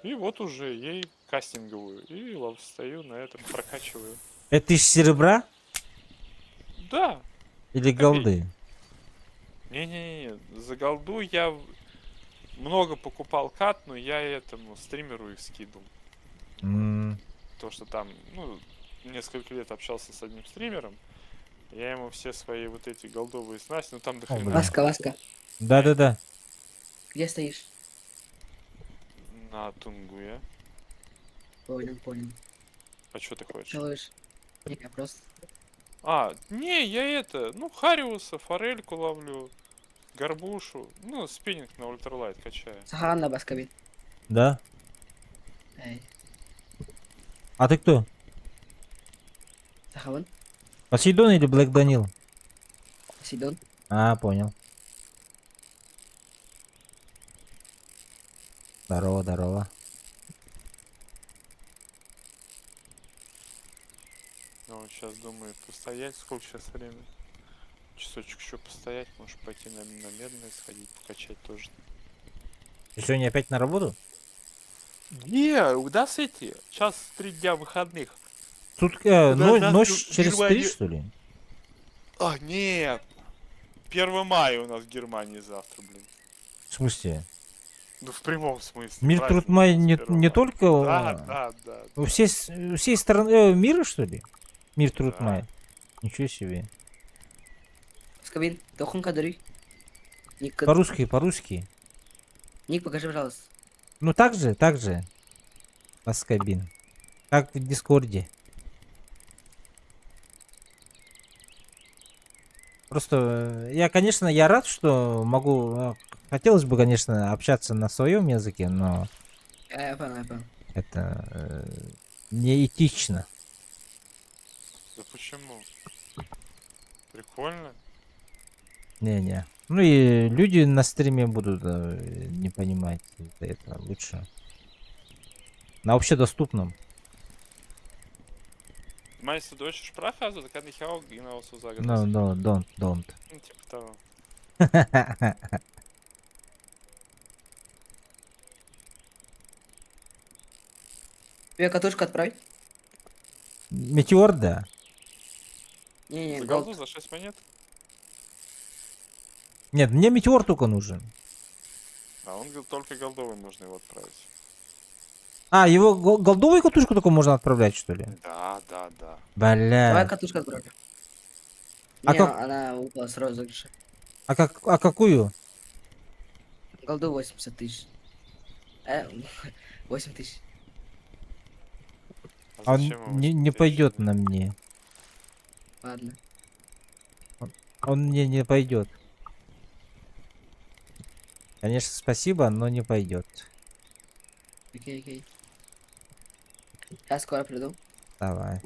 И вот уже ей кастинговую. И стою на этом, прокачиваю. Это из серебра Да. или голды? Не-не-не, за голду я много покупал кат, но я этому стримеру их скидывал. То, что там, ну, несколько лет общался с одним стримером. Я ему все свои вот эти голдовые снасти, ну там до хрена. блин. Ласка, Да-да-да. где стоишь? На Тунгуе. Понял. А что ты хочешь? Целуешь? Я просто... Не, я ну, Хариуса, форельку ловлю, горбушу, ну, спиннинг на ультралайт качаю. Сахан на баскаби. Да? Эй, А ты кто? Сахаван? Посейдон или Блэк Данил? Сидон? А, понял. Здорово. Сейчас думаю, постоять. Сколько сейчас время? Часочек еще постоять, может пойти на медное сходить, покачать тоже. Ты сегодня опять на работу? Не, куда с эти? Сейчас 3 дня выходных. Тут Куда ночь, нахуй ночь через 3, Германия? что ли? А, нет. 1 мая у нас в Германии завтра, блин. В смысле? Ну, в прямом смысле. Мир праздник труд май 21 не мая. только Да. у всей страны мира, что ли? Мир труд Да. май. Ничего себе. Скобин, тохун кадри. Ник, По-русски. Ник, покажи, пожалуйста. Ну так же. Паскабин. Как в Дискорде. Просто я рад, что могу. Хотелось бы, конечно, общаться на своем языке, но Я понял. это неэтично. Да почему? Прикольно. Не-не. Ну и люди на стриме будут не понимать это лучше. На общедоступном. Meinst du deutsche Sprache? Also, da kann ich auch genau so sagen. No, dass no, don't. ich, ну, типа того. Тебе катушку отправить? Метеор, да. Не, За голд. голду за 6 монет? Нет, мне метеор только нужен. А он только голдовый можно его отправить. А, его голдовую катушку только можно отправлять, что ли? Да. Давай Бля. катушку отправлю. А Не, как- она упала с розыгрыша. А какую? Голду 80 тысяч. 8 тысяч. А Он зачем его не 80 тысяч? пойдет на мне. Ладно. Он мне не пойдет. Конечно, спасибо, но не пойдет. Окей. Я скоро приду. Давай.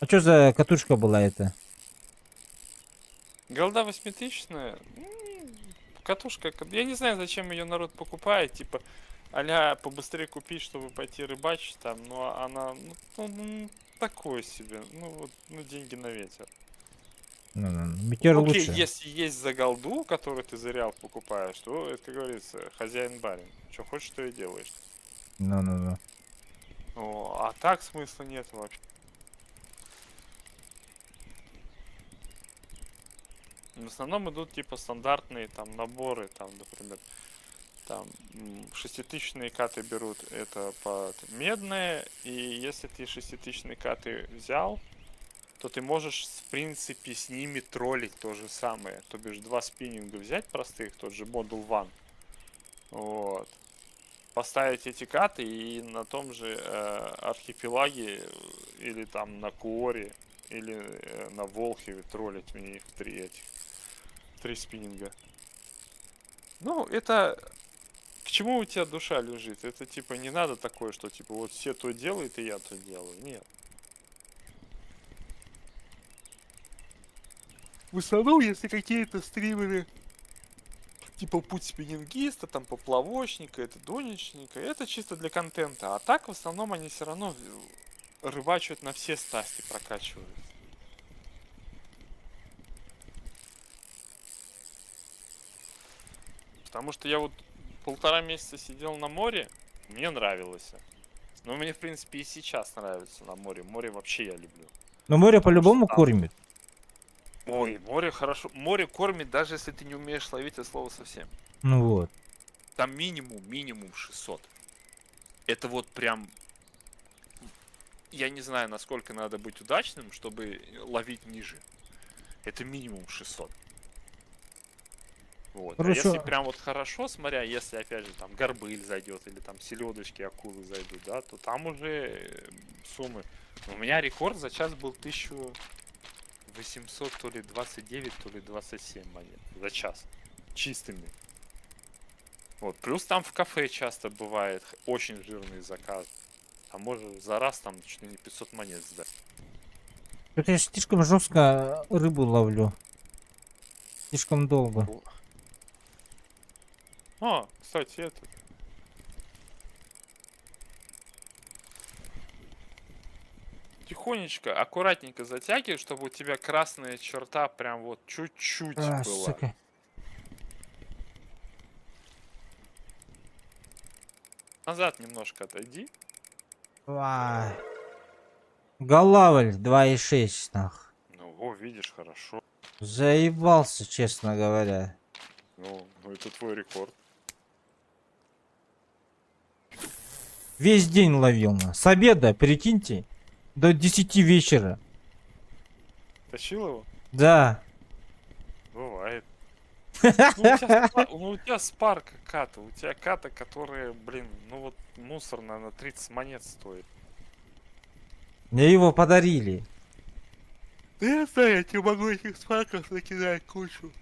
А что за катушка была это? Голда 8000-ная? Катушка, я не знаю, зачем ее народ покупает, типа, а-ля побыстрее купить, чтобы пойти рыбачить там, но она, такое себе, деньги на ветер. Метеор Окей, лучше. если есть за голду, которую ты за реал покупаешь, то это, как говорится, хозяин-барин. Что хочешь, то и делаешь. Ну. А так смысла нет вообще. В основном идут типа стандартные там наборы, там, например, там 6000-е каты берут это под медные, и если ты 6000-е каты взял, то ты можешь в принципе с ними троллить то же самое. То бишь 2 спиннинга взять простых, тот же Model One, вот, поставить эти каты и на том же архипелаге или там на Куоре или на Волхове троллить мне их 3 спиннинга. Ну, это... К чему у тебя душа лежит? Это типа не надо такое, что типа вот все то делают, и я то делаю. Нет. В основном, если какие-то стримеры типа путь спиннингиста, там поплавочника, это донечника, это чисто для контента. А так в основном они все равно рыбачат на все стасти, прокачивают. Потому что я вот 1,5 месяца сидел на море, мне нравилось. Но мне, в принципе, и сейчас нравится на море. Море вообще я люблю. Но море по-любому там- кормит. Ой, море хорошо. Море кормит, даже если ты не умеешь ловить от слова совсем. Ну вот. Там минимум 600. Это вот прям... Я не знаю, насколько надо быть удачным, чтобы ловить ниже. Это минимум 600. Вот. Хорошо. А если прям вот хорошо, смотря, если опять же там горбыль зайдет или там селедочки, акулы зайдут, да, то там уже суммы. У меня рекорд за час был 1800, то ли 29, то ли 27 монет за час. Чистыми. Вот, плюс там в кафе часто бывает очень жирный заказ. А может за раз там чуть ли не 500 монет сдать. Что-то я слишком жестко рыбу ловлю. Слишком долго. О, кстати, это. Тихонечко, аккуратненько затягивай, чтобы у тебя красная черта прям вот чуть-чуть А, была. сука. Назад немножко отойди. Ай. Голавль 2,6 нах. Ну, о, видишь, хорошо. Заебался, честно говоря. Ну, это твой рекорд. Весь день ловил. С обеда, прикиньте, до 10 вечера. Тащил его? Да. Бывает. Ну, у тебя спарка ката. У тебя ката, которая, блин, ну вот мусор, наверное, 30 монет стоит. Мне его подарили. Да я знаю, я тебе могу этих спарков накидать кучу.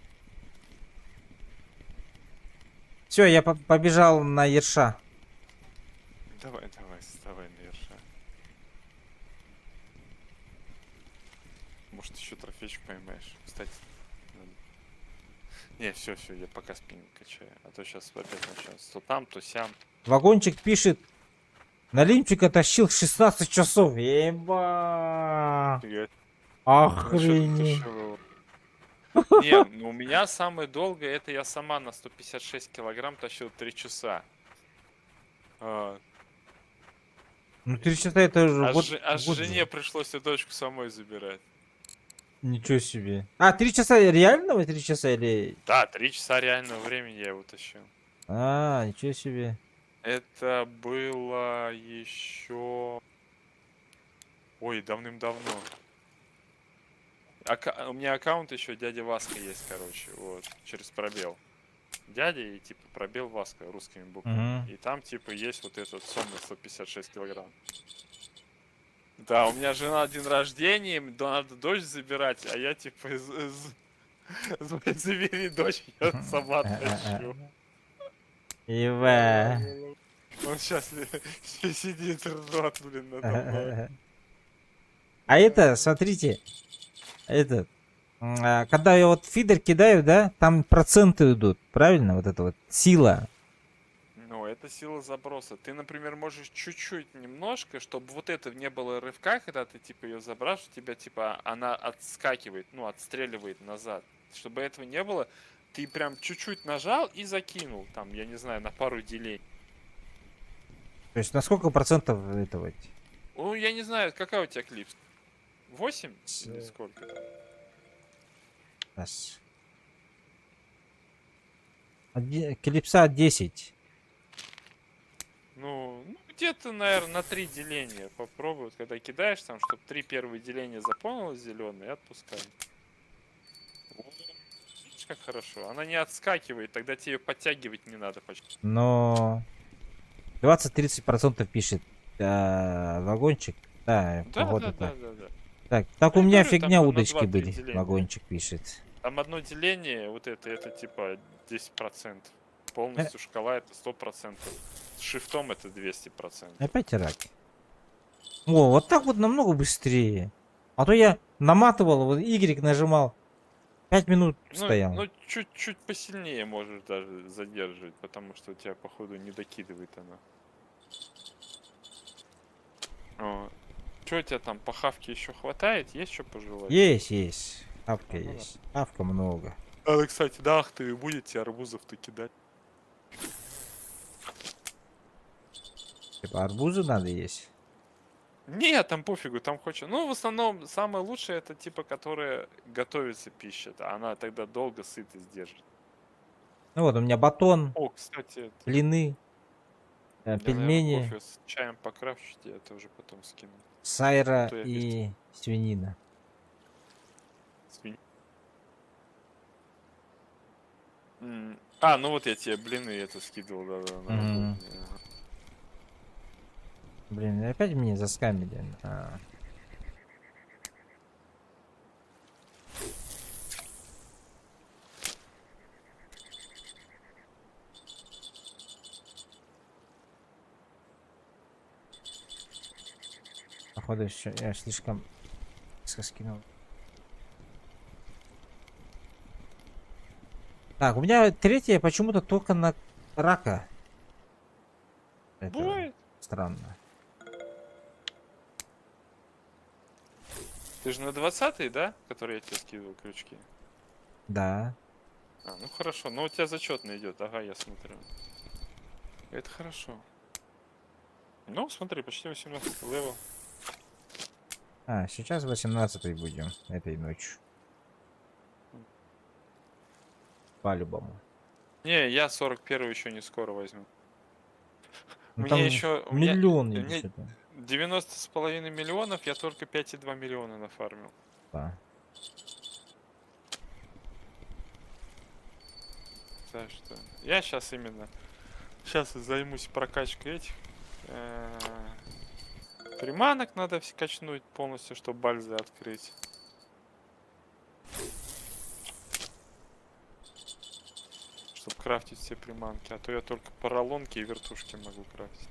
Все, я побежал на ерша. Давай, вставай на ерша. Может, еще трофейчик поймаешь. Кстати. надо. Не, все, я пока спиннинг качаю. А то сейчас опять начнется. То там, то сям. Вагончик пишет. Налимчика тащил 16 часов. Еба. Фига. Охренеть. Не, ну у меня самое долгое, это я сама на 156 килограмм тащил 3 часа. А, Ну 3 часа это уже аж год, аж год жене же. пришлось эту дочку самой забирать. Ничего себе. А, 3 часа реального 3 часа или... Да, 3 часа реального времени я его тащил. А, ничего себе. Это было еще... Ой, давным-давно. У меня аккаунт еще дядя Васка есть, короче, вот, через пробел. Дядя и типа пробел Васка русскими буквами. Мгм. И там типа есть вот этот сонный 156 килограмм. Да, у меня жена день рождения, надо дочь забирать, а я типа забери дочь, я сама тащу. Еба. Он сейчас сидит, ржет, блин, надо мной. А это, смотрите, когда я вот фидер кидаю, да, там проценты идут, правильно? Вот это вот сила. Ну, это сила заброса. Ты, например, можешь чуть-чуть, немножко, чтобы вот это не было рывка, когда ты, типа, ее забрашь, у тебя, типа, она отскакивает, ну, отстреливает назад. Чтобы этого не было, ты прям чуть-чуть нажал и закинул, там, я не знаю, на пару делений. То есть на сколько процентов этого? Ну, я не знаю, какая у тебя клипс? 8? Или сколько там? Сейчас. Клипса 10. Ну, где-то, наверное, на 3 деления попробуй. Вот когда кидаешь там, чтобы 3 первые деления заполнилось зеленые, и отпускай. Вот. Видишь, как хорошо. Она не отскакивает, тогда тебе ее подтягивать не надо почти. Но 20-30% пишет вагончик. Да, Да, погода да, так. да, да, да. Так Я у меня говорю, там фигня на удочки 2-3 были. деления. Вагончик пишет. Там одно деление, вот это типа 10%. Полностью шкала это 100%. С шифтом это 200%. Опять раки. О, вот так вот намного быстрее. А то я наматывал, вот Y нажимал. 5 минут стоял. Ну, чуть-чуть посильнее можешь даже задерживать, потому что у тебя, походу, не докидывает она. Что у тебя там по хавке еще хватает? Есть что пожелать? Есть. Авка Ну да. есть. Авка много. А, кстати, да, ах ты будете арбузов-то кидать. Типа арбузы надо есть. Не, там пофигу, там хочешь. Ну, в основном, самое лучшее это типа, которая готовится пища. Она тогда долго сытость держит. Ну вот у меня батон, О, кстати, это... блины, я, наверное, пельмени, кофе с чаем покрафчу, тебе это уже потом скину. сайра А то я и свинина. А, ну вот я тебе блины это скидывал, да, на Мгм. работе, ага. Блин, опять меня заскамили. походу еще я слишком низко скинул. Так, у меня третья почему-то только на рака. Это Бывает. странно. Ты же на 20-й, да? Который я тебе скидывал крючки. Да. А, ну хорошо. Но у тебя зачетно идет. Ага, я смотрю. Это хорошо. Ну, смотри, почти 18 левел. А, сейчас 18 будем этой ночью. По-любому. Не, я 41 еще не скоро возьму. Ну, Мне там еще... миллион или мне что-то. 90,5 миллионов, я только 5,2 миллиона нафармил. Да. Так что я сейчас именно... Сейчас займусь прокачкой этих. Приманок надо качнуть полностью, чтобы бальзы открыть. Чтобы крафтить все приманки. А то я только поролонки и вертушки могу крафтить.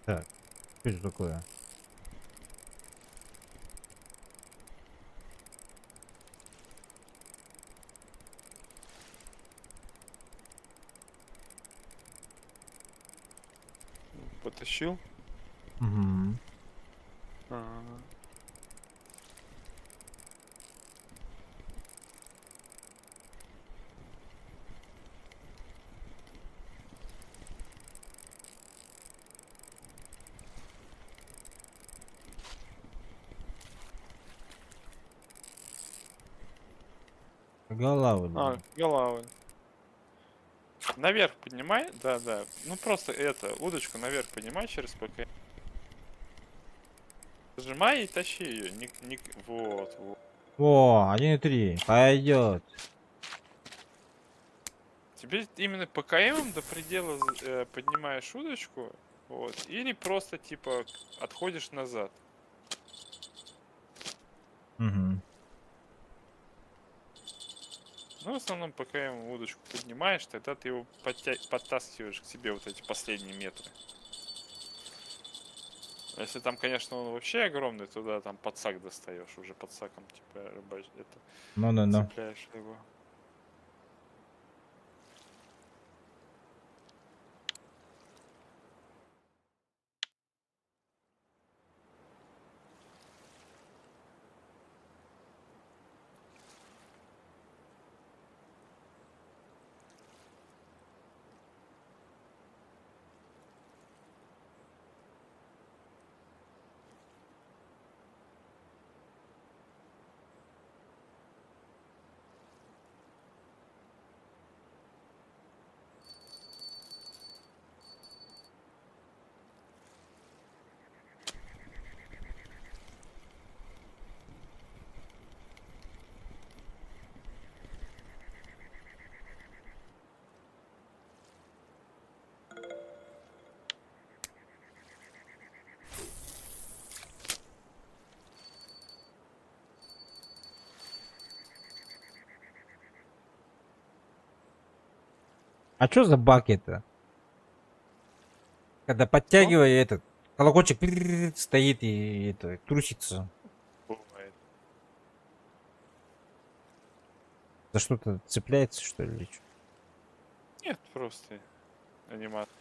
Так, что это такое? Потащил. Угу. Ага. Голова. А, голова. Наверх поднимай, да. Ну просто это, удочку наверх поднимай через ПК. Зажимай и тащи ее. Вот. О, 1,3. Пойдет. Тебе именно ПКМ до предела поднимаешь удочку, вот, или просто типа отходишь назад. Угу. Ну, в основном ПКМ удочку поднимаешь, тогда ты его подтаскиваешь к себе вот эти последние метры. Если там, конечно, он вообще огромный, туда там подсак достаешь, уже подсаком типа это Ну. цепляешь его. А что за баг это? Когда подтягиваю этот колокольчик стоит и это трусится. Бывает. За что-то цепляется, что ли? Или чё? Нет, просто анимация.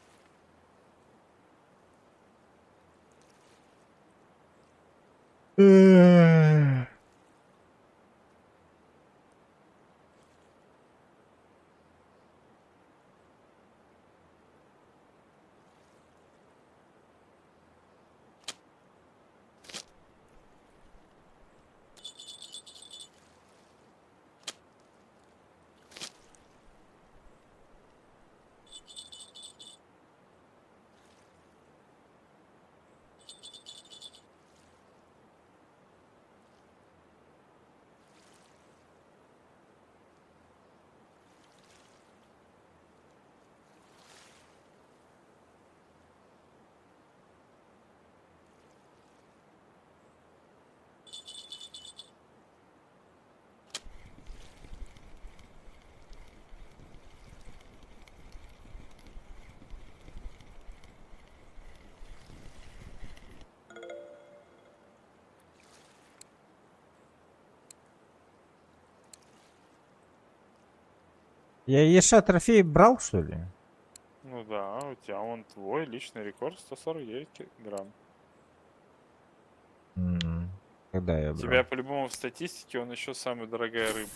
Я Еша трофей брал, что ли? Ну да, у тебя он твой личный рекорд 149 грамм. Когда я У брал? тебя по-любому в статистике он еще самая дорогая рыба.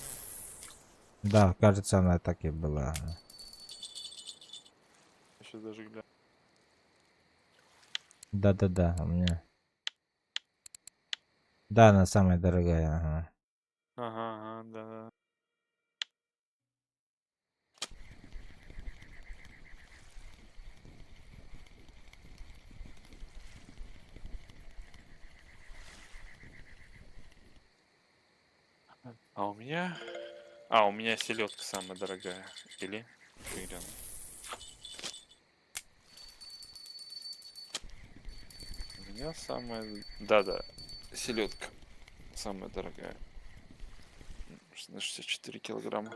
Да, кажется, она так и была. Сейчас даже гляну. Да-да-да, у меня. Да, она самая дорогая. Ага. Ага, да. А у меня... А, у меня селедка самая дорогая. Или? Гляну. У меня самая... Да-да, селедка самая дорогая. На 64 килограмма.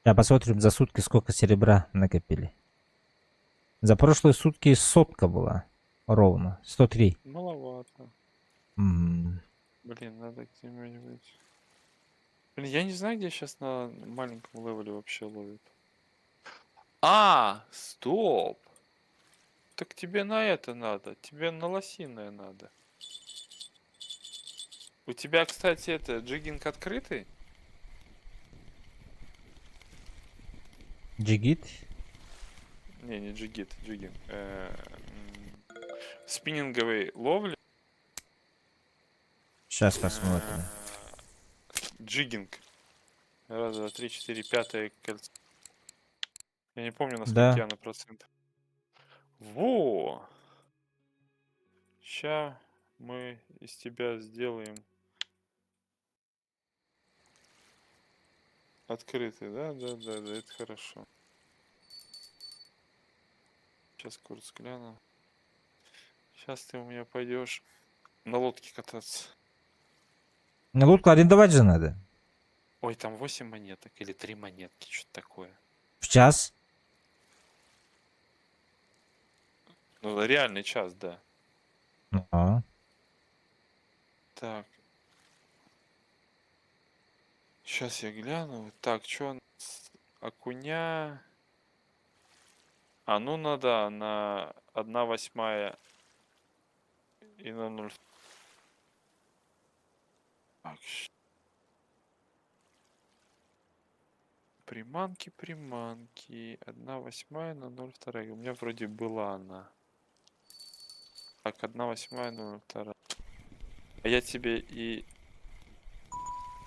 Сейчас посмотрим за сутки, сколько серебра накопили. За прошлые сутки 100 была. Ровно. 103. Маловато. М. Блин, надо где-нибудь... Блин, я не знаю, где сейчас на маленьком левеле вообще ловит. А, стоп! Так тебе на это надо. Тебе на лосиное надо. У тебя, кстати, это джиггинг открытый? Джигит. Не джигит, джиггинг. Спиннинговой ловли. Сейчас посмотрим. Джиггинг. Раз, два, три, четыре, пятое кольцо. Я не помню, насколько Да. я на процент. Во! Ща мы из тебя сделаем открытый, да? Да, это хорошо. Сейчас курс гляну. Сейчас ты у меня пойдешь на лодке кататься. Ну, лодку арендовать же надо. Ой, там 8 монеток или 3 монетки, что-то такое. В час. Ну, реальный час, да. А. Так. Сейчас я гляну. Так, что окуня... А, ну надо на 1/8 и на 0. Так. Приманки. 1/8 на 0,2. У меня вроде была она. Так, 1/8 на 0,2. А я тебе и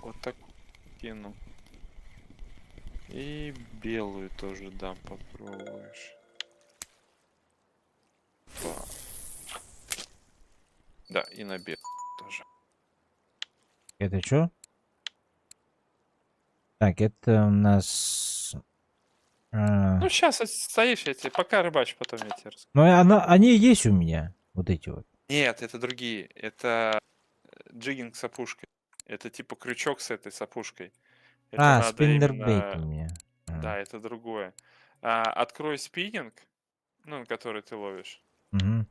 вот так кину. И белую тоже дам, попробуешь. Так. Да, и на белую тоже. Это что? Так, это у нас... Ну, сейчас стоишь, я тебе пока рыбачь, потом я тебе расскажу. Ну, они есть у меня. Вот эти вот. Нет, это другие. Это джиггинг с опушкой. Это типа крючок с этой с опушкой. Это надо спиннербейт у именно... меня. Да, это другое. Открой спиннинг, ну, который ты ловишь. Мгм.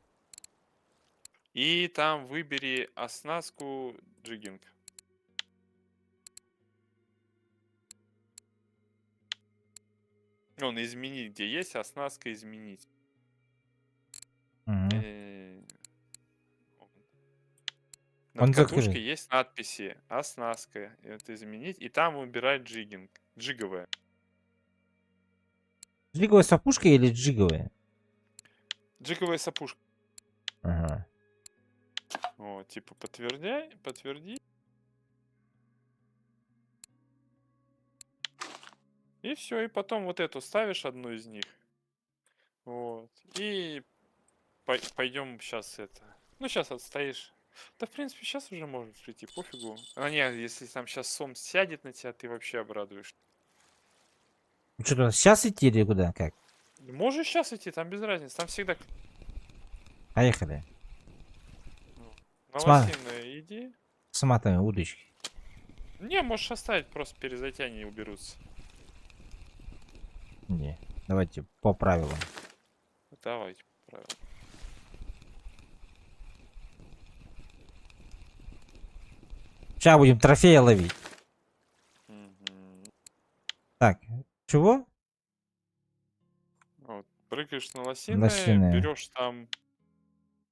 И там выбери оснастку джиггинг. Он изменить, где есть оснастка, изменить. Мгм. Над Он катушкой закрыт. есть надписи оснастка. Это изменить. И там выбирать джиггинг. Джиговая. Джиговая с опушкой или джиговая? Джиговая с опушкой. Ага. Вот, типа подтверди. И все, и потом вот эту ставишь, одну из них. Вот. И пойдем сейчас это. Ну, сейчас отстоишь. Да, в принципе, сейчас уже можно прийти, пофигу. А нет, если там сейчас сом сядет на тебя, ты вообще обрадуешь. Что-то сейчас идти или куда? Как? Можешь сейчас идти, там без разницы. Там всегда Поехали. на Сма- лосиное иди. Сматываем удочки. Не, можешь оставить, просто перезайти, они уберутся. Не. Давайте по правилам. Давайте, правильно. Сейчас будем трофеи ловить. Мгм. Так, чего? Вот. Прыгаешь на Лосиное. лосиное, берешь там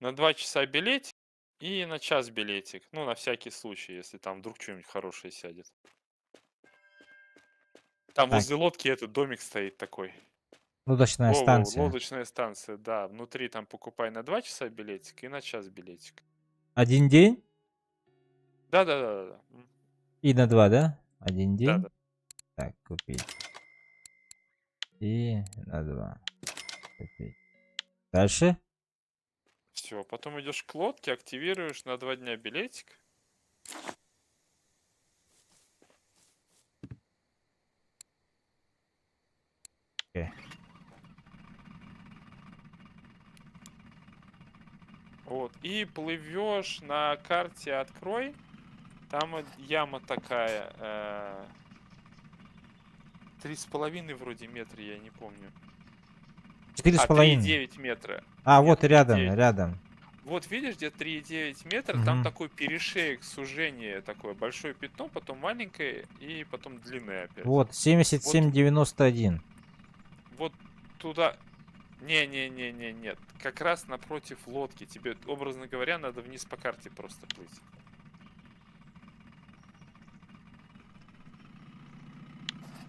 на 2 часа билетик и на час билетик. Ну, на всякий случай, если там вдруг что-нибудь хорошее сядет. Там Так. возле лодки этот домик стоит такой. Лодочная станция. Лодочная станция, да. Внутри там покупай на 2 часа билетик и на час билетик. Один день Да-да-да-да. и на 2, да? Один день. Да-да. Так, купить. И на 2. Купить. Дальше. Все, потом идешь к лодке, активируешь на 2 дня билетик. Окей. Вот. И плывешь на карте открой. Там яма такая. 3,5 вроде метра, я не помню. 4,5. 3,9 метра. А, Нет, вот рядом, 3,9. рядом. Вот видишь, где 3,9 метра, Мгм. там такой перешеек, сужение такое, большое пятно, потом маленькое и потом длинное опять. Вот, 77,91. Вот туда... Не-не-не-не, нет. Как раз напротив лодки. Тебе, образно говоря, надо вниз по карте просто плыть.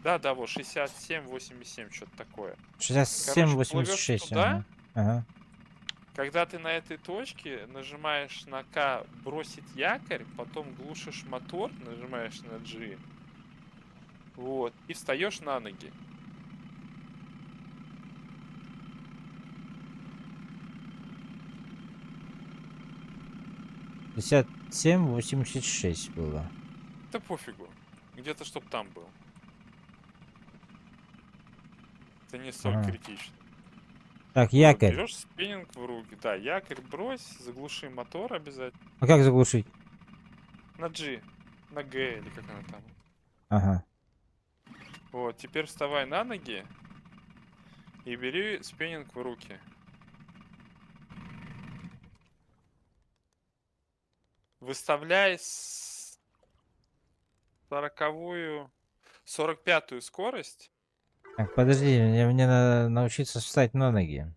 Да-да, вот 67-87, что-то такое. 67,86. туда. Ага. Когда ты на этой точке нажимаешь на К бросить якорь, потом глушишь мотор, нажимаешь на G. Вот. И встаешь на ноги. Ага. 57,86 было. Да пофигу. Где-то чтоб там был. Это не столь Ага. критично. Так, Вот, якорь. берешь спиннинг в руки. Да, якорь брось, заглуши мотор обязательно. А как заглушить? На G. На G или как она там. Ага. Вот, теперь вставай на ноги и бери спиннинг в руки. Выставляй 45-ю скорость Так, подожди, мне надо научиться встать на ноги.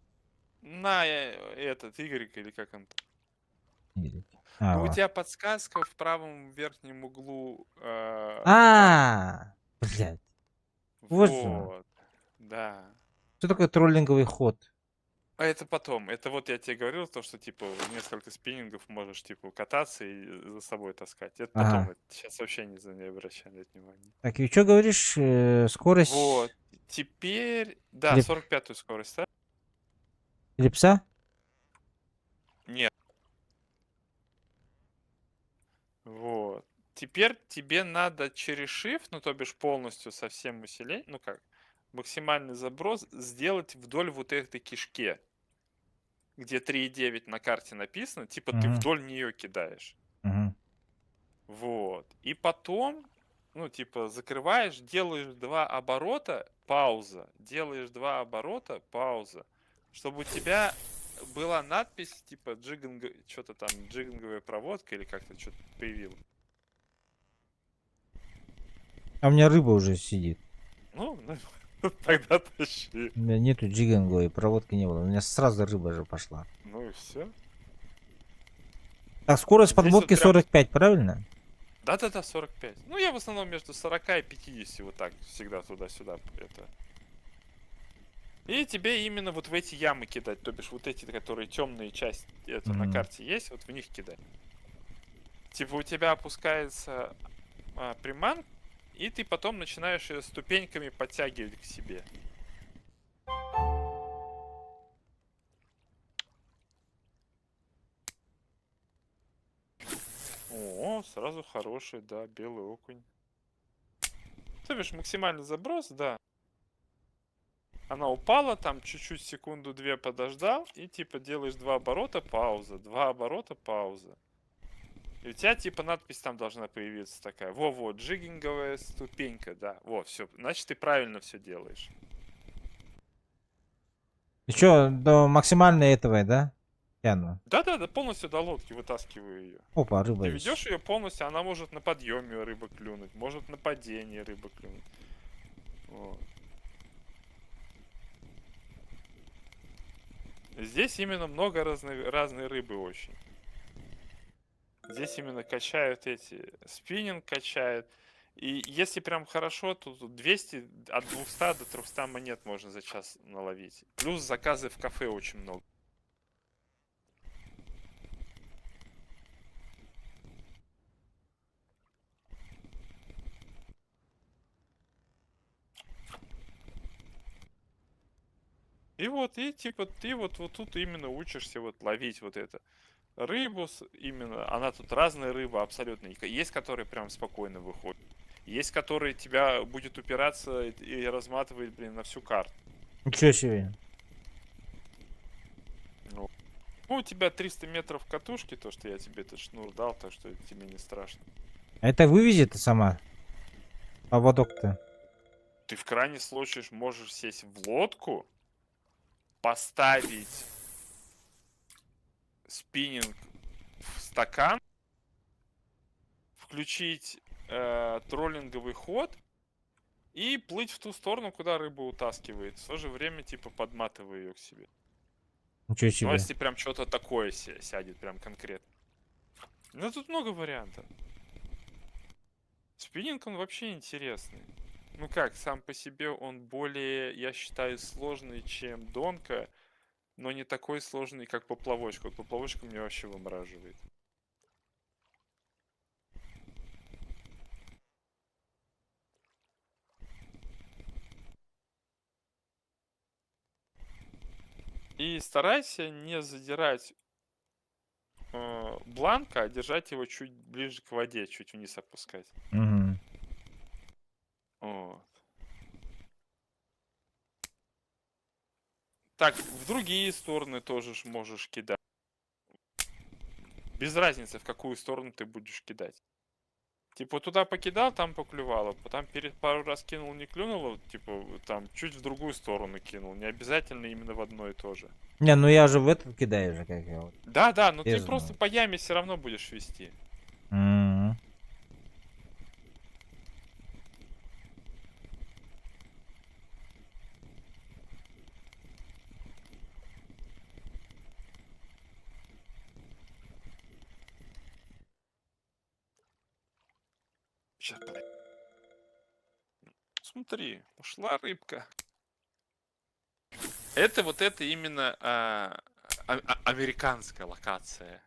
на этот Y или как он там. А, Ну, у вот. тебя подсказка в правом верхнем углу. Блядь. вот же. Вот. Да. Что такое троллинговый ход? А это потом. Это вот я тебе говорил, то, что типа несколько спиннингов можешь типа кататься и за собой таскать. Это потом. Ага. Сейчас вообще не обращай на это внимания. Так, и что говоришь? Скорость Вот. Теперь. Да, Леп. 45-ю скорость, да? эллипса? Нет. Вот. Теперь тебе надо через Shift, ну то бишь полностью со всем усилением, ну как, максимальный заброс сделать вдоль вот этой кишки, где 3,9 на карте написано, типа ты Мгм. вдоль нее кидаешь. Мгм. Вот. И потом, ну типа закрываешь, делаешь 2 оборота, пауза, делаешь 2 оборота, пауза, чтобы у тебя была надпись типа джигинг, что-то там джигинговая проводка или как-то что-то появилось. А у меня рыба уже сидит. Ну, тогда тащи. У меня нету джиганговой проводки не было. У меня сразу рыба же пошла. Ну и все. Так, скорость Здесь вот подводки прям- 45, правильно? Да-да-да, 45. Ну, я в основном между 40 и 50 вот так всегда туда-сюда. Это. И тебе именно вот в эти ямы кидать, то бишь вот эти, которые темные части это на Мгм. карте есть, вот в них кидать. Типа у тебя опускается приманка, и ты потом начинаешь ее ступеньками подтягивать к себе. О, сразу хороший, да, белый окунь. То бишь максимальный заброс, да. Она упала, там чуть-чуть секунду-две подождал, и типа делаешь 2 оборота, пауза, 2 оборота, пауза. И у тебя типа надпись там должна появиться такая. Во-во, джигинговая ступенька, да. Во, все. Значит, ты правильно все делаешь. И чё, до максимальной этого, да? Тяну. Да-да-да, полностью до лодки вытаскиваю ее. Опа, рыба Ты есть. ведешь ее полностью, она может на подъеме рыба клюнуть, может на падении рыба клюнуть. Вот. Здесь именно много разной рыбы очень. Здесь именно качают эти, спиннинг качает. И если прям хорошо, то тут 200, от 200 до 300 монет можно за час наловить. Плюс заказы в кафе очень много. И типа ты вот тут именно учишься вот ловить вот это. Рыбу именно, она тут разная рыба абсолютно. Есть, которые прям спокойно выходят. Есть, которые тебя будет упираться и разматывает, блин, на всю карту. Ничего себе. Ну, у тебя 300 метров катушки, то, что я тебе этот шнур дал, так что тебе не страшно. А это вывезет сама? Поводок-то. Ты в крайнем случае можешь сесть в лодку, поставить спиннинг в стакан, включить троллинговый ход и плыть в ту сторону, куда рыба утаскивает. В то же время, типа, подматывая ее к себе. Ничего Ну, себе. если прям что-то такое сядет, прям конкретно. Ну, тут много вариантов. Спиннинг, он вообще интересный. Ну как, сам по себе он более, я считаю, сложный, чем донка, но не такой сложный, как поплавочка. Вот поплавочка меня вообще вымораживает. И старайся не задирать бланка, а держать его чуть ближе к воде, чуть вниз опускать. Угу. Вот. Так, в другие стороны тоже можешь кидать. Без разницы, в какую сторону ты будешь кидать. Типа туда покидал, там поклювало. Потом пару раз кинул, не клюнуло. Типа там чуть в другую сторону кинул. Не обязательно именно в одно и то же. Не, ну я же в этот кидаю же, как я вот. Да, но ты Бездну. просто по яме все равно будешь вести. Мгм. Сейчас, смотри, ушла рыбка. Это именно американская локация.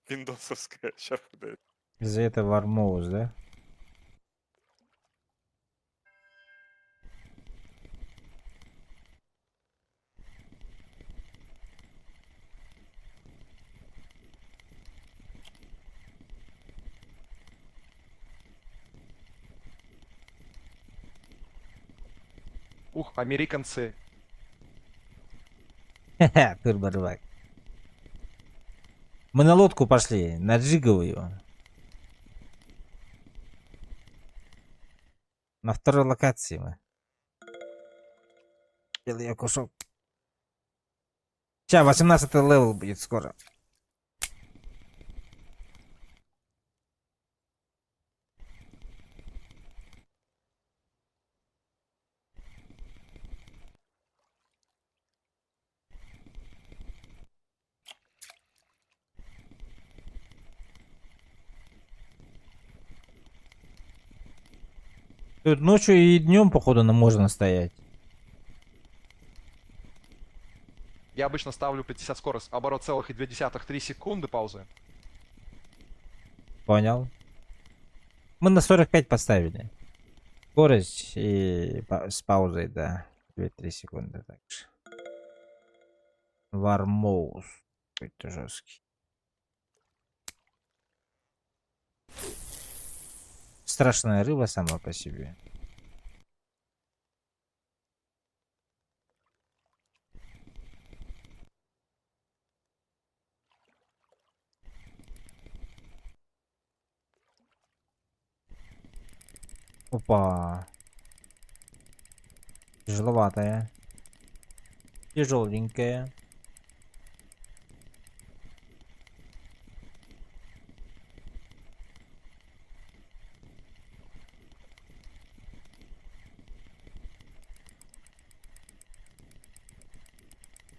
Виндосовская. Сейчас подойду. Из-за этого Армоуз, да? Ух, американцы. Ха-ха, турборыбак. Мы на лодку пошли, на джиговую. На второй локации мы. Белый окушок. Сейчас, 18 левел будет скоро. Тут ночью и днем, походу, можно стоять. Я обычно ставлю 50 скорость, оборот целых и 2 3 секунды паузы. Понял. Мы на 45 поставили. Скорость и с паузой, да. 2-3 секунды также. Вармоус. Какой-то жесткий. Страшная рыба сама по себе. Опа. Тяжеловатая. Тяжеленькая.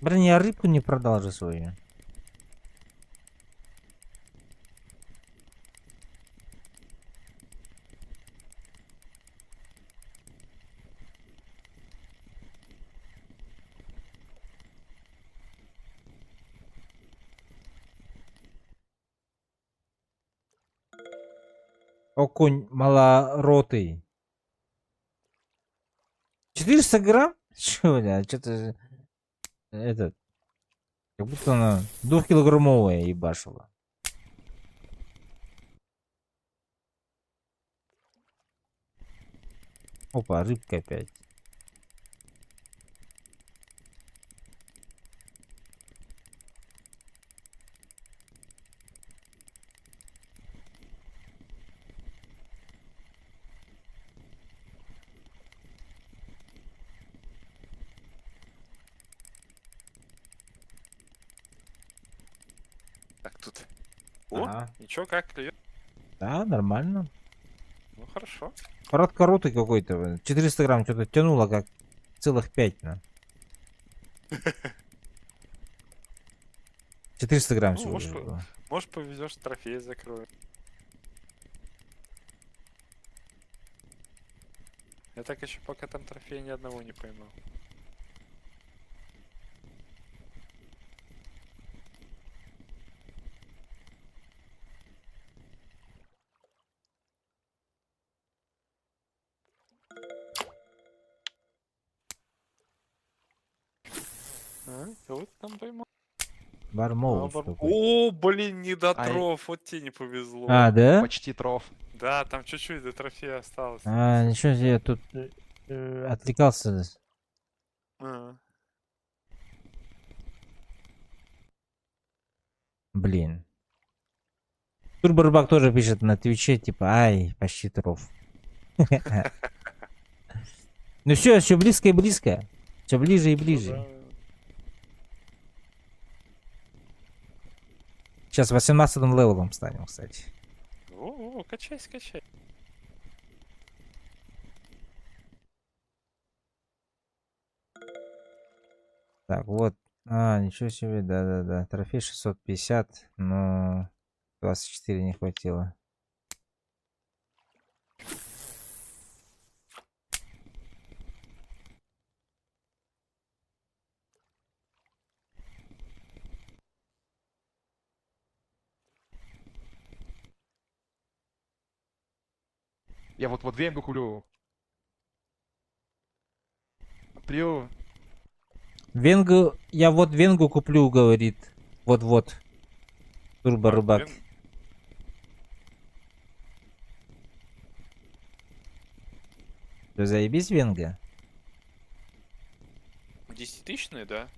Блин, я рыбку не продал же свою. Окунь малоротый. 400 грамм? Чё, бля, что-то... Этот... Как будто она 2-килограммовая ебашила. Опа, рыбка опять. Так, тут. О, Ага. ничего, как клюет. Да, нормально. Ну хорошо. Короткоротый какой-то. Блин. 400 грамм что-то тянуло как целых 5, на. 400 грамм Ну, всего лишь может, было. Может, повезешь, трофей закроет. Я так еще пока там трофея ни одного не поймал. А, кого ты там поймал? Бармоус А, какой-то. О, блин, не до Ай. троф, вот тебе не повезло. А, да? Почти троф. Да, там чуть-чуть до трофея осталось. А, ничего себе, я тут отвлекался. А. Блин. Турборыбак тоже пишет на Твиче, типа, ай, почти троф. Ну все близко и близко. Все ближе и Ну ближе. да. Сейчас 18 левелом станем, кстати. О, качай, скачай. Так, вот. А, ничего себе, да-да-да. Трофей 650, но 24 не хватило. Я вот венгу куплю. Куплю. Венгу, я вот венгу куплю, говорит. Вот-вот. Турборыбак. Блин, Ты заебись, венга? 10-тысячные, да?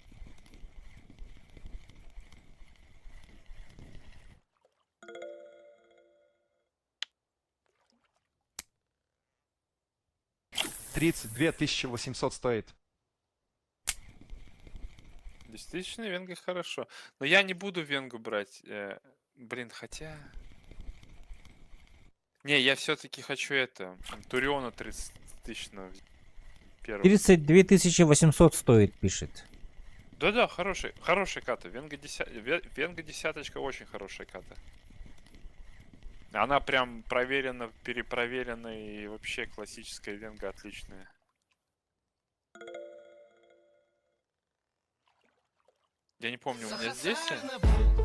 $32 800 стоит. 10-тысячные венга хорошо. Но я не буду венгу брать. Блин, хотя... Не, я все-таки хочу это. Туриона 30-тысячного. Первого. 32 800 стоит, пишет. Да-да, хорошая ката. Венга десяточка очень хорошая ката. Она прям проверена, перепроверена и вообще классическая венга отличная. Я не помню, у меня здесь...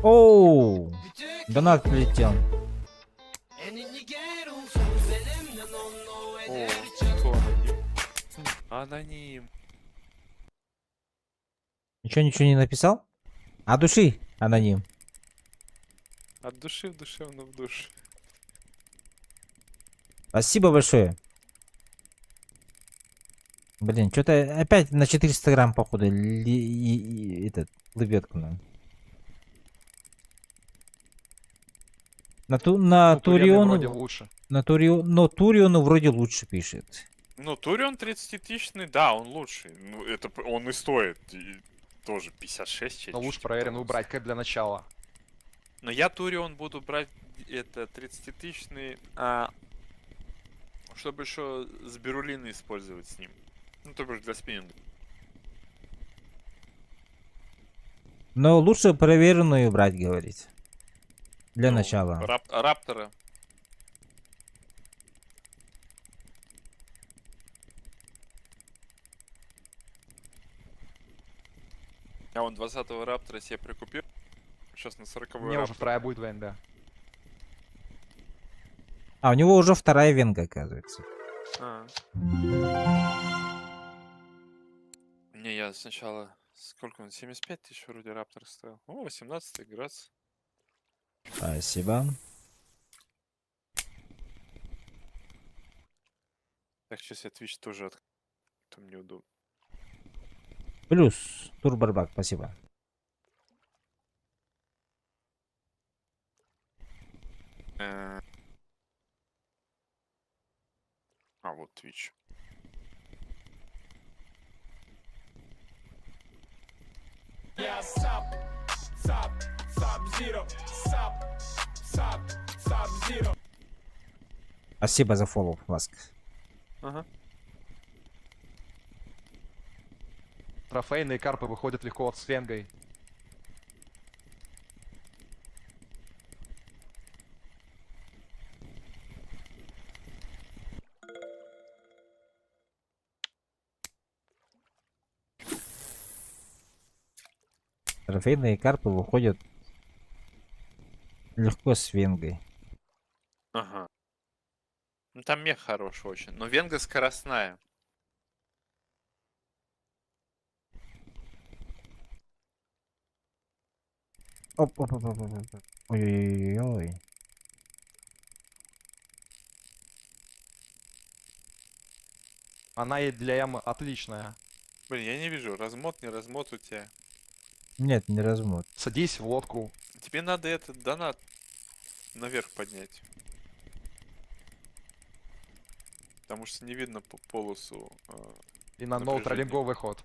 Оу! Донат прилетел. О, кто аноним? Аноним. Ничего не написал? А души, аноним. От души в душевно в душ. Спасибо большое. Блин, что-то опять на 400 грамм, походу, этот, плывет к нам. На Ну, Турьяны вроде Туриону, лучше. но Туриону вроде лучше пишет. Ну, Турион 30-тысячный, да, он лучший. Ну, это он и стоит. Тоже 56 Но лучше типа проверенную того. убрать, как для начала. Но я Турион буду брать это 30-тысячный, чтобы еще с Берулины использовать с ним. Ну, то бишь для спиннинга. Но лучше проверенную брать, говорить. Для Ну, начала. Раптора. Я вон 20-го Раптора себе прикупил. Сейчас на 40-й Мне уже вторая будет ВНД. А, у него уже вторая венга, оказывается. Не, я сначала... Сколько он? 75 тысяч вроде Раптор стоил. О, 18 градус. Спасибо. Так, сейчас я Twitch тоже открою. Там неудобно. Плюс. Турборбак, спасибо. Вот Twitch. Спасибо за фоллоу, Ласк. Ага. Трофейные карпы выходят легко от с венгой. Трофейные карпы выходят легко с венгой. Ага. Ну там мех хороший очень. Но венга скоростная. Оп, оп, оп, оп, оп, оп. Ой-ой-ой. Она и для ямы отличная. Блин, я не вижу, размот, не размот у тебя. Нет, не размот. Садись в лодку. Тебе надо этот донат наверх поднять. Потому что не видно полосу. И на Напряжение. ноутролинговый ход.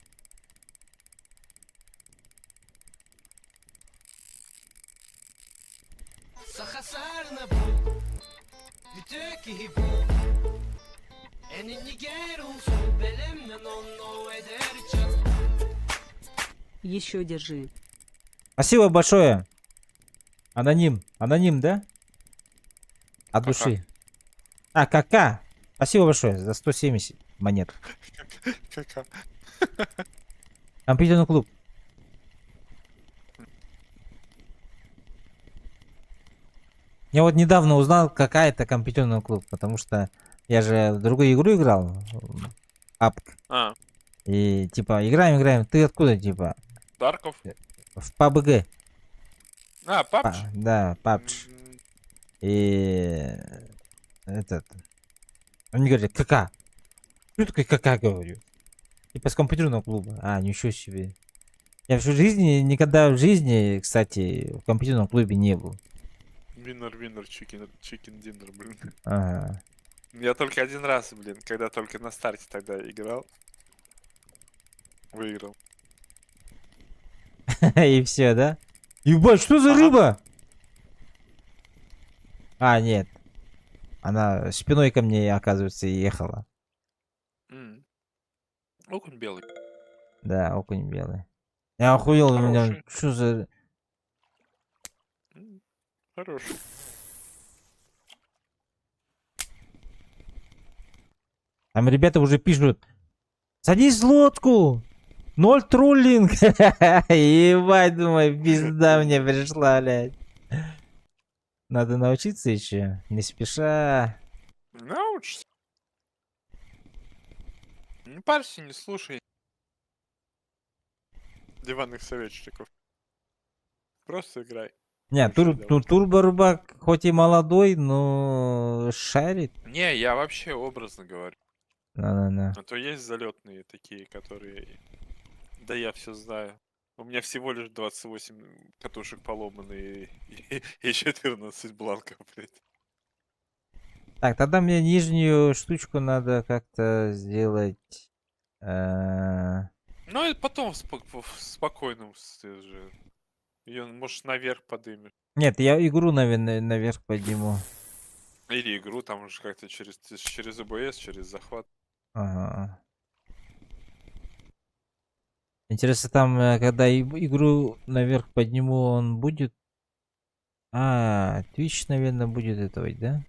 Еще держи. Спасибо большое. Аноним. Аноним, да? От Ка-ка. души. А, кака. Спасибо большое за 170 монет. Кака. Компьютерный клуб. Я вот недавно узнал, какая это компьютерный клуб, потому что я же в другую игру играл. Апк. А, И типа, играем. Ты откуда, типа? Дарков? В PUBG. А, PUBG? Да, PUBG. И этот. Они говорят, кака. Что такое кака, говорю? Типа с компьютерного клуба. А, ничего себе. Я в жизни, никогда в жизни, кстати, в компьютерном клубе не был. Виннер, чикен диннер, блин. Ага. Я только один раз, блин, когда только на старте тогда играл. Выиграл. И все, да? Ебать, что за Ага. рыба? А, нет. Она спиной ко мне, оказывается, ехала. Окунь белый. Да, окунь белый. Я охуел, у меня Хороший. что за... Хороший. Там ребята уже пишут. Садись в лодку! 0 троллинг! Ебать, думаю, пизда мне пришла, блядь. Надо научиться еще, не спеша. Научишься. Не парься, не слушай. Диванных советчиков. Просто играй. Не, Вообще делать. Турборбак хоть и молодой, но шарит. Не, я вообще образно говорю. Да-да-да. А то есть залетные такие, которые... Да я все знаю. У меня всего лишь 28 катушек поломаны и 14 бланков, блядь. Так, тогда мне нижнюю штучку надо как-то сделать. Ну и потом в спокойном уже. Ее, может, наверх подымешь. Нет, я игру, наверное, наверх подниму. Или игру там уже как-то через ОБС, через захват. Ага. Интересно, там, когда игру наверх подниму, он будет... А, Twitch, наверное, будет этого, да?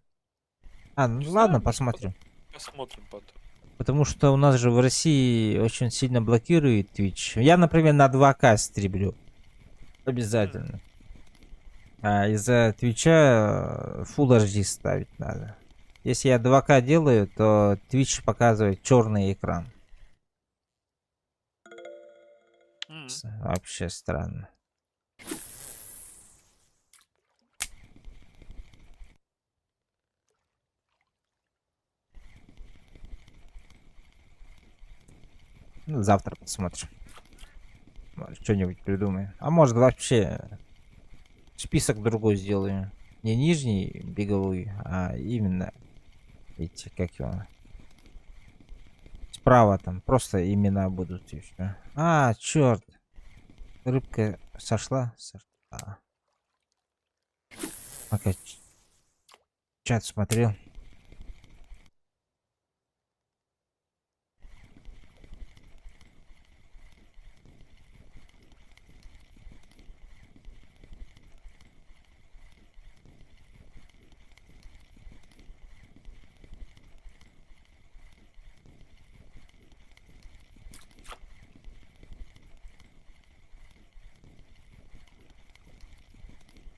А, ну Не ладно, знаю, может, посмотрим. посмотрим потом. Потому что у нас же в России очень сильно блокирует Twitch. Я, например, на 2К стримлю. Обязательно. А из-за Твича Full HD ставить надо. Если я 2К делаю, то Twitch показывает черный экран. М. Вообще странно. Ну, завтра посмотрим. Может, что-нибудь придумаем. А может, вообще список другой сделаем. Не нижний беговой, а именно эти, как его... Справа там просто имена будут и всё. А, черт. Рыбка сошла? Сошла. Пока чат смотрел.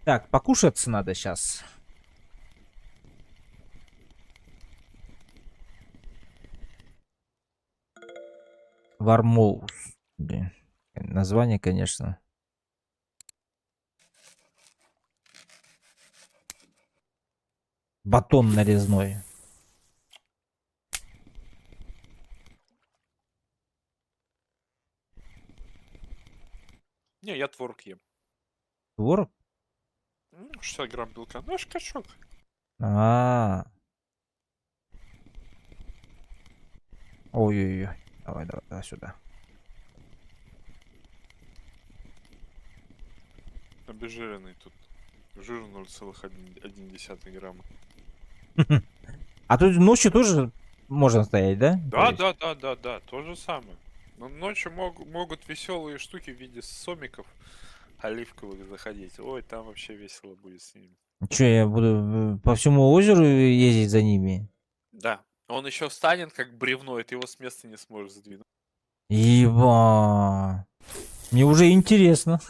Так, покушаться надо сейчас. Вармоус. Блин. Название, конечно. Батон нарезной. Не, я творог ем. Творог? 60 грамм белка. Ну, аж качок. А. Ой-ой-ой. Давай, давай, давай сюда. Обезжиренный тут. Жир 0,1 грамма. А тут ночью тоже можно стоять, да? То Да, есть? да, то же самое. Но ночью могут веселые штуки в виде сомиков оливковых заходить. Ой, там вообще весело будет с ними. Че, я буду по всему озеру ездить за ними? Да. Он еще встанет как бревно, и ты его с места не сможешь сдвинуть. Еба. Мне уже интересно.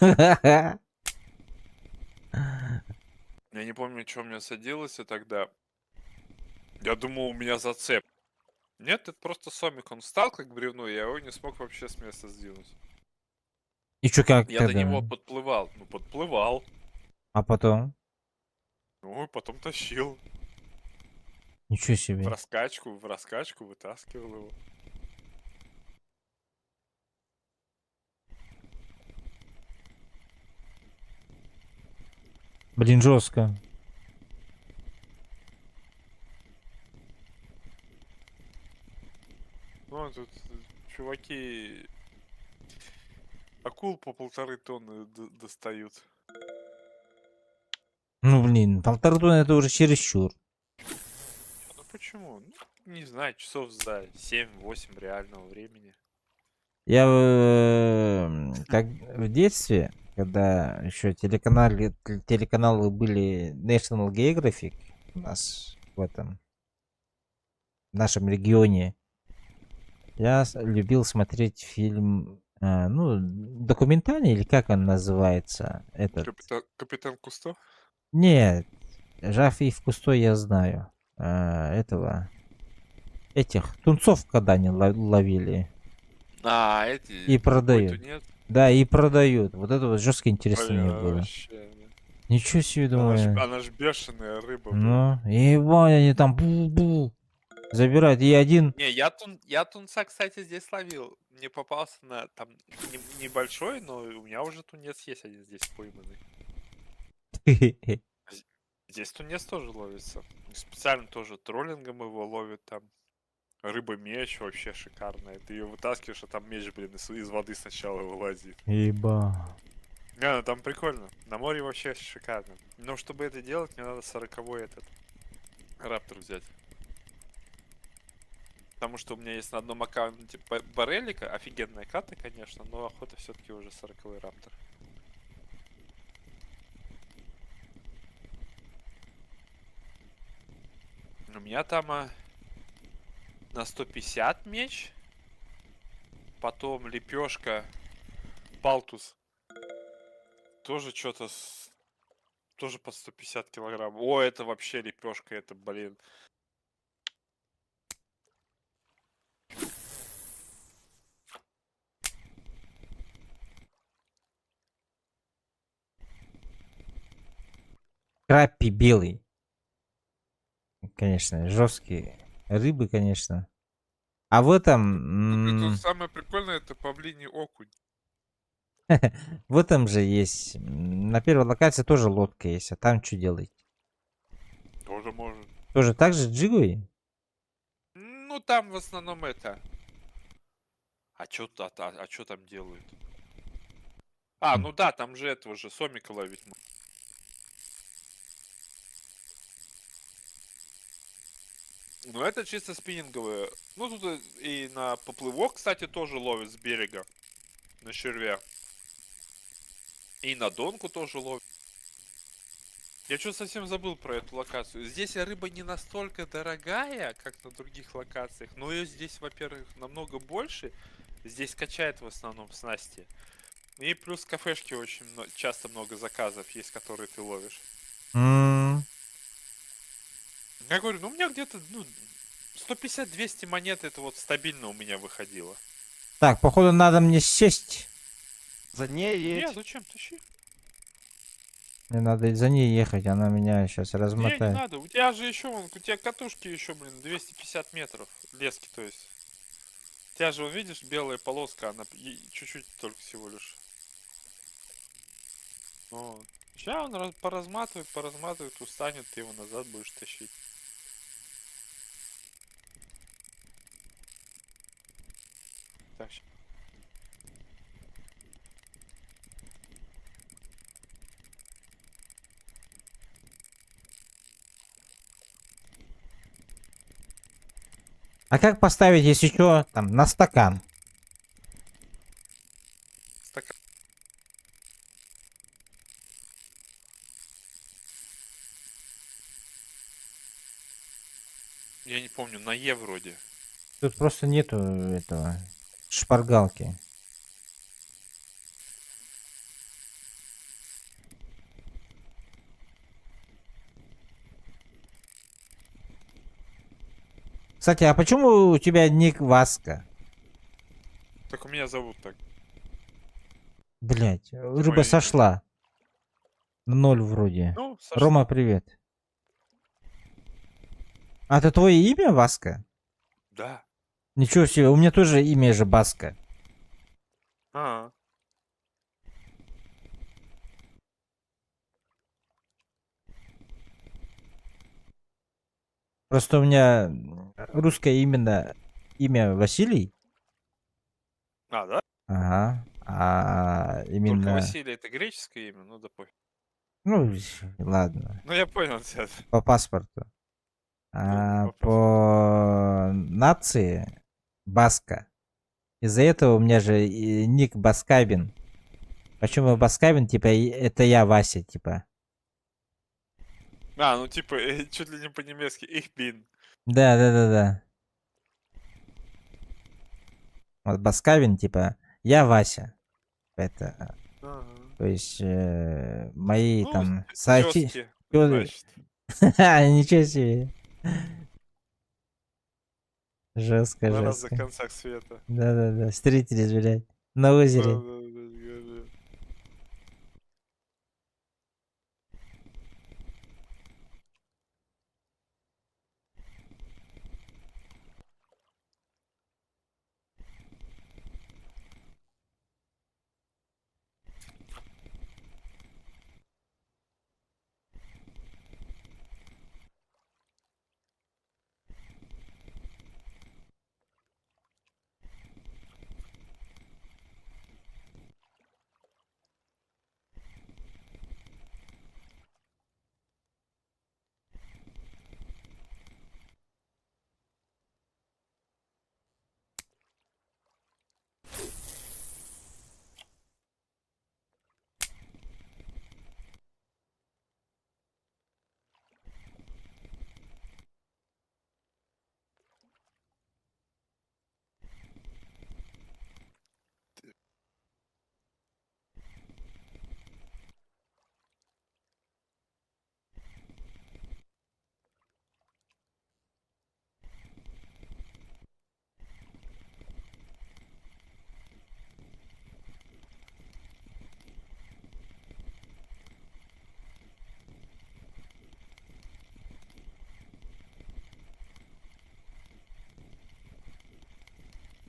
Я не помню, что у меня садилось тогда. Я думал, у меня зацеп. Нет, это просто сомик. Он встал как бревно, и я его не смог вообще с места сдвинуть. И чё, как Я до тогда? него подплывал. Ну, подплывал. А потом? Ну, и потом тащил. Ничего В себе. раскачку вытаскивал его. Блин, жестко. Ну, а тут чуваки акул по 1,5 тонны достают. Ну, блин, 1,5 тонны это уже чересчур. Ну почему? Ну, не знаю, часов за 7-8 реального времени. Я как в детстве, когда еще телеканалы были National Geographic у нас в нашем регионе, я любил смотреть фильм, ну, документальный, или как он называется, этот. Капитан Кусто? Нет, Жаф и в Кусто я знаю. Этих тунцов, когда они ловили. А, эти... И продают. Нет? Да, и продают. Вот это вот жестко интересно мне Бля, было. вообще, да. Ничего себе, думаю. Она ж бешеная рыба, блин. Ну, ебать, они там бу-бу забирают. И один... Не, я тунца, кстати, здесь ловил. Мне попался на там небольшой, но у меня уже тунец есть один здесь пойманный. Здесь тунец тоже ловится. Специально тоже троллингом его ловят там. Рыба-меч вообще шикарная. Ты ее вытаскиваешь, а там меч, блин, из воды сначала вылазит. Еба. Не, ну там прикольно. На море вообще шикарно. Но чтобы это делать, мне надо 40-й этот раптор взять. Потому что у меня есть на одном аккаунте Барелика, офигенная карта, конечно, но охота все-таки уже 40-й раптор. У меня там на 150 меч, потом лепешка, палтус, тоже что-то тоже по 150 килограмм. О, это вообще лепешка, это, блин. Краппи белый. Конечно, жесткие. Рыбы, конечно. А в этом... Тут самое прикольное, это павлиний окунь. В этом же есть... На первой локации тоже лодка есть. А там что делать? Тоже может. Тоже так же джигуй? Ну, там в основном это... А чё там делают? А, ну да, там же этого же сомика ловить можно. Ну, это чисто спиннинговые. Ну, тут и на поплывок, кстати, тоже ловят с берега. На червя. И на донку тоже ловят. Я что совсем забыл про эту локацию. Здесь рыба не настолько дорогая, как на других локациях. Но ее здесь, во-первых, намного больше. Здесь качает в основном снасти. И плюс кафешки очень часто много заказов есть, которые ты ловишь. М, Я говорю, ну у меня где-то 150-200 монет это вот стабильно у меня выходило. Так, походу надо мне сесть. За ней Не, едь. зачем? Тащи. Мне надо за ней ехать, она меня сейчас Не, не размотает. надо. У тебя же еще, у тебя катушки еще, блин, 250 метров. Лески, то есть. У тебя же, видишь, белая полоска, она чуть-чуть только всего лишь. Вот. Сейчас он поразматывает, устанет, ты его назад будешь тащить. Так, ща. А как поставить, если что, там, на стакан? Стакан. Я не помню, на Е вроде. Тут просто нету этого шпаргалки. Кстати, а почему у тебя ник Васка? Только меня зовут так. Блять, мое рыба имя. сошла. 0 вроде. Ну, Саша. Рома, привет. А это твое имя Васка? Да. Ничего себе, у меня тоже имя же Баска. А, Просто у меня русское имя Василий. да? Ага. А Только именно... Василий это греческое имя, ну да пофиг. Ну, ладно. Ну я понял тебя. По паспорту. А по по нации Баска. Из-за этого у меня же ник Баскабин. Почему Баскабин? Типа, это я Вася, типа. А, ну типа, чуть ли не по-немецки. Ich bin. Да. Вот Баскавин, типа, я Вася. Это, Ага. то есть, мои Ну, там тёзки, значит. Ничего себе. Жестко, На разных жестко. концах света. Да. Встретились, блядь. На озере. Да.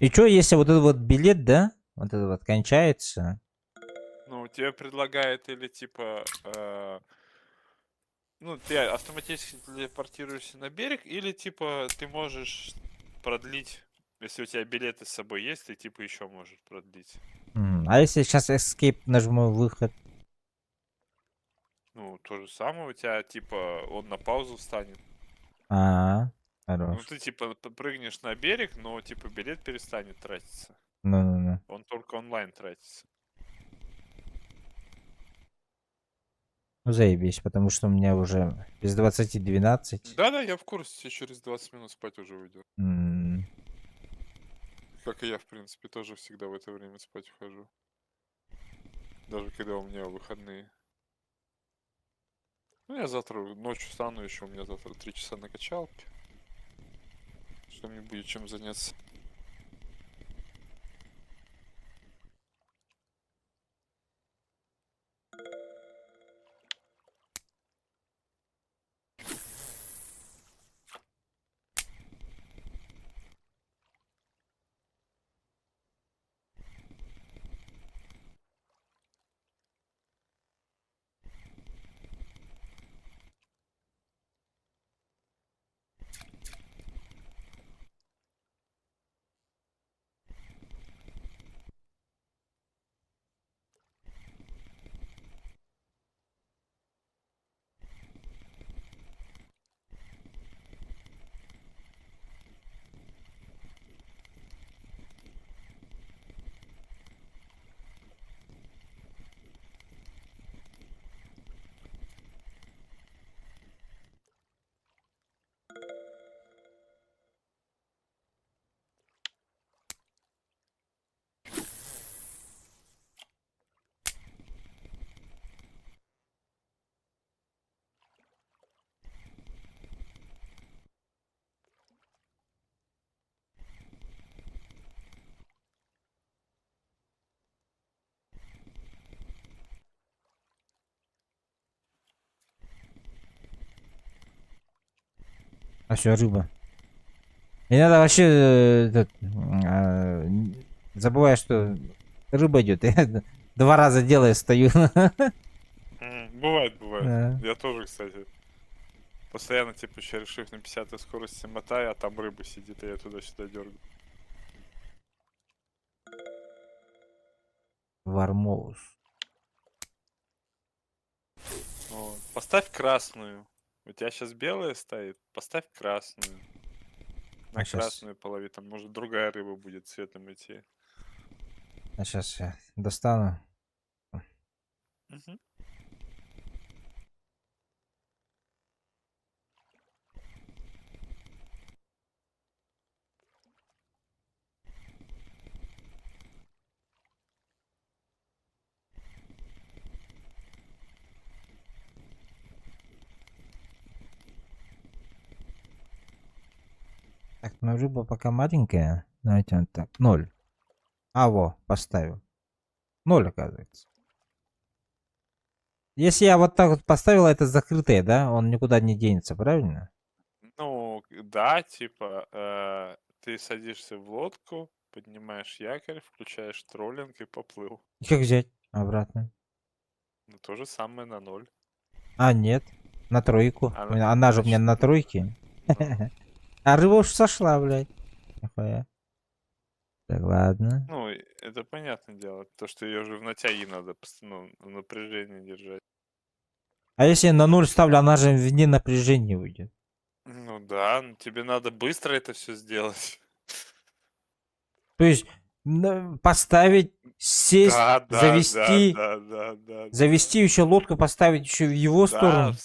И что, если вот этот вот билет, да? Вот этот вот кончается. Ну, тебе предлагают или типа, ну, ты автоматически телепортируешься на берег, или типа ты можешь продлить, если у тебя билеты с собой есть, ты типа еще можешь продлить. А если сейчас escape нажму выход? Ну, то же самое, у тебя типа он на паузу встанет. А, Ну, хорош. ты типа прыгнешь на берег, но типа билет перестанет тратиться. Ну-ну-ну. Он только онлайн тратится. Ну, заебись, потому что у меня уже без 20:12. Да-да, я в курсе, тебе через 20 минут спать уже уйдет. М, Как и я, в принципе, тоже всегда в это время спать ухожу. Даже когда у меня выходные. Ну, я завтра ночью встану еще, у меня завтра 3 часа на качалке. Что мне будет чем заняться. А все, рыба. Не надо вообще забывай, что рыба идет. Я 2 раза делаю, стою. Бывает, бывает. Да. Я тоже, кстати. Постоянно, типа, еще решив на 50 скорости мотаю, а там рыба сидит, и я туда-сюда дергаю. Вармоус. Вот. Поставь красную. У тебя сейчас белая стоит, поставь красную. На А щас. красную половину, там может другая рыба будет цветом идти. А сейчас я достану. Мгм. Так, ну рыба пока маленькая. Давайте вот так. 0. А, во, поставил. 0, оказывается. Если я вот так вот поставил, это закрытое, да? Он никуда не денется, правильно? Ну, да, типа, ты садишься в лодку, поднимаешь якорь, включаешь троллинг и поплыл. И как взять обратно? Ну, то же самое на 0. А, нет. На тройку. Она- Она же у меня значит, на тройке. А рыба уж сошла, блядь. Нихуя. Так, ладно. Ну, это понятное дело. То, что ее же в натяги надо постоянно в напряжении держать. А если я на 0 ставлю, она же вне напряжения уйдет. Ну да, ну тебе надо быстро это все сделать. То есть поставить, сесть, Да, да, завести, да, да, да, да. завести еще лодку, поставить еще в его Да, сторону.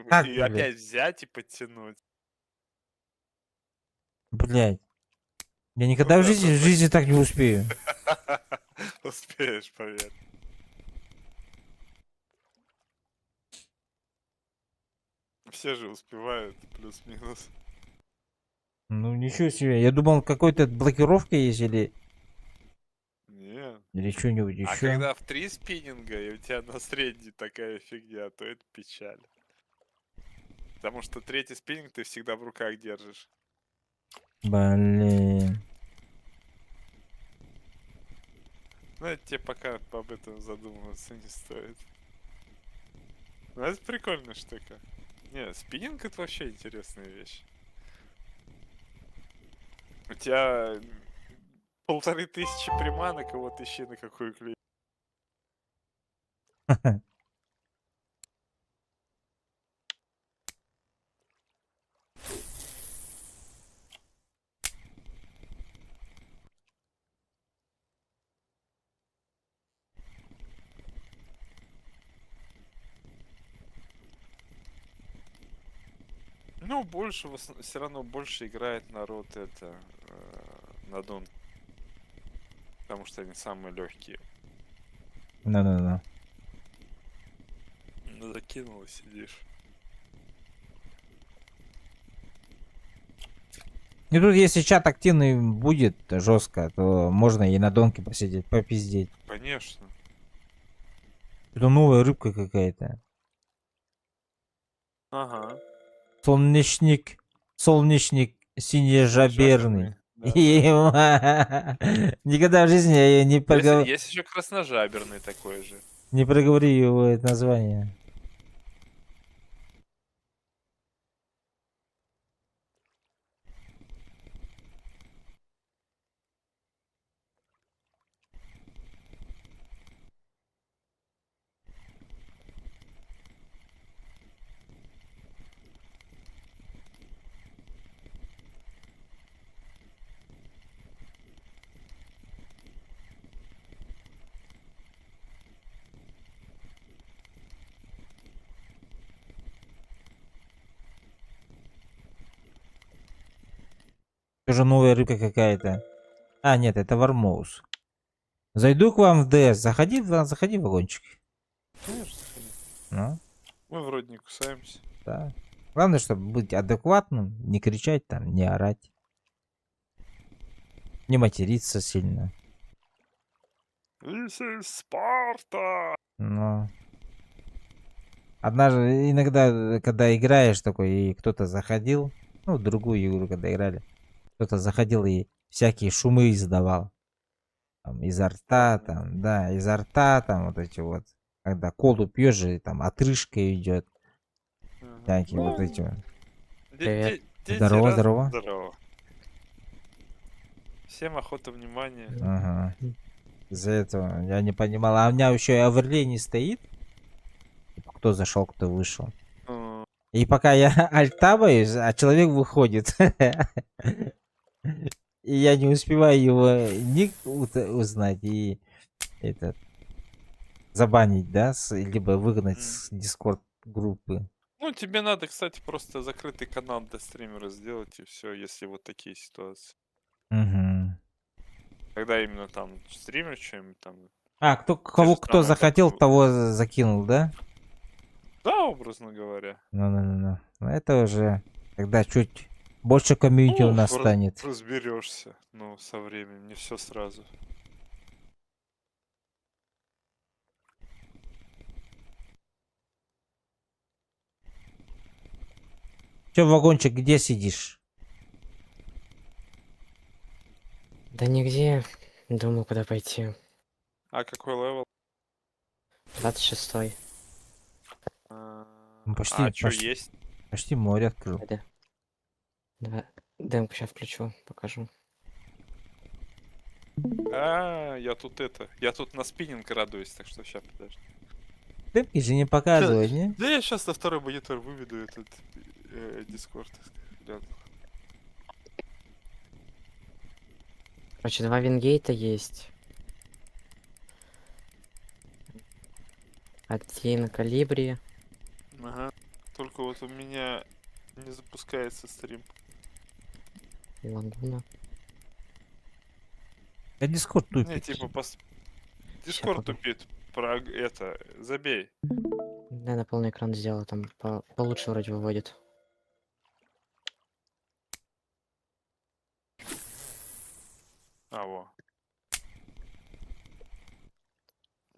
Как, и блядь? опять взять и подтянуть. Блядь. Я никогда Ну в да, жизни так не успею. Успеешь, поверь. Все же успевают, плюс-минус. Ну ничего себе. Я думал, какой-то блокировка есть Нет. или что-нибудь А еще. когда в 3 спиннинга и у тебя на средней такая фигня, то это печаль. Потому что третий спиннинг ты всегда в руках держишь. Блин. Ну, тебе пока об этом задумываться не стоит. Ну, это прикольная штука. Не, спиннинг это вообще интересная вещь. У тебя 1500 приманок, и вот ищи на какую клюет. Ну, больше, все равно больше играет народ это на Дон. Потому что они самые легкие. Ну-ну-ну. Ну, закинул и сидишь. И тут, если чат активный будет жестко, то можно и на донке посидеть, попиздеть. Конечно. Это новая рыбка какая-то. Ага. Солнечник, солнечник синежаберный. Да, да. Ема. Никогда в жизни я не, Есть еще красножаберный такой же. не проговорю его это название. Тоже новая рыбка какая-то. А, нет, это Вармоус. Зайду к вам в ДС. Заходи, заходи в вагончик. Конечно. Ну, Мы вроде не кусаемся. да. Главное, чтобы быть адекватным, не кричать там, не орать. Не материться сильно. This is Sparta! Но однажды, иногда, когда играешь такой, и кто-то заходил, ну, в другую игру, когда играли, кто-то заходил и всякие шумы издавал. Там, изо рта, там, да, изо рта, там, вот эти вот. Когда колу пьешь же, там, отрыжка идет. Всякие вот эти вот. Привет. Здорово, здорово. Здорово. Всем охота внимания. Ага. Из-за этого я не понимал. А у меня еще и оверлей не стоит. Кто зашел, кто вышел. И пока я альтабаюсь, а человек выходит. И я не успеваю его ник узнать и этот забанить, да, либо выгнать с Discord группы. Ну, тебе надо, кстати, просто закрытый канал для стримера сделать, и все, если вот такие ситуации. Угу. Когда именно там стример что-нибудь там. А, кого же кто самые захотел, такие- того закинул, да? Да, образно говоря. Ну. Ну, это уже, когда чуть больше комьюнити у нас станет. Разберешься, ну, со временем, не все сразу. Че, вагончик, где сидишь? Да нигде. Думаю, куда пойти. А какой левел? 26-й. Ну, почти, А что почти. есть? Почти море открыл. Да. Давай. Демку сейчас включу, покажу. Я тут я тут на спиннинг радуюсь, так что сейчас подожди. Ты же не показывай, не? Да я сейчас на второй монитор выведу этот Discord. гляну. Короче, 2 вингейта есть. Один калибри. Ага. Только вот у меня не запускается стрим. И лагуна. Да Discord Не, тупит. типа Ща Discord пока. тупит. Про это, забей. Да, на полный экран сделал, там получше вроде выводит. Во.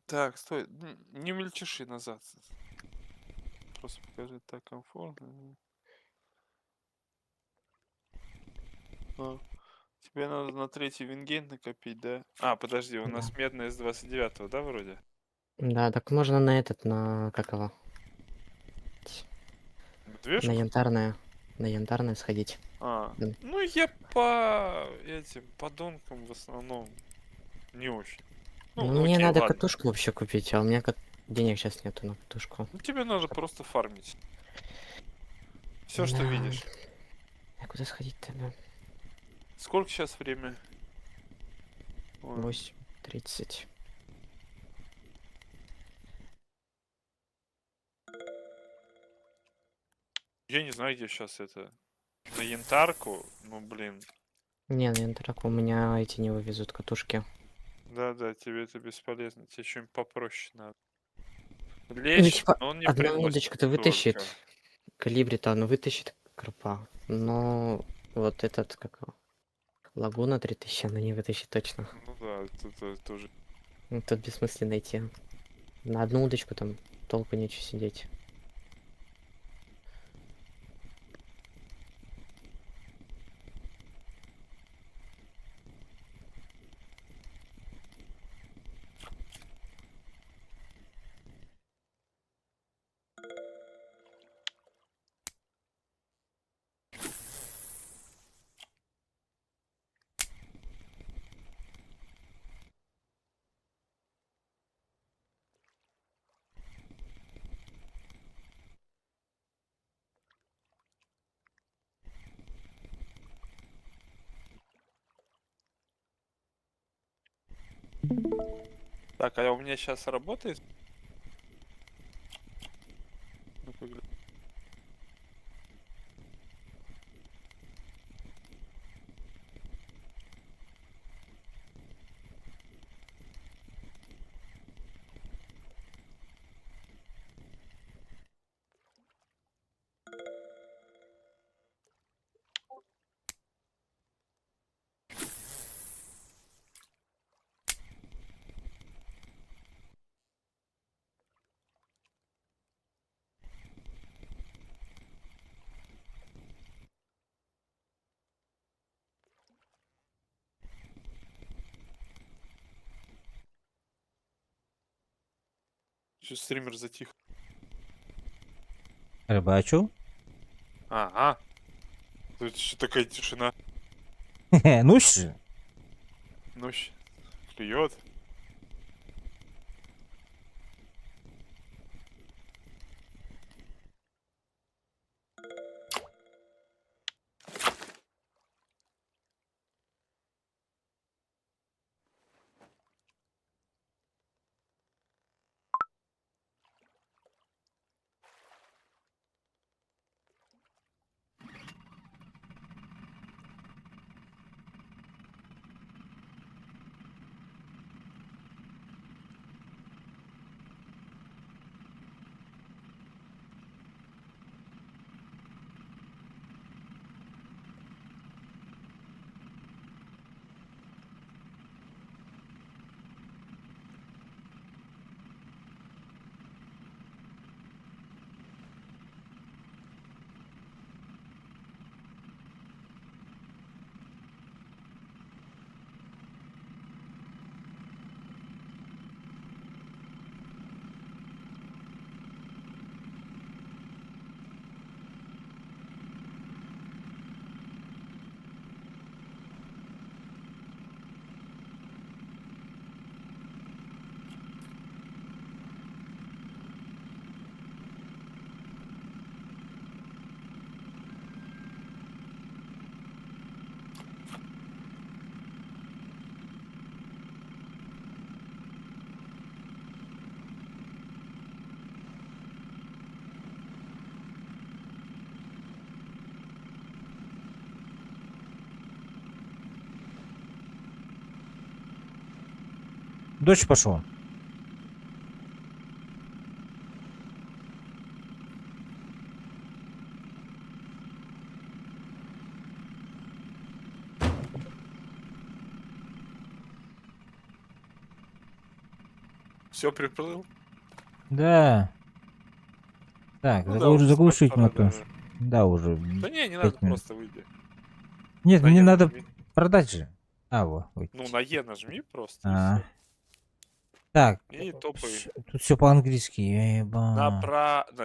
Так, стой, не мельчиши назад. Просто покажи так комфортно. Теперь Тебе надо на третий вингейт накопить, да? А, подожди, у нас медная с 29-го, да, вроде? Да, так можно на этот, на как его? Движку? На янтарное сходить. А, Да. ну я по этим подонкам в основном не очень. Ну, Ну, мне окей, надо ладно. катушку вообще купить, а у меня денег сейчас нету на катушку. Ну, тебе надо просто фармить. Все, что Да. видишь. А куда сходить-то, да? Сколько сейчас время? Ой, 8:30. я не знаю, где сейчас это. На янтарку? Ну, блин. Не, на янтарку у меня эти не вывезут катушки. Да-да, тебе это бесполезно. Тебе что-нибудь попроще надо. Ну, Лечь, типа, но он не одна приносит удочка-то вытащит. столько. Калибри-то оно вытащит карпа. Но вот этот, как его, Лагуна 3000, она не вытащит точно. Ну да, это тоже. Ну, тут бессмысленно идти. На одну удочку там толку нечего сидеть. Так, а у меня сейчас работает? Ну-ка, Что стример затих? Рыбачу. Ага. Тут что такая тишина? Ну ж. Ну, клюет. Дождь пошел. Все приплыл? Да. Так, Ну да, уже заглушить спать пора мотор. даже. Да, уже. Да не 5 надо, минут. просто выйди. Нет, мне Заеду надо в продать же. А, вот. Ну, на Е нажми просто. и А. всё. Так, И топай тут все по-английски. Еба.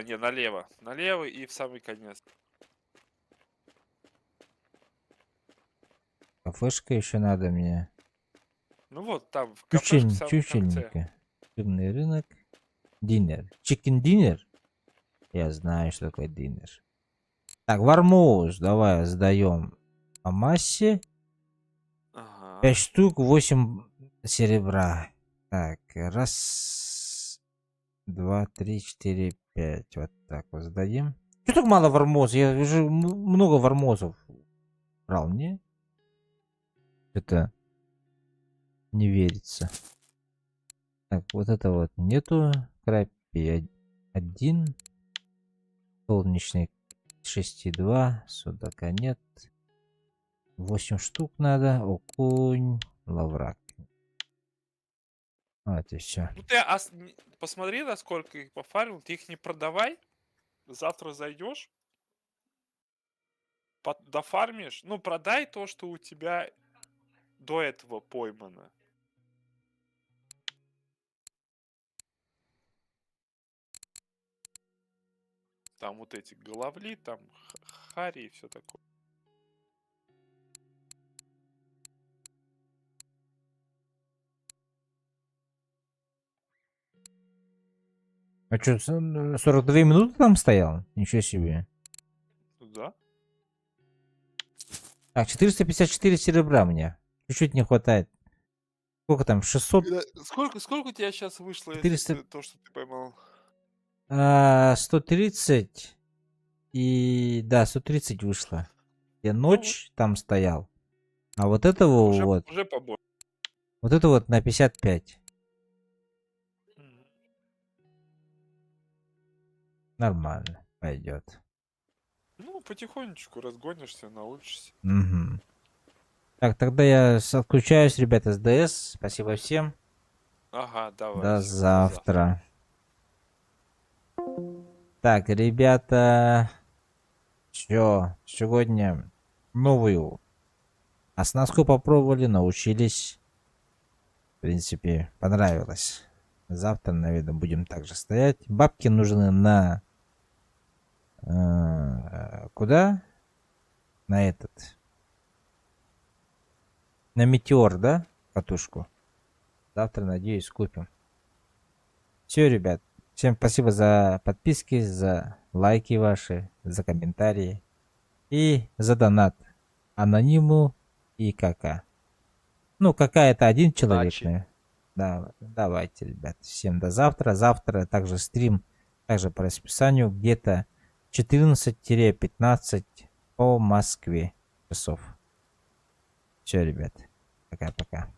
не, налево. Налево и в самый конец. Кафешка еще надо мне. Ну вот, там, в кафешке в самом конце. Чучельника. Рыбный рынок. Динер. Чикен динер? Я знаю, что такое динер. Так, вармоуз. Давай сдаем по массе. Ага. 5 штук, 8 серебра. Так, раз, два, три, четыре, пять. Вот так вот сдадим. Что так мало вармоз? Я уже много вармозов брал, не? Это не верится. Так, вот это вот нету. Крапи 1. Солнечный 6,2. Судака нет. 8 штук надо. Окунь. Лаврак. Вот и все. Ну ты посмотри, насколько их пофармил, ты их не продавай. Завтра зайдешь, дофармишь, ну продай то, что у тебя до этого поймано. Там вот эти головли, там хари и все такое. А что, 42 минуты там стоял? Ничего себе. Ну да. Так, 454 серебра мне. Чуть-чуть не хватает. Сколько там? 600? Сколько у тебя сейчас вышло, 400. если то, что ты поймал? 130. И да, 130 вышло. Я ночь там стоял. А вот этого вот. Уже побольше. Вот это вот на 55. Нормально. Пойдет. Ну, потихонечку разгонишься, научишься. Угу. Так, тогда я отключаюсь, ребята, с ДС. Спасибо всем. Ага, давай. До всё, завтра. Так, ребята. Все. Сегодня новую оснастку попробовали, научились. В принципе, понравилось. Завтра, наверное, будем также стоять. Бабки нужны на... куда? На этот. На метеор, да? Катушку. Завтра, надеюсь, купим. Все, ребят. Всем спасибо за подписки, за лайки ваши, за комментарии. И за донат. Анониму и Кака. Ну, Кака это один человек. Удачи. Да, давайте, ребят. Всем до завтра. Завтра также стрим, также по расписанию, где-то 14-15 по Москве часов. Все, ребят. Пока-пока.